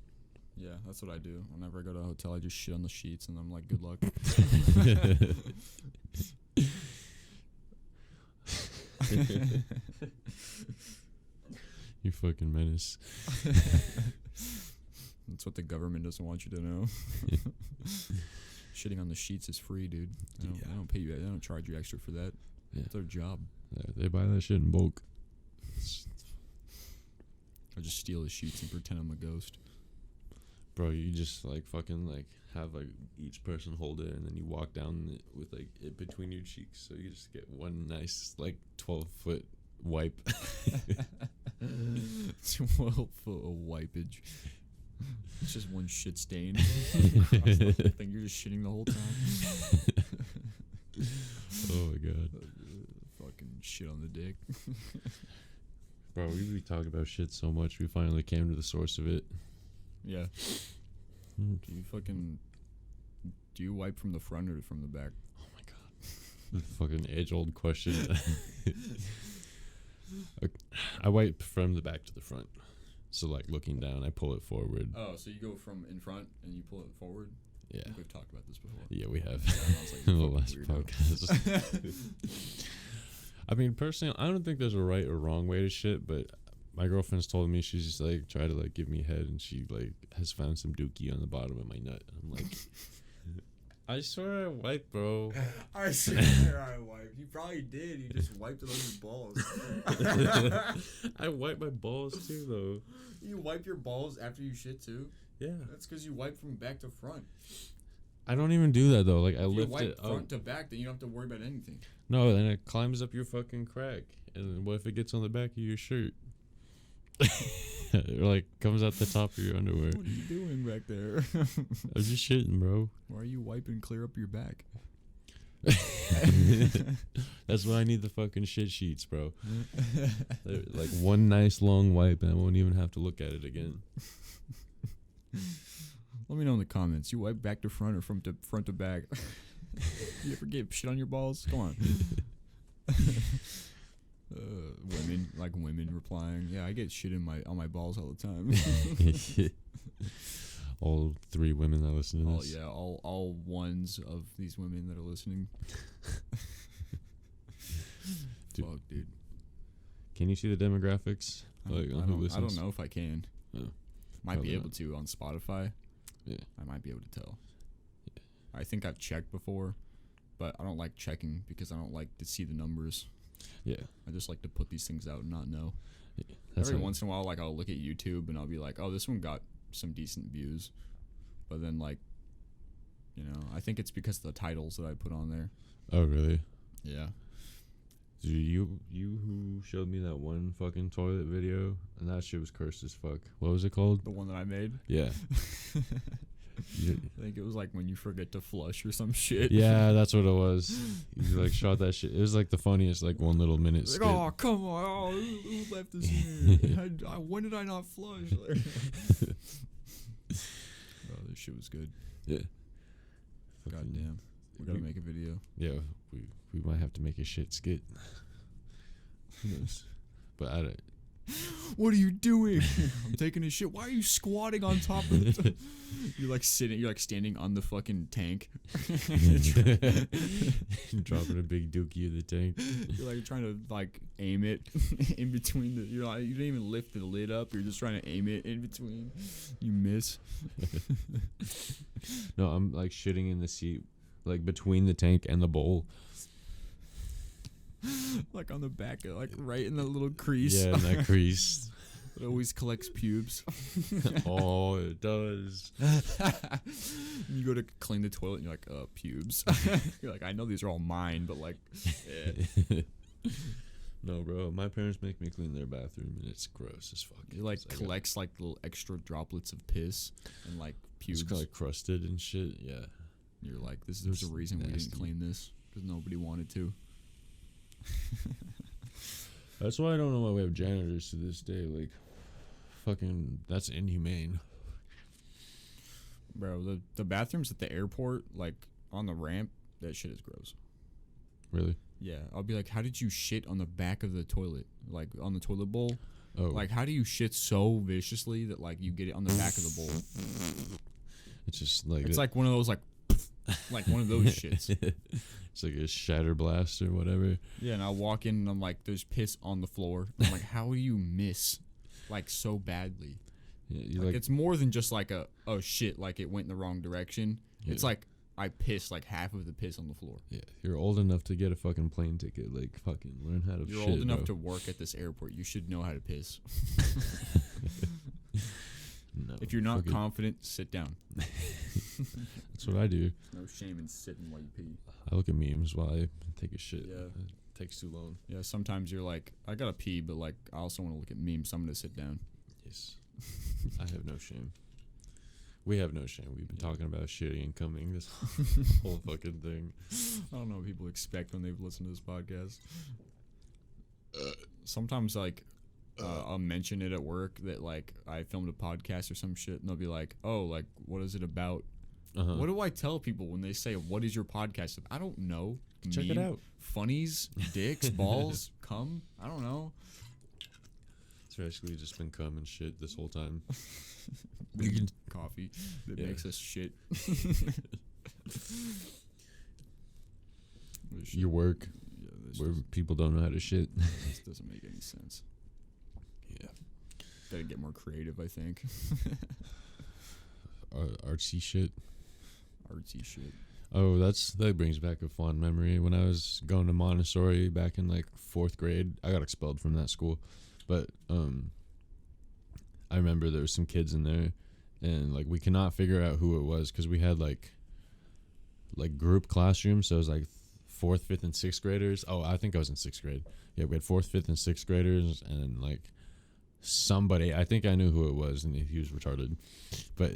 Speaker 1: Yeah, that's what I do. Whenever I go to a hotel, I just shit on the sheets, and I'm like, good luck.
Speaker 2: You fucking menace.
Speaker 1: That's what the government doesn't want you to know. Shitting on the sheets is free, dude. They don't pay you. They don't charge you extra for that.
Speaker 2: Yeah.
Speaker 1: It's their job.
Speaker 2: They buy that shit in bulk.
Speaker 1: I just steal the sheets and pretend I'm a ghost.
Speaker 2: Bro, you just like fucking like have like each person hold it, and then you walk down it with like it between your cheeks, so you just get one nice like 12-foot wipe.
Speaker 1: 12 foot of wipage. It's just one shit stain. Across the whole thing. You're just shitting the whole time.
Speaker 2: Oh my god.
Speaker 1: Fucking shit on the dick.
Speaker 2: Bro, we talk about shit so much, we finally came to the source of it.
Speaker 1: Yeah. Do you wipe from the front or from the back?
Speaker 2: Oh my god. The fucking age-old question. I wipe from the back to the front. So like looking down, I pull it forward.
Speaker 1: Oh, so you go from in front and you pull it forward?
Speaker 2: Yeah.
Speaker 1: I think we've talked about this before.
Speaker 2: Yeah, we have.
Speaker 1: Yeah, I was like,
Speaker 2: In the
Speaker 1: fucking
Speaker 2: last
Speaker 1: weirdo.
Speaker 2: podcast. I mean, personally, I don't think there's a right or wrong way to shit, but my girlfriend's told me she's just like try to like give me head, and she like has found some dookie on the bottom of my nut. I'm like, I swear I wiped, bro.
Speaker 1: I swear I wiped. You probably did. You just wiped it on your balls.
Speaker 2: I wipe my balls too, though.
Speaker 1: You wipe your balls after you shit too?
Speaker 2: Yeah.
Speaker 1: That's because you wipe from back to front.
Speaker 2: I don't even do that though. Like I
Speaker 1: If you
Speaker 2: lift
Speaker 1: wipe
Speaker 2: it
Speaker 1: front
Speaker 2: up.
Speaker 1: to back, then you don't have to worry about anything.
Speaker 2: No, then it climbs up your fucking crack, and then what if it gets on the back of your shirt? Or like comes out the top of your underwear.
Speaker 1: What are you doing back there?
Speaker 2: I'm just shitting, bro.
Speaker 1: Why are you wiping clear up your back?
Speaker 2: That's why I need the fucking shit sheets, bro. They're like one nice long wipe, and I won't even have to look at it again.
Speaker 1: Let me know in the comments. You wipe back to front or from front to back? You ever get shit on your balls? Come on. Women replying, yeah, I get shit on my balls all the time.
Speaker 2: All 3 women that listen to this.
Speaker 1: All ones of these women that are listening.
Speaker 2: Dude.
Speaker 1: Fuck, dude.
Speaker 2: Can you see the demographics?
Speaker 1: I don't know if I can.
Speaker 2: Oh,
Speaker 1: might
Speaker 2: probably
Speaker 1: be able
Speaker 2: not.
Speaker 1: to on Spotify.
Speaker 2: Yeah.
Speaker 1: I might be able to tell. I think I've checked before, but I don't like checking because I don't like to see the numbers.
Speaker 2: Yeah.
Speaker 1: I just like to put these things out and not know.
Speaker 2: That's
Speaker 1: Every
Speaker 2: how-
Speaker 1: once in a while, like I'll look at YouTube and I'll be like, oh, this one got some decent views, but then like, you know, I think it's because of the titles that I put on there.
Speaker 2: Oh, really?
Speaker 1: Yeah.
Speaker 2: Dude, you who showed me that one fucking toilet video, and that shit was cursed as fuck. What was it called?
Speaker 1: The one that I made.
Speaker 2: Yeah.
Speaker 1: I think it was like when you forget to flush or some shit.
Speaker 2: Yeah, that's what it was. You like shot that shit. It was like the funniest like 1 little minute
Speaker 1: Like,
Speaker 2: skit.
Speaker 1: oh, come on. Oh, who left this in here? When did I not flush? Oh, this shit was good.
Speaker 2: Yeah.
Speaker 1: God
Speaker 2: Fucking-
Speaker 1: damn. We gotta make a video.
Speaker 2: Yeah, we might have to make a shit skit. Who knows? But I don't.
Speaker 1: What are you doing? I'm taking a shit. Why are you squatting on top of it? You're like standing on the fucking tank.
Speaker 2: Dropping a big dookie in the tank.
Speaker 1: You're like trying to like aim it in between the. You're like, you didn't even lift the lid up. You're just trying to aim it in between. You miss.
Speaker 2: No, I'm like shitting in the seat, like between the tank and the bowl.
Speaker 1: Like on the back, like right in the little crease.
Speaker 2: Yeah, in that crease.
Speaker 1: It always collects pubes.
Speaker 2: Oh, it does.
Speaker 1: You go to clean the toilet and you're like, pubes. You're like, I know these are all mine, but like, yeah.
Speaker 2: No, bro. My parents make me clean their bathroom, and it's gross as fuck.
Speaker 1: It like
Speaker 2: It's like
Speaker 1: collects like little extra droplets of piss and like pubes.
Speaker 2: It's kind of like crusted and shit. Yeah.
Speaker 1: You're like, there's a
Speaker 2: It's
Speaker 1: reason we
Speaker 2: nasty.
Speaker 1: didn't clean this because nobody wanted to.
Speaker 2: That's why I don't know why we have janitors to this day. Like, fucking, that's inhumane.
Speaker 1: Bro, the bathrooms at the airport, like on the ramp, that shit is gross.
Speaker 2: Really?
Speaker 1: Yeah, I'll be like, how did you shit on the back of the toilet? Like on the toilet bowl?
Speaker 2: Oh.
Speaker 1: Like, how do you shit so viciously that like you get it on the back of the bowl?
Speaker 2: It's just like
Speaker 1: It's like one of those like one of those shits.
Speaker 2: It's like a shatter blast or whatever.
Speaker 1: Yeah, and I walk in and I'm like, there's piss on the floor. I'm like, how do you miss like so badly?
Speaker 2: Yeah, you
Speaker 1: Like, it's more than just like oh shit, like it went in the wrong direction.
Speaker 2: Yeah.
Speaker 1: It's like I pissed like half of the piss on the floor.
Speaker 2: yeah, you're old enough to get a fucking plane ticket. Like, fucking learn how to
Speaker 1: You're
Speaker 2: shit,
Speaker 1: old enough
Speaker 2: bro.
Speaker 1: to work at this airport. You should know how to piss.
Speaker 2: No,
Speaker 1: If you're not
Speaker 2: fucking-
Speaker 1: confident, sit down.
Speaker 2: That's what I do.
Speaker 1: No shame in sitting while you pee.
Speaker 2: I look at memes while I take a shit.
Speaker 1: Yeah.
Speaker 2: It takes too long.
Speaker 1: Yeah, sometimes you're like, I gotta pee, but like I also want to look at memes, so I'm gonna sit down.
Speaker 2: Yes. I have no shame. We have no shame. We've been talking about shitting and coming this whole fucking thing.
Speaker 1: I don't know what people expect when they've listened to this podcast. Sometimes like I'll mention it at work that like I filmed a podcast or some shit, and they'll be like, "Oh, like what is it about?"
Speaker 2: Uh-huh.
Speaker 1: What do I tell people when they say, "What is your podcast?" I don't know.
Speaker 2: Check it out.
Speaker 1: Funnies, dicks, balls, cum. I don't know.
Speaker 2: It's basically just been cum and shit this whole time.
Speaker 1: You can coffee that
Speaker 2: Yeah.
Speaker 1: makes us shit. This
Speaker 2: Your work,
Speaker 1: yeah, this,
Speaker 2: where people don't know how to shit.
Speaker 1: this doesn't make any sense.
Speaker 2: Yeah.
Speaker 1: Gotta get more creative, I think.
Speaker 2: Artsy shit.
Speaker 1: Artsy shit.
Speaker 2: Oh, that brings back a fond memory. When I was going to Montessori back in like 4th grade, I got expelled from that school. But I remember there was some kids in there, and like we could not figure out who it was because we had like group classrooms. So it was like 4th, 5th, and 6th graders. Oh, I think I was in 6th grade. Yeah, we had 4th, 5th, and 6th graders, and like somebody. I think I knew who it was, and he was retarded. But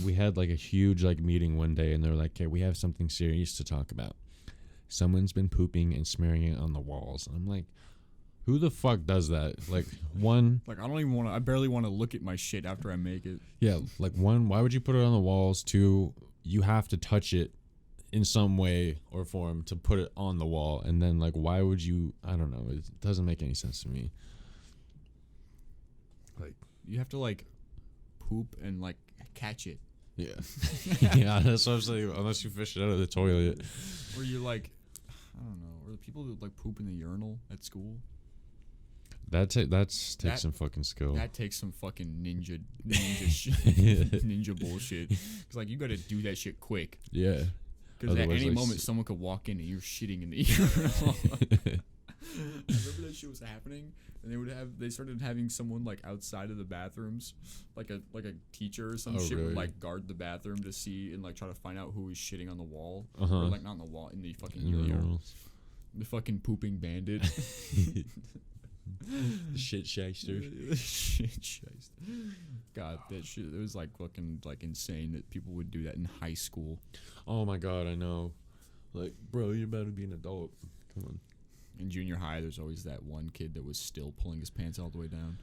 Speaker 2: we had like a huge like meeting one day, and they were like, "Okay, we have something serious to talk about. Someone's been pooping and smearing it on the walls." And I'm like, who the fuck does that? Like, one,
Speaker 1: Like, I don't even want to, I barely want to look at my shit after I make it.
Speaker 2: yeah, like one, why would you put it on the walls? Two, you have to touch it in some way or form to put it on the wall. And then like, why would you, I don't know. It doesn't make any sense to me.
Speaker 1: Like, you have to, like, poop and, like, catch it.
Speaker 2: Yeah. Yeah, that's what I'm saying. Unless you fish it out of the toilet.
Speaker 1: Or you, like, I don't know. Or the people that, like, poop in the urinal at school.
Speaker 2: That's takes some fucking skill.
Speaker 1: That takes some fucking ninja shit. Ninja bullshit. Because, like, you got to do that shit quick.
Speaker 2: Yeah.
Speaker 1: Because at
Speaker 2: Otherwise,
Speaker 1: any
Speaker 2: like,
Speaker 1: moment, someone could walk in and you're shitting in the urinal. I remember that shit was happening, and they started having someone like outside of the bathrooms, like a teacher or some shit
Speaker 2: really?
Speaker 1: would like guard the bathroom to see and like try to find out who was shitting on the wall,
Speaker 2: Uh-huh.
Speaker 1: or like not on the wall, in the fucking
Speaker 2: In the
Speaker 1: urinal.
Speaker 2: urinals.
Speaker 1: The fucking pooping bandit.
Speaker 2: Shit shyster.
Speaker 1: Shit shiest. God, that shit. It was like fucking like insane that people would do that in high school.
Speaker 2: Oh my god, I know. Like, bro, you're about to be an adult. Come on.
Speaker 1: In junior high, there's always that one kid that was still pulling his pants all the way down.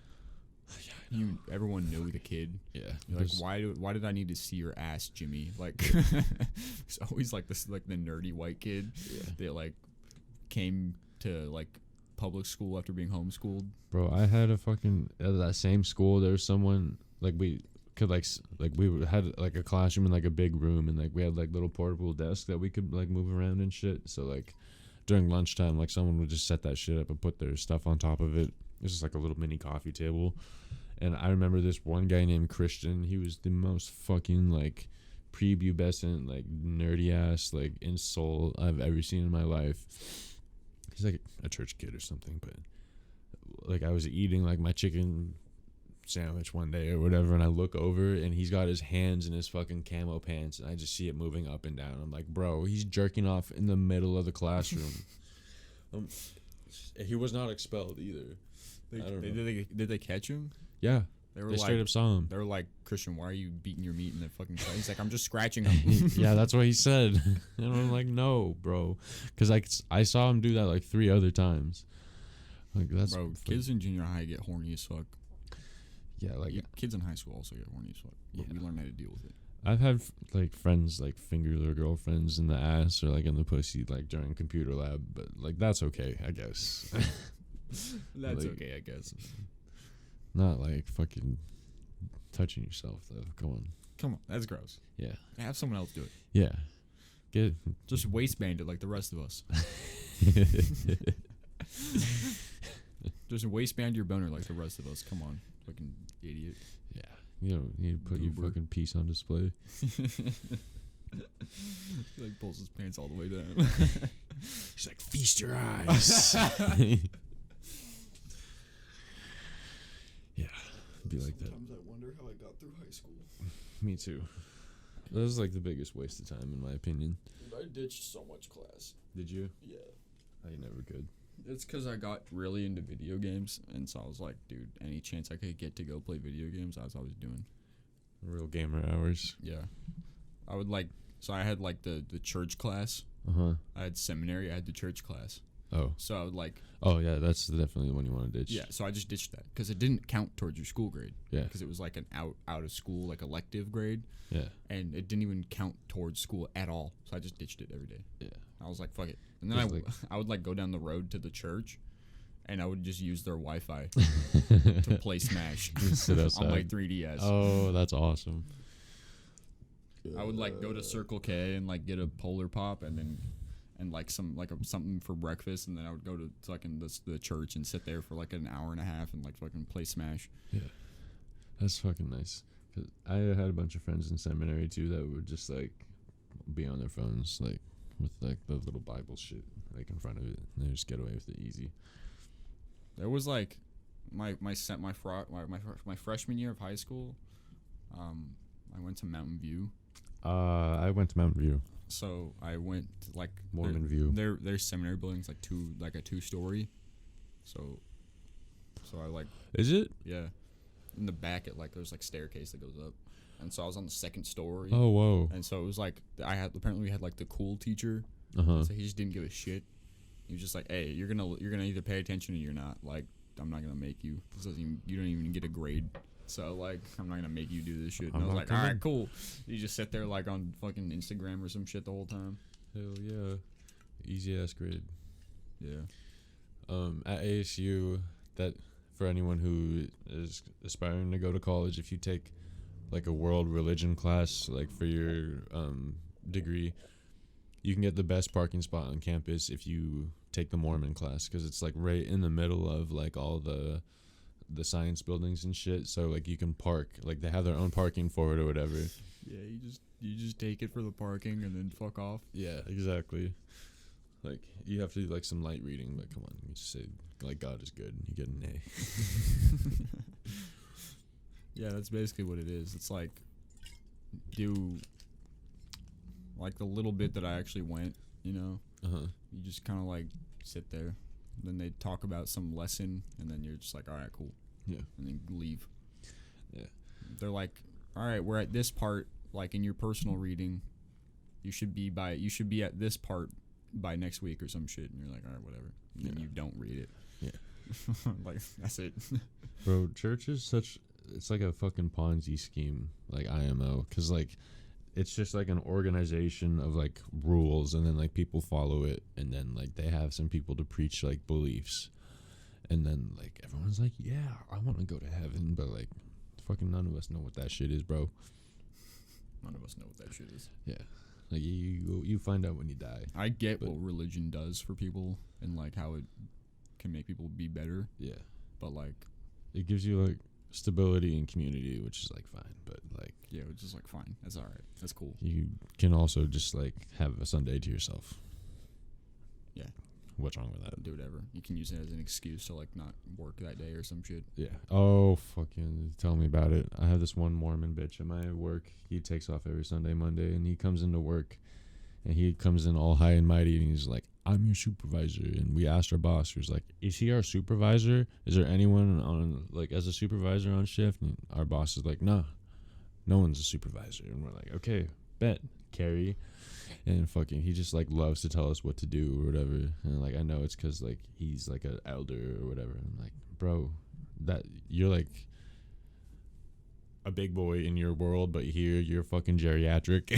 Speaker 1: Everyone knew the kid.
Speaker 2: Yeah.
Speaker 1: You're like, why did I need to see your ass, Jimmy? Like, it's always like this, like the nerdy white kid that like came to like public school after being homeschooled.
Speaker 2: Bro, I had a fucking at that same school. There was someone like we could had like a classroom in like a big room, and like we had like little portable desks that we could like move around and shit. So like during lunchtime, like someone would just set that shit up and put their stuff on top of it. It's just like a little mini coffee table. And I remember this one guy named Christian. He was the most fucking like prepubescent, like nerdy ass, like insult I've ever seen in my life. He's like a church kid or something, but like I was eating like my chicken sandwich one day or whatever, and I look over and he's got his hands in his fucking camo pants, and I just see it moving up and down. I'm like, bro, he's jerking off in the middle of the classroom. He was not expelled either.
Speaker 1: Did they catch him?
Speaker 2: Yeah,
Speaker 1: They were
Speaker 2: they
Speaker 1: like,
Speaker 2: straight up saw him.
Speaker 1: They were like, Christian, why are you beating your meat in the fucking tray? He's like, I'm just scratching him.
Speaker 2: Yeah, that's what he said. And I'm like, no, bro, because like I saw him do that like 3 other times. Like that's
Speaker 1: Bro, kids in junior high get horny as fuck.
Speaker 2: yeah, like
Speaker 1: Kids in high school also get horny as fuck. But
Speaker 2: Yeah.
Speaker 1: we learn how to deal with it.
Speaker 2: I've had like friends like finger their girlfriends in the ass or like in the pussy like during computer lab, but like that's okay, I guess.
Speaker 1: That's
Speaker 2: Like-
Speaker 1: okay, I guess.
Speaker 2: Not like fucking touching yourself though. Come on.
Speaker 1: Come on, that's gross.
Speaker 2: Yeah.
Speaker 1: Have someone else do it.
Speaker 2: Yeah. Get
Speaker 1: Just waistband it like the rest of us. Just waistband your boner like the rest of us. Come on, fucking idiot.
Speaker 2: yeah. You don't need to put your
Speaker 1: Goober.
Speaker 2: fucking piece on display.
Speaker 1: He like pulls his pants all the way down.
Speaker 2: He's like, feast your eyes. Yeah. Be like that.
Speaker 1: Sometimes I wonder how I got through high school.
Speaker 2: Me too. That was like the biggest waste of time in my opinion.
Speaker 1: I ditched so much class.
Speaker 2: Did you?
Speaker 1: Yeah.
Speaker 2: I never could.
Speaker 1: It's because I got really into video games, and so I was like, dude, any chance I could get to go play video games, that's what I was doing.
Speaker 2: Real gamer hours.
Speaker 1: Yeah. I would like, so I had like the church class.
Speaker 2: Uh-huh.
Speaker 1: I had seminary, I had the church class.
Speaker 2: Oh.
Speaker 1: So I would like,
Speaker 2: Oh yeah, that's definitely the one you want to ditch.
Speaker 1: yeah, so I just ditched that because it didn't count towards your school grade.
Speaker 2: Yeah.
Speaker 1: Because it was like an out of school, like elective grade,
Speaker 2: Yeah.
Speaker 1: and it didn't even count towards school at all. So I just ditched it every day.
Speaker 2: Yeah.
Speaker 1: I was like, fuck it. And then
Speaker 2: Just
Speaker 1: I would like go down the road to the church, and I would just use their Wi-Fi to play Smash
Speaker 2: Just sit outside.
Speaker 1: on my 3DS.
Speaker 2: Oh, that's awesome.
Speaker 1: I would like go to Circle K and like get a Polar Pop and like something for breakfast, and then I would go to fucking the church and sit there for like an hour and a half and like fucking play Smash.
Speaker 2: Yeah. That's fucking nice. 'Cause I had a bunch of friends in seminary too that would just like be on their phones like with like the little Bible shit like in front of it, and they just get away with it easy.
Speaker 1: There was like my freshman year of high school. I went to Mountain View.
Speaker 2: I went to Mountain View.
Speaker 1: So I went to like
Speaker 2: Mormon View.
Speaker 1: Their seminary building's like a 2-story. So I like,
Speaker 2: Is it?
Speaker 1: yeah, in the back it like there's like staircase that goes up, and so I was on the 2nd story.
Speaker 2: Oh whoa.
Speaker 1: And so it was like apparently we had like the cool teacher.
Speaker 2: Uh-huh.
Speaker 1: So he just didn't give a shit. He was just like, hey, you're gonna either pay attention or you're not. Like, I'm not gonna make you. You don't even get a grade. So like, I'm not gonna make you do this shit. And I was like, all right, cool. You just sit there like on fucking Instagram or some shit the whole time.
Speaker 2: Hell yeah. Easy ass grade.
Speaker 1: Yeah.
Speaker 2: At ASU, that for anyone who is aspiring to go to college, if you take like a world religion class, like for your degree, you can get the best parking spot on campus if you take the Mormon class, because it's like right in the middle of like all the the science buildings and shit. So like you can park, like they have their own parking for it or whatever.
Speaker 1: Yeah, you just take it for the parking and then fuck off.
Speaker 2: Yeah, exactly. Like you have to do like some light reading, but come on, you just say like God is good, and you get an A.
Speaker 1: Yeah, that's basically what it is. It's like do like the little bit that I actually went, you know.
Speaker 2: Uh-huh.
Speaker 1: You just kind of like sit there. Then they talk about some lesson, and then you're just like, all right, cool.
Speaker 2: Yeah.
Speaker 1: And then leave.
Speaker 2: Yeah.
Speaker 1: They're like, all right, we're at this part. Like in your personal reading, you should be at this part by next week or some shit. And you're like, all right, whatever. And then you don't read it.
Speaker 2: Yeah.
Speaker 1: Like that's it.
Speaker 2: Bro, church is it's like a fucking Ponzi scheme, like IMO, because like it's just like an organization of like rules, and then like people follow it, and then like they have some people to preach like beliefs, and then like everyone's like, yeah, I want to go to heaven, but like fucking none of us know what that shit is, bro.
Speaker 1: None of us know what that shit is.
Speaker 2: Yeah, like you find out when you die.
Speaker 1: I get what religion does for people and like how it can make people be better,
Speaker 2: Yeah,
Speaker 1: but like
Speaker 2: it gives you like stability and community, which is like fine, but like
Speaker 1: yeah, it's just like fine. That's all right. That's cool.
Speaker 2: you can also just like have a Sunday to yourself.
Speaker 1: Yeah.
Speaker 2: What's wrong with that?
Speaker 1: Do whatever. You can use it as an excuse to like not work that day or some shit.
Speaker 2: Yeah. Oh, fucking tell me about it. I have this one Mormon bitch at my work. He takes off every Sunday, Monday, and he comes into work, and he comes in all high and mighty, and he's like, I'm your supervisor. And we asked our boss, who's like, is he our supervisor? Is there anyone on, like, as a supervisor on shift? And our boss is like, nah, no one's a supervisor. And we're like, okay, bet, Carrie. And fucking, he just, like, loves to tell us what to do or whatever. And, like, I know it's because, like, he's, like, an elder or whatever. And I'm like, bro, that, you're, like, a big boy in your world, but here you're fucking geriatric.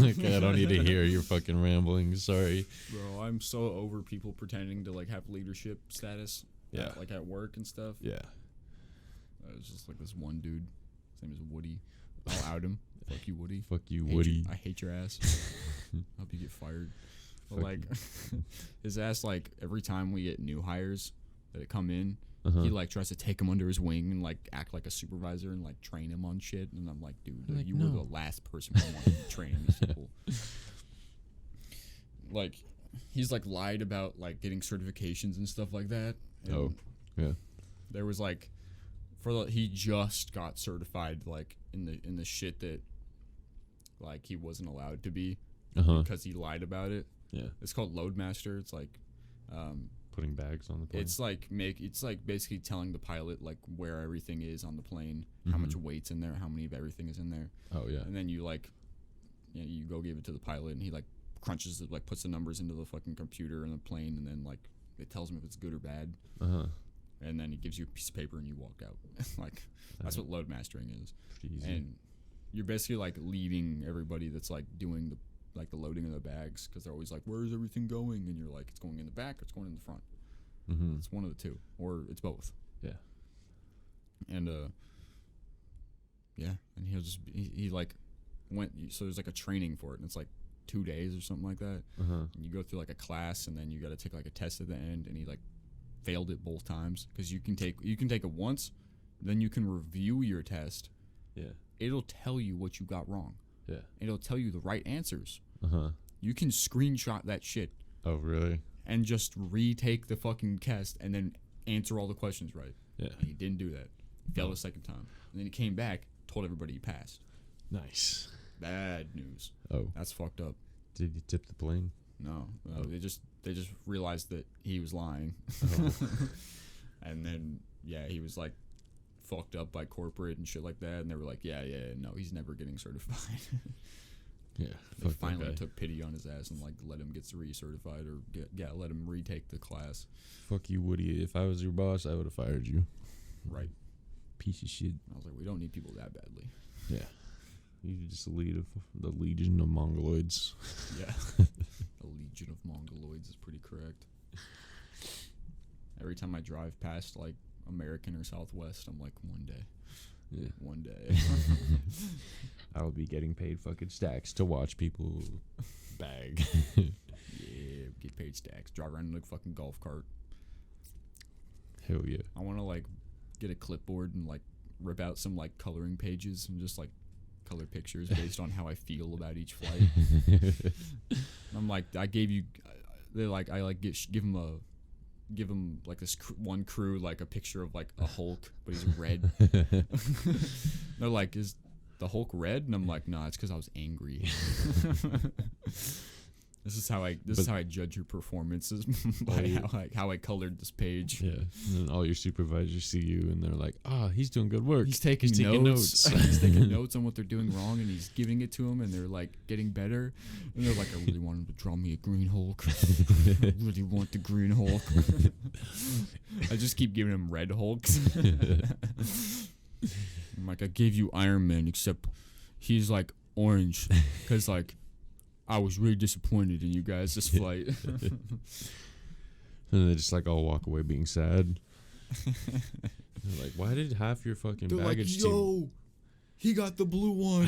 Speaker 2: Like, I don't need to hear your fucking rambling. Sorry.
Speaker 1: Bro, I'm so over people pretending to like have leadership status.
Speaker 2: Yeah.
Speaker 1: Like at work and stuff.
Speaker 2: Yeah.
Speaker 1: It's just like this one dude. His name is Woody. I'll out him. Fuck you, Woody.
Speaker 2: Fuck you,
Speaker 1: Hate
Speaker 2: Woody.
Speaker 1: you. I hate your ass. Hope you get fired. But
Speaker 2: Fuck
Speaker 1: like, his ass, like every time we get new hires that come in,
Speaker 2: Uh-huh.
Speaker 1: he like tries to take him under his wing and like act like a supervisor and like train him on shit. And I'm like, dude,
Speaker 2: Like,
Speaker 1: you
Speaker 2: no.
Speaker 1: were the last person who wanted to train these people. Like, he's like lied about like getting certifications and stuff like that. And
Speaker 2: Oh, yeah.
Speaker 1: there was like, he just got certified like in the shit that like he wasn't allowed to be
Speaker 2: Uh-huh.
Speaker 1: because he lied about it.
Speaker 2: Yeah.
Speaker 1: It's called Loadmaster. It's like,
Speaker 2: Putting bags on the plane.
Speaker 1: it's like basically telling the pilot like where everything is on the plane, how much weight's in there, how many of everything is in there,
Speaker 2: Oh, yeah.
Speaker 1: and then you like, you go give it to the pilot, and he like crunches it, like puts the numbers into the fucking computer in the plane, and then like it tells him if it's good or bad,
Speaker 2: Uh-huh.
Speaker 1: and then he gives you a piece of paper and you walk out. Like that's what load mastering is,
Speaker 2: Pretty easy.
Speaker 1: and you're basically like leading everybody that's like doing the loading of the bags, because they're always like, where's everything going? And you're like, it's going in the back or it's going in the front.
Speaker 2: Mm-hmm.
Speaker 1: It's one of the two, or it's both.
Speaker 2: Yeah.
Speaker 1: And yeah, and he'll just he like went, so there's like a training for it, and it's like 2 days or something like that.
Speaker 2: Uh-huh.
Speaker 1: And you go through like a class, and then you got to take like a test at the end, and he like failed it both times, because you can take it once, then you can review your test.
Speaker 2: Yeah.
Speaker 1: It'll tell you what you got wrong.
Speaker 2: Yeah.
Speaker 1: It'll tell you the right answers.
Speaker 2: Uh-huh.
Speaker 1: You can screenshot that shit
Speaker 2: Oh, really?
Speaker 1: and just retake the fucking test and then answer all the questions right.
Speaker 2: Yeah.
Speaker 1: And he didn't do that. He failed a second time. And then he came back, told everybody he passed.
Speaker 2: Nice.
Speaker 1: Bad news.
Speaker 2: Oh.
Speaker 1: That's fucked up.
Speaker 2: Did you tip the plane?
Speaker 1: No.
Speaker 2: Oh.
Speaker 1: They just realized that he was lying.
Speaker 2: Oh.
Speaker 1: And then, yeah, he was like fucked up by corporate and shit like that. And they were like, yeah, no, he's never getting certified.
Speaker 2: Yeah.
Speaker 1: They
Speaker 2: Fuck that
Speaker 1: finally
Speaker 2: guy.
Speaker 1: took pity on his ass and like let him get recertified, or let him retake the class.
Speaker 2: Fuck you, Woody. If I was your boss, I would have fired you.
Speaker 1: Right.
Speaker 2: Piece of shit.
Speaker 1: I was like, we don't need people that badly.
Speaker 2: Yeah. You just lead the legion of Mongoloids.
Speaker 1: Yeah. A legion of Mongoloids is pretty correct. Every time I drive past like American or Southwest, I'm like, one day.
Speaker 2: Yeah.
Speaker 1: One day.
Speaker 2: I will be getting paid fucking stacks to watch people bag.
Speaker 1: Yeah, get paid stacks. Drive around in like a fucking golf cart.
Speaker 2: Hell yeah.
Speaker 1: I want to like get a clipboard and like rip out some like coloring pages and just like color pictures based on how I feel about each flight. I'm like, I gave you, they're like, I like give them like this one crew like a picture of like a Hulk, but he's red. They're like, is the Hulk red? And I'm like, nah, it's because I was angry. This is how I judge your performances by how I colored this page.
Speaker 2: Yeah, and then all your supervisors see you and they're like, he's doing good work.
Speaker 1: He's taking notes. He's taking notes on what they're doing wrong, and he's giving it to them, and they're like getting better. And they're like, I really want him to draw me a green Hulk. I really want the green Hulk. I just keep giving him red Hulks. I'm like, I gave you Iron Man, except he's like orange, because like I was really disappointed in you guys this flight.
Speaker 2: And they just like all walk away being sad. They're like, why did half your fucking
Speaker 1: They're
Speaker 2: baggage
Speaker 1: like, yo, he got the blue one.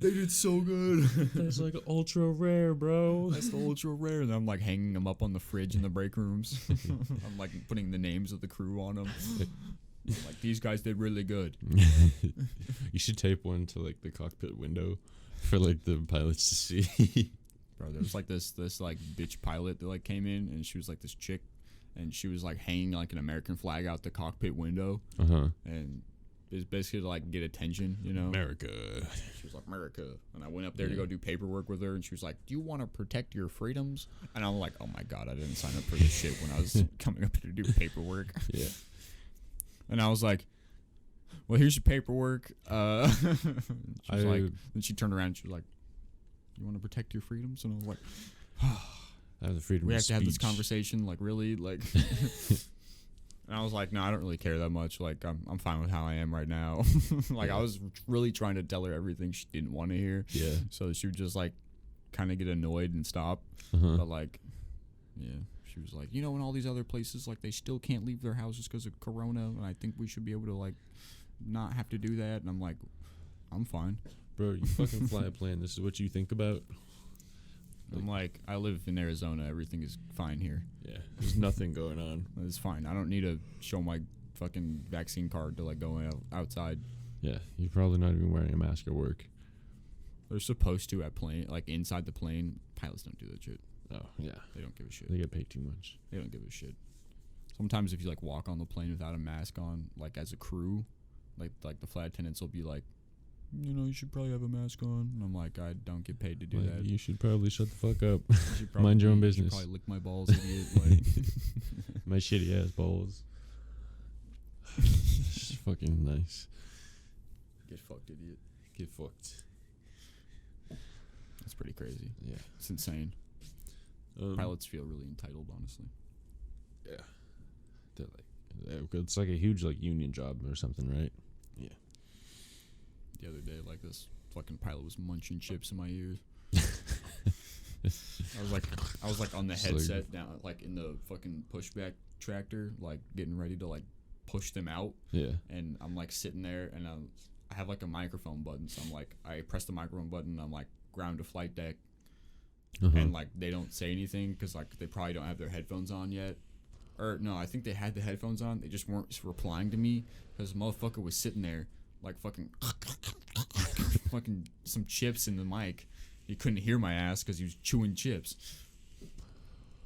Speaker 1: They did so good.
Speaker 2: That's like ultra rare, bro.
Speaker 1: That's the ultra rare. And I'm like hanging them up on the fridge in the break rooms. I'm like putting the names of the crew on them. Like, these guys did really good.
Speaker 2: You should tape one to like the cockpit window for like the pilots to see.
Speaker 1: Bro, there was like this like bitch pilot that like came in, and she was like this chick, and she was like hanging like an American flag out the cockpit window. And it was basically to like get attention, you know.
Speaker 2: America.
Speaker 1: She was like, America. And I went up there to go do paperwork with her, and she was like, do you want to protect your freedoms? And I'm like, oh my god, I didn't sign up for this shit when I was coming up here to do paperwork.
Speaker 2: Yeah.
Speaker 1: And I was like, well, here's your paperwork. She was like, then she turned around and she was like, you want to protect your freedoms? And I was like,
Speaker 2: I have the freedom
Speaker 1: we
Speaker 2: of
Speaker 1: have to have this
Speaker 2: speech.
Speaker 1: conversation, like, really? Like, and I was like, no, I don't really care that much. Like, I'm fine with how I am right now. Like, I was really trying to tell her everything she didn't want to hear.
Speaker 2: Yeah.
Speaker 1: So she would just, like, kind of get annoyed and stop. But, like, yeah. She was like, you know, in all these other places, like, they still can't leave their houses because of Corona, and I think we should be able to, like, not have to do that. And I'm like, I'm fine.
Speaker 2: Bro, you fucking fly a plane. This is what you think about?
Speaker 1: I'm like, I live in Arizona. Everything is fine here.
Speaker 2: Yeah, there's nothing going on.
Speaker 1: It's fine. I don't need to show my fucking vaccine card to, like, go outside.
Speaker 2: Yeah, you're probably not even wearing a mask at work.
Speaker 1: They're supposed to at plane, like, inside the plane. Pilots don't do that shit.
Speaker 2: Oh, yeah.
Speaker 1: They don't give a shit.
Speaker 2: They get paid too much.
Speaker 1: They don't give a shit. Sometimes if you, like, walk on the plane without a mask on, like, as a crew, like the flight attendants will be like, you know, you should probably have a mask on. And I'm like, I don't get paid to do that.
Speaker 2: You should probably shut the fuck up.
Speaker 1: Probably,
Speaker 2: Mind your own
Speaker 1: you
Speaker 2: business.
Speaker 1: should probably lick my balls, idiot. Like,
Speaker 2: my shitty ass balls. It's fucking nice.
Speaker 1: get fucked, idiot.
Speaker 2: Get fucked.
Speaker 1: That's pretty crazy.
Speaker 2: Yeah.
Speaker 1: It's insane. Pilots feel really entitled, honestly.
Speaker 2: Yeah. They're like, it's like a huge like union job or something, right?
Speaker 1: Yeah. The other day, like, this fucking pilot was munching chips in my ears. I was like on the headset down, like in the fucking pushback tractor, like getting ready to like push them out.
Speaker 2: Yeah.
Speaker 1: And I'm like sitting there, and I have like a microphone button, so I'm like, I press the microphone button, and I'm like ground to flight deck, and like they don't say anything because like they probably don't have their headphones on yet. Or no, I think they had the headphones on. They just weren't replying to me because the motherfucker was sitting there like fucking fucking some chips in the mic. He couldn't hear my ass because he was chewing chips.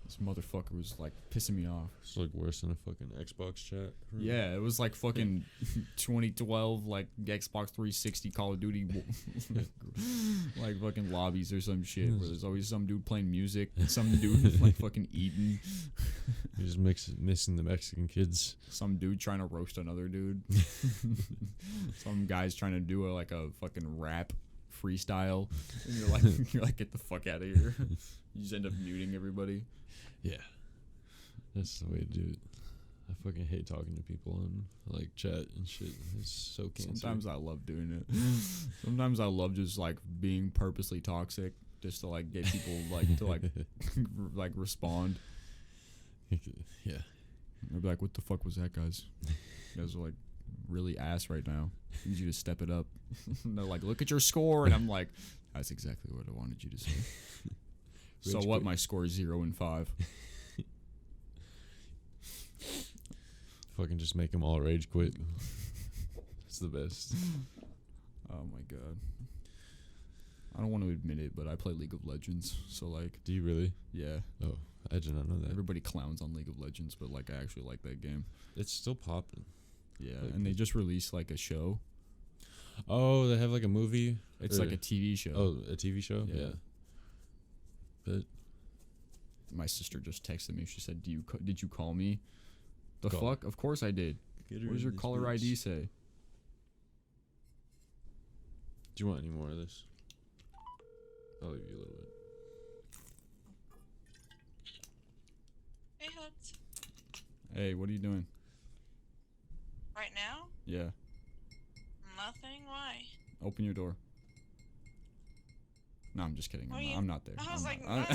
Speaker 1: This motherfucker was like pissing me off.
Speaker 2: It's like worse than a fucking Xbox chat.
Speaker 1: Yeah, it was like fucking 2012 like Xbox 360 Call of Duty like fucking lobbies or some shit where there's always some dude playing music and some dude like fucking eating.
Speaker 2: You're just missing the Mexican kids.
Speaker 1: Some dude trying to roast another dude. Some guy's trying to do a fucking rap freestyle, and you're like get the fuck out of here. You just end up muting everybody.
Speaker 2: Yeah, that's the way to do it. I fucking hate talking to people on like chat and shit. It's so cancer.
Speaker 1: Sometimes I love doing it. Sometimes I love just like being purposely toxic just to like get people like to like like respond.
Speaker 2: Yeah.
Speaker 1: I'd be like, what the fuck was that, guys? You guys are like really ass right now. I need you to step it up. And they're like, look at your score, and I'm like, that's exactly what I wanted you to say. So what? My score is 0 and 5.
Speaker 2: Fucking just make them all rage quit. It's the best.
Speaker 1: Oh my god. I don't want to admit it, but I play League of Legends. So like,
Speaker 2: Do you really?
Speaker 1: yeah,
Speaker 2: Oh, I did not know that.
Speaker 1: everybody clowns on League of Legends, but like I actually like that game.
Speaker 2: It's still popping.
Speaker 1: Yeah,
Speaker 2: Like-
Speaker 1: and they just released like a show.
Speaker 2: Oh, they have like a movie.
Speaker 1: It's
Speaker 2: Or-
Speaker 1: like a TV show.
Speaker 2: Oh, a TV show.
Speaker 1: Yeah.
Speaker 2: Yeah. But
Speaker 1: My sister just texted me. She said, did you call me?" The
Speaker 2: Call.
Speaker 1: fuck? Of course I did. What does your caller ID say?
Speaker 2: Do you want any more of this? I'll leave you a little bit.
Speaker 6: Hey, Hoods.
Speaker 1: Hey, what are you doing?
Speaker 6: Right now?
Speaker 1: Yeah,
Speaker 6: Nothing. Why?
Speaker 1: open your door. No, I'm just kidding.
Speaker 6: What
Speaker 1: I'm,
Speaker 6: are
Speaker 1: not,
Speaker 6: you-
Speaker 1: I'm not there.
Speaker 6: I was
Speaker 1: I'm
Speaker 6: like,
Speaker 1: not-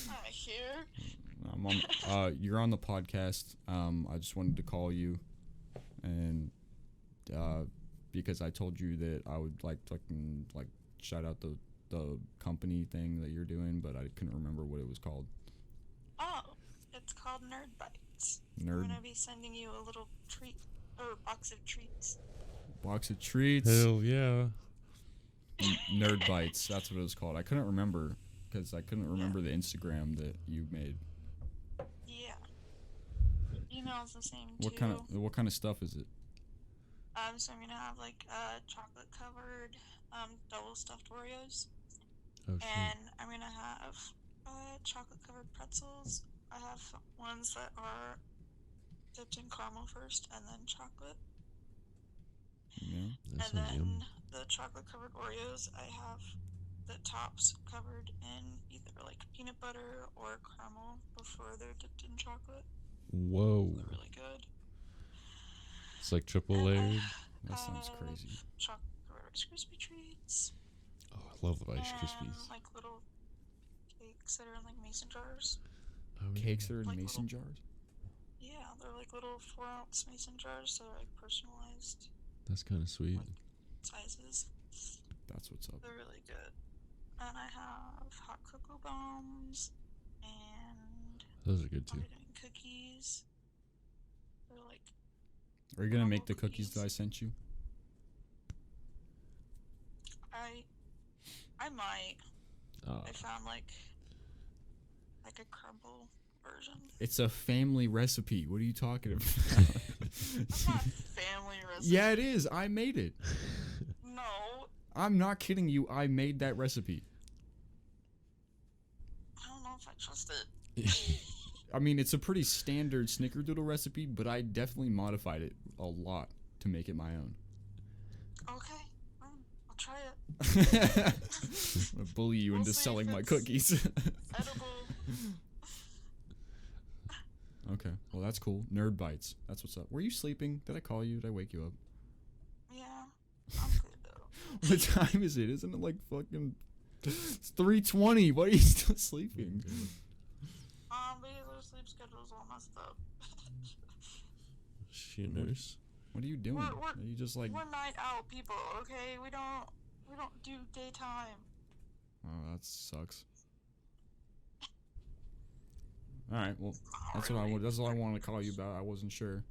Speaker 6: not here.
Speaker 1: I'm on, you're on the podcast. I just wanted to call you, and because I told you that I would like fucking like shout out the company thing that you're doing, but I couldn't remember what it was called.
Speaker 6: Oh, it's called Nerd Bites. I'm
Speaker 1: Nerd
Speaker 6: gonna be sending you a little treat or box of treats.
Speaker 1: box of treats.
Speaker 2: Hell yeah.
Speaker 1: Nerd bites. That's what it was called. I couldn't remember because I couldn't remember the Instagram that you made.
Speaker 6: Yeah. Email's the same
Speaker 1: What
Speaker 6: too.
Speaker 1: what kind of stuff is it?
Speaker 6: So I'm gonna have like chocolate covered double stuffed Oreos,
Speaker 2: Oh shit.
Speaker 6: and I'm gonna have chocolate covered pretzels. I have ones that are dipped in caramel first, and then chocolate.
Speaker 1: Yeah.
Speaker 2: That
Speaker 6: And
Speaker 2: sounds yum.
Speaker 6: then the chocolate covered Oreos, I have the tops covered in either like peanut butter or caramel before they're dipped in chocolate.
Speaker 2: Whoa.
Speaker 6: They're really good.
Speaker 2: It's like triple
Speaker 6: And I
Speaker 2: layered.
Speaker 1: That sounds
Speaker 6: have
Speaker 1: crazy.
Speaker 6: Chocolate Rice Krispie treats.
Speaker 2: Oh, I love the Rice
Speaker 6: and
Speaker 2: Krispies.
Speaker 6: like little cakes that are in like mason jars.
Speaker 2: Oh, yeah.
Speaker 1: Cakes that are in
Speaker 6: Like
Speaker 1: mason
Speaker 6: little-
Speaker 1: jars.
Speaker 6: Yeah, they're like little 4-ounce mason jars, so they're like personalized
Speaker 2: That's kind of sweet.
Speaker 6: sizes.
Speaker 1: That's what's up.
Speaker 6: They're really good. And I have hot cocoa bombs and
Speaker 2: Those are good too.
Speaker 6: I'm doing cookies. They're like
Speaker 1: Are you gonna make the
Speaker 6: Caramel
Speaker 1: cookies that
Speaker 6: cookies.
Speaker 1: I sent you?
Speaker 6: I might.
Speaker 2: Oh,
Speaker 6: I found like a crumble version.
Speaker 1: It's a family recipe. What are you talking about?
Speaker 6: That's not family recipe.
Speaker 1: Yeah, it is. I made it.
Speaker 6: No,
Speaker 1: I'm not kidding you. I made that recipe.
Speaker 6: I don't know if I trust it.
Speaker 1: I mean, it's a pretty standard snickerdoodle recipe, but I definitely modified it a lot to make it my own.
Speaker 6: Okay, I'll try it.
Speaker 1: I'm gonna bully you
Speaker 6: We'll
Speaker 1: into
Speaker 6: see if
Speaker 1: selling my
Speaker 6: it's-
Speaker 1: cookies.
Speaker 6: Edible.
Speaker 1: Okay, well that's cool. Nerd bites. That's what's up. Were you sleeping? Did I call you? Did I wake you up?
Speaker 6: Yeah, I'm good though.
Speaker 1: What time is it? Isn't it like fucking? It's 3:20. Why are you still sleeping?
Speaker 6: Because our sleep schedule's all messed up.
Speaker 2: she a nurse?
Speaker 1: What are you doing?
Speaker 6: We're-
Speaker 1: Are you just like?
Speaker 6: We're night out people, okay? We don't do daytime.
Speaker 1: Oh, that sucks. All right, well,
Speaker 6: Not
Speaker 1: that's what I
Speaker 6: really.
Speaker 1: want. That's all I wanted to call you about. I wasn't sure.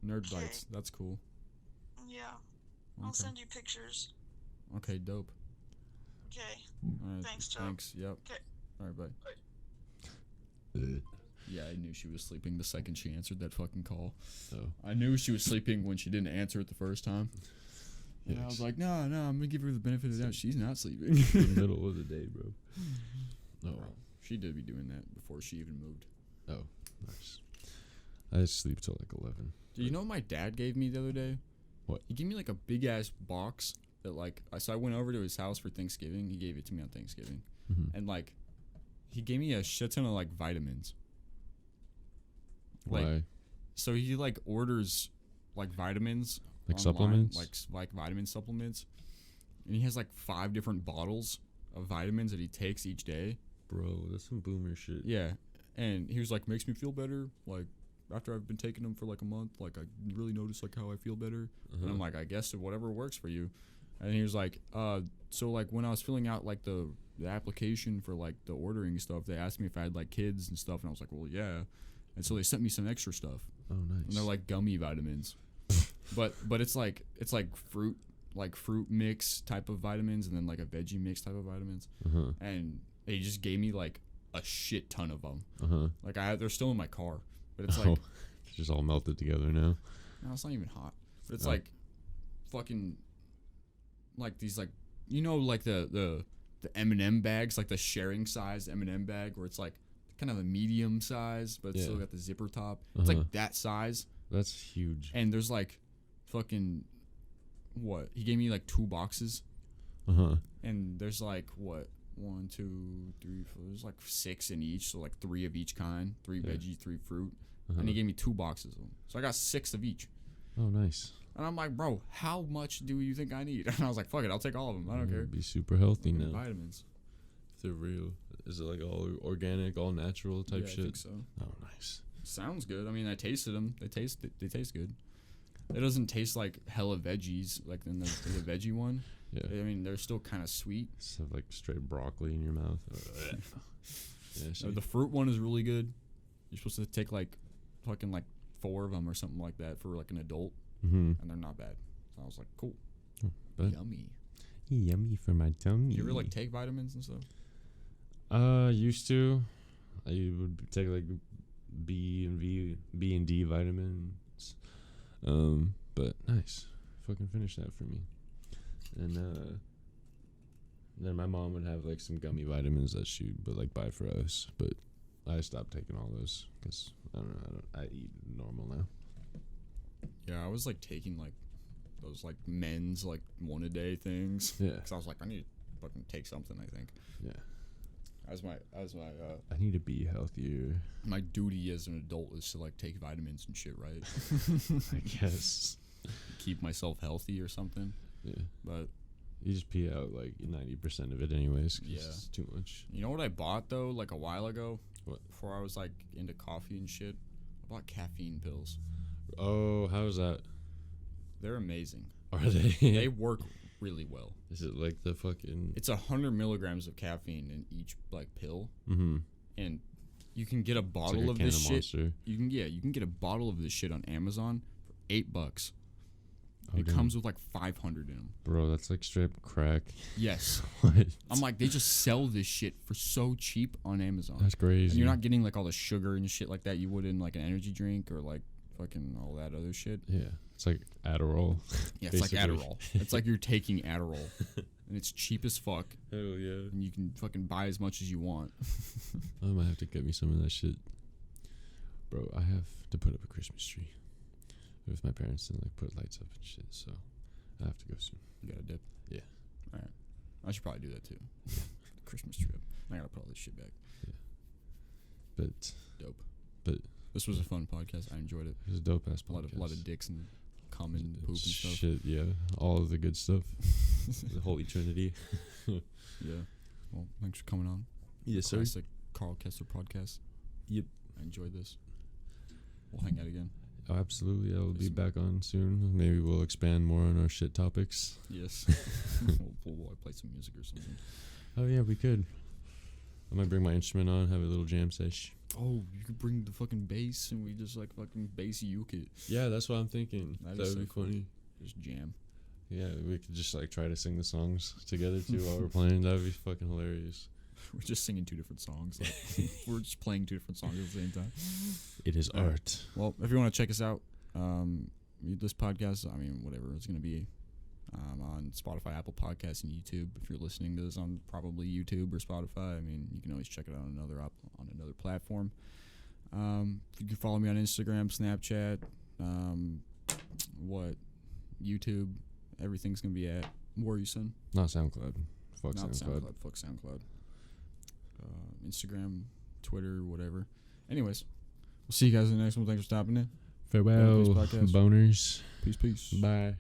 Speaker 1: Nerd
Speaker 6: Okay.
Speaker 1: bites. That's cool.
Speaker 6: Yeah, I'll
Speaker 1: Okay.
Speaker 6: send you pictures.
Speaker 1: Okay, dope.
Speaker 6: Okay.
Speaker 1: All right.
Speaker 6: Thanks, Joe.
Speaker 1: Thanks. Yep.
Speaker 6: 'Kay.
Speaker 1: All right, bye. Yeah, I knew she was sleeping the second she answered that fucking call.
Speaker 2: Oh.
Speaker 1: I knew she was sleeping when she didn't answer it the first time. And I was
Speaker 2: Yikes.
Speaker 1: like, no, I'm gonna give her the benefit of the doubt. She's not sleeping.
Speaker 2: The middle of the day, bro. Oh,
Speaker 1: She did be doing that before she even moved.
Speaker 2: oh, nice. I sleep till like 11.
Speaker 1: Do you know what my dad gave me the other day?
Speaker 2: What?
Speaker 1: He gave me like a big ass box that like so I went over to his house for Thanksgiving. He gave it to me on Thanksgiving.
Speaker 2: Mm-hmm.
Speaker 1: And like he gave me a shit ton of like vitamins. Like
Speaker 2: Why?
Speaker 1: so he like orders like vitamins
Speaker 2: Like
Speaker 1: online,
Speaker 2: supplements?
Speaker 1: like vitamin supplements. And he has like 5 different bottles of vitamins that he takes each day.
Speaker 2: Bro, that's some boomer shit.
Speaker 1: Yeah. And he was like, makes me feel better. Like after I've been taking them for like a month, like I really notice like how I feel better. And I'm like, I guess whatever works for you. And he was like, so like when I was filling out like the application for like the ordering stuff, they asked me if I had like kids and stuff, and I was like, well, yeah. And so they sent me some extra stuff.
Speaker 2: Oh, nice.
Speaker 1: And they're like gummy vitamins. but it's like fruit mix type of vitamins, and then like a veggie mix type of vitamins.
Speaker 2: Uh-huh.
Speaker 1: And they just gave me like a shit ton of them.
Speaker 2: Uh-huh.
Speaker 1: Like they're still in my car, but it's like
Speaker 2: it's just all melted together now.
Speaker 1: no, it's not even hot. But it's
Speaker 2: Oh.
Speaker 1: like fucking like these like like the M&M bags, like the sharing size M&M bag where it's like kind of a medium size, but it's still got the zipper top. It's like that size.
Speaker 2: That's huge.
Speaker 1: And there's like fucking what? He gave me like 2 boxes.
Speaker 2: Uh-huh.
Speaker 1: And there's like what? 1, 2, 3, 4. There's like 6 in each, so like 3 of each kind, 3 veggie, 3 fruit.
Speaker 2: Uh-huh.
Speaker 1: And he gave me 2 boxes of them, so I got 6 of each.
Speaker 2: Oh, nice.
Speaker 1: And I'm like, bro, how much do you think I need? And I was like, fuck it, I'll take all of them. I don't care.
Speaker 2: Be super healthy now.
Speaker 1: Vitamins.
Speaker 2: If they're real. Is it like all organic, all natural type shit?
Speaker 1: I think so.
Speaker 2: Oh, nice.
Speaker 1: Sounds good. I mean, I tasted them. They taste good. It doesn't taste like hella veggies like in the veggie one.
Speaker 2: Yeah.
Speaker 1: I mean, they're still kind of sweet.
Speaker 2: Just have like straight broccoli in your mouth. Yeah,
Speaker 1: The fruit one is really good. You're supposed to take like fucking like 4 of them or something like that for like an adult, and they're not bad. So I was like, cool.
Speaker 2: But
Speaker 1: Yummy.
Speaker 2: Yummy for my tummy.
Speaker 1: You ever like take vitamins and stuff?
Speaker 2: Used to. I would take like B and D vitamins. But nice. Fucking finish that for me. And then my mom would have like some gummy vitamins that she would like buy for us. But I stopped taking all those because I don't know. I eat normal now.
Speaker 1: Yeah, I was like taking like those like men's like 1 a day things.
Speaker 2: Yeah.
Speaker 1: Because I was like, I need to fucking take something. I think.
Speaker 2: Yeah.
Speaker 1: As my
Speaker 2: I need to be healthier.
Speaker 1: my duty as an adult is to like take vitamins and shit, right?
Speaker 2: I guess.
Speaker 1: Keep myself healthy or something.
Speaker 2: Yeah.
Speaker 1: But
Speaker 2: You just pee out like 90% of it anyways. 'Cause
Speaker 1: Yeah.
Speaker 2: It's too much.
Speaker 1: you know what I bought though, like a while ago?
Speaker 2: What?
Speaker 1: Before I was like into coffee and shit. I bought caffeine pills.
Speaker 2: Oh, how's that?
Speaker 1: They're amazing.
Speaker 2: Are they?
Speaker 1: They work really well.
Speaker 2: Is it like the fucking...
Speaker 1: It's 100 milligrams of caffeine in each like pill,
Speaker 2: Mm-hmm.
Speaker 1: and you can get a
Speaker 2: It's
Speaker 1: bottle
Speaker 2: like a
Speaker 1: of
Speaker 2: can
Speaker 1: this
Speaker 2: of
Speaker 1: shit.
Speaker 2: Monster.
Speaker 1: You can get a bottle of this shit on Amazon for $8.
Speaker 2: Oh,
Speaker 1: It
Speaker 2: damn.
Speaker 1: comes with like 500 in them.
Speaker 2: Bro, that's like straight crack.
Speaker 1: Yes.
Speaker 2: What?
Speaker 1: I'm like, they just sell this shit for so cheap on Amazon.
Speaker 2: That's crazy.
Speaker 1: And you're not getting like all the sugar and shit like that you would in like an energy drink or like fucking all that other shit.
Speaker 2: Yeah. It's like Adderall.
Speaker 1: Yeah, it's like
Speaker 2: Basically.
Speaker 1: Adderall. It's like you're taking Adderall. And it's cheap as fuck.
Speaker 2: Hell yeah.
Speaker 1: And you can fucking buy as much as you want.
Speaker 2: I might have to get me some of that shit. Bro, I have to put up a Christmas tree with my parents and like put lights up and shit, so I have to go soon.
Speaker 1: You got a dip?
Speaker 2: Yeah.
Speaker 1: Alright. I should probably do that too. The Christmas trip. I gotta put all this shit back.
Speaker 2: But
Speaker 1: Dope.
Speaker 2: But
Speaker 1: This was a fun podcast. I enjoyed it.
Speaker 2: it was a dope ass
Speaker 1: A lot of dicks and cum and poop and stuff.
Speaker 2: Shit, yeah. All of the good stuff. The Holy Trinity.
Speaker 1: Yeah. Well, thanks for coming on.
Speaker 2: Yes,
Speaker 1: Classic Karl Kessler podcast.
Speaker 2: Yep.
Speaker 1: I enjoyed this. We'll hang out again.
Speaker 2: Oh, absolutely. I'll be
Speaker 1: Listen.
Speaker 2: back on soon. Maybe we'll expand more on our shit topics.
Speaker 1: Yes. we'll play some music or something.
Speaker 2: Oh, yeah, we could. I might bring my instrument on, have a little jam sesh.
Speaker 1: Oh, you could bring the fucking bass and we just like fucking bass uke it.
Speaker 2: Yeah, that's what I'm thinking.
Speaker 1: That
Speaker 2: That
Speaker 1: is
Speaker 2: would be
Speaker 1: so cool.
Speaker 2: funny.
Speaker 1: Just jam.
Speaker 2: Yeah, we could just like try to sing the songs together too while we're playing. That would be fucking hilarious.
Speaker 1: We're just singing 2 different songs. Like, we're just playing 2 different songs at the same time.
Speaker 2: It is
Speaker 1: Alright.
Speaker 2: art.
Speaker 1: Well, if you want to check us out, this podcast, I mean, whatever, it's going to be on Spotify, Apple Podcasts, and YouTube. If you're listening to this on probably YouTube or Spotify, I mean, you can always check it out on another platform. You can follow me on Instagram, Snapchat, YouTube. Everything's going to be at Warriorson.
Speaker 2: Not SoundCloud. Fuck
Speaker 1: Not
Speaker 2: SoundCloud.
Speaker 1: SoundCloud. Fuck SoundCloud. Instagram, Twitter, whatever. Anyways, we'll see you guys in the next one. Thanks for stopping in.
Speaker 2: Farewell,
Speaker 1: Peace podcast.
Speaker 2: boners.
Speaker 1: Peace, peace.
Speaker 2: Bye.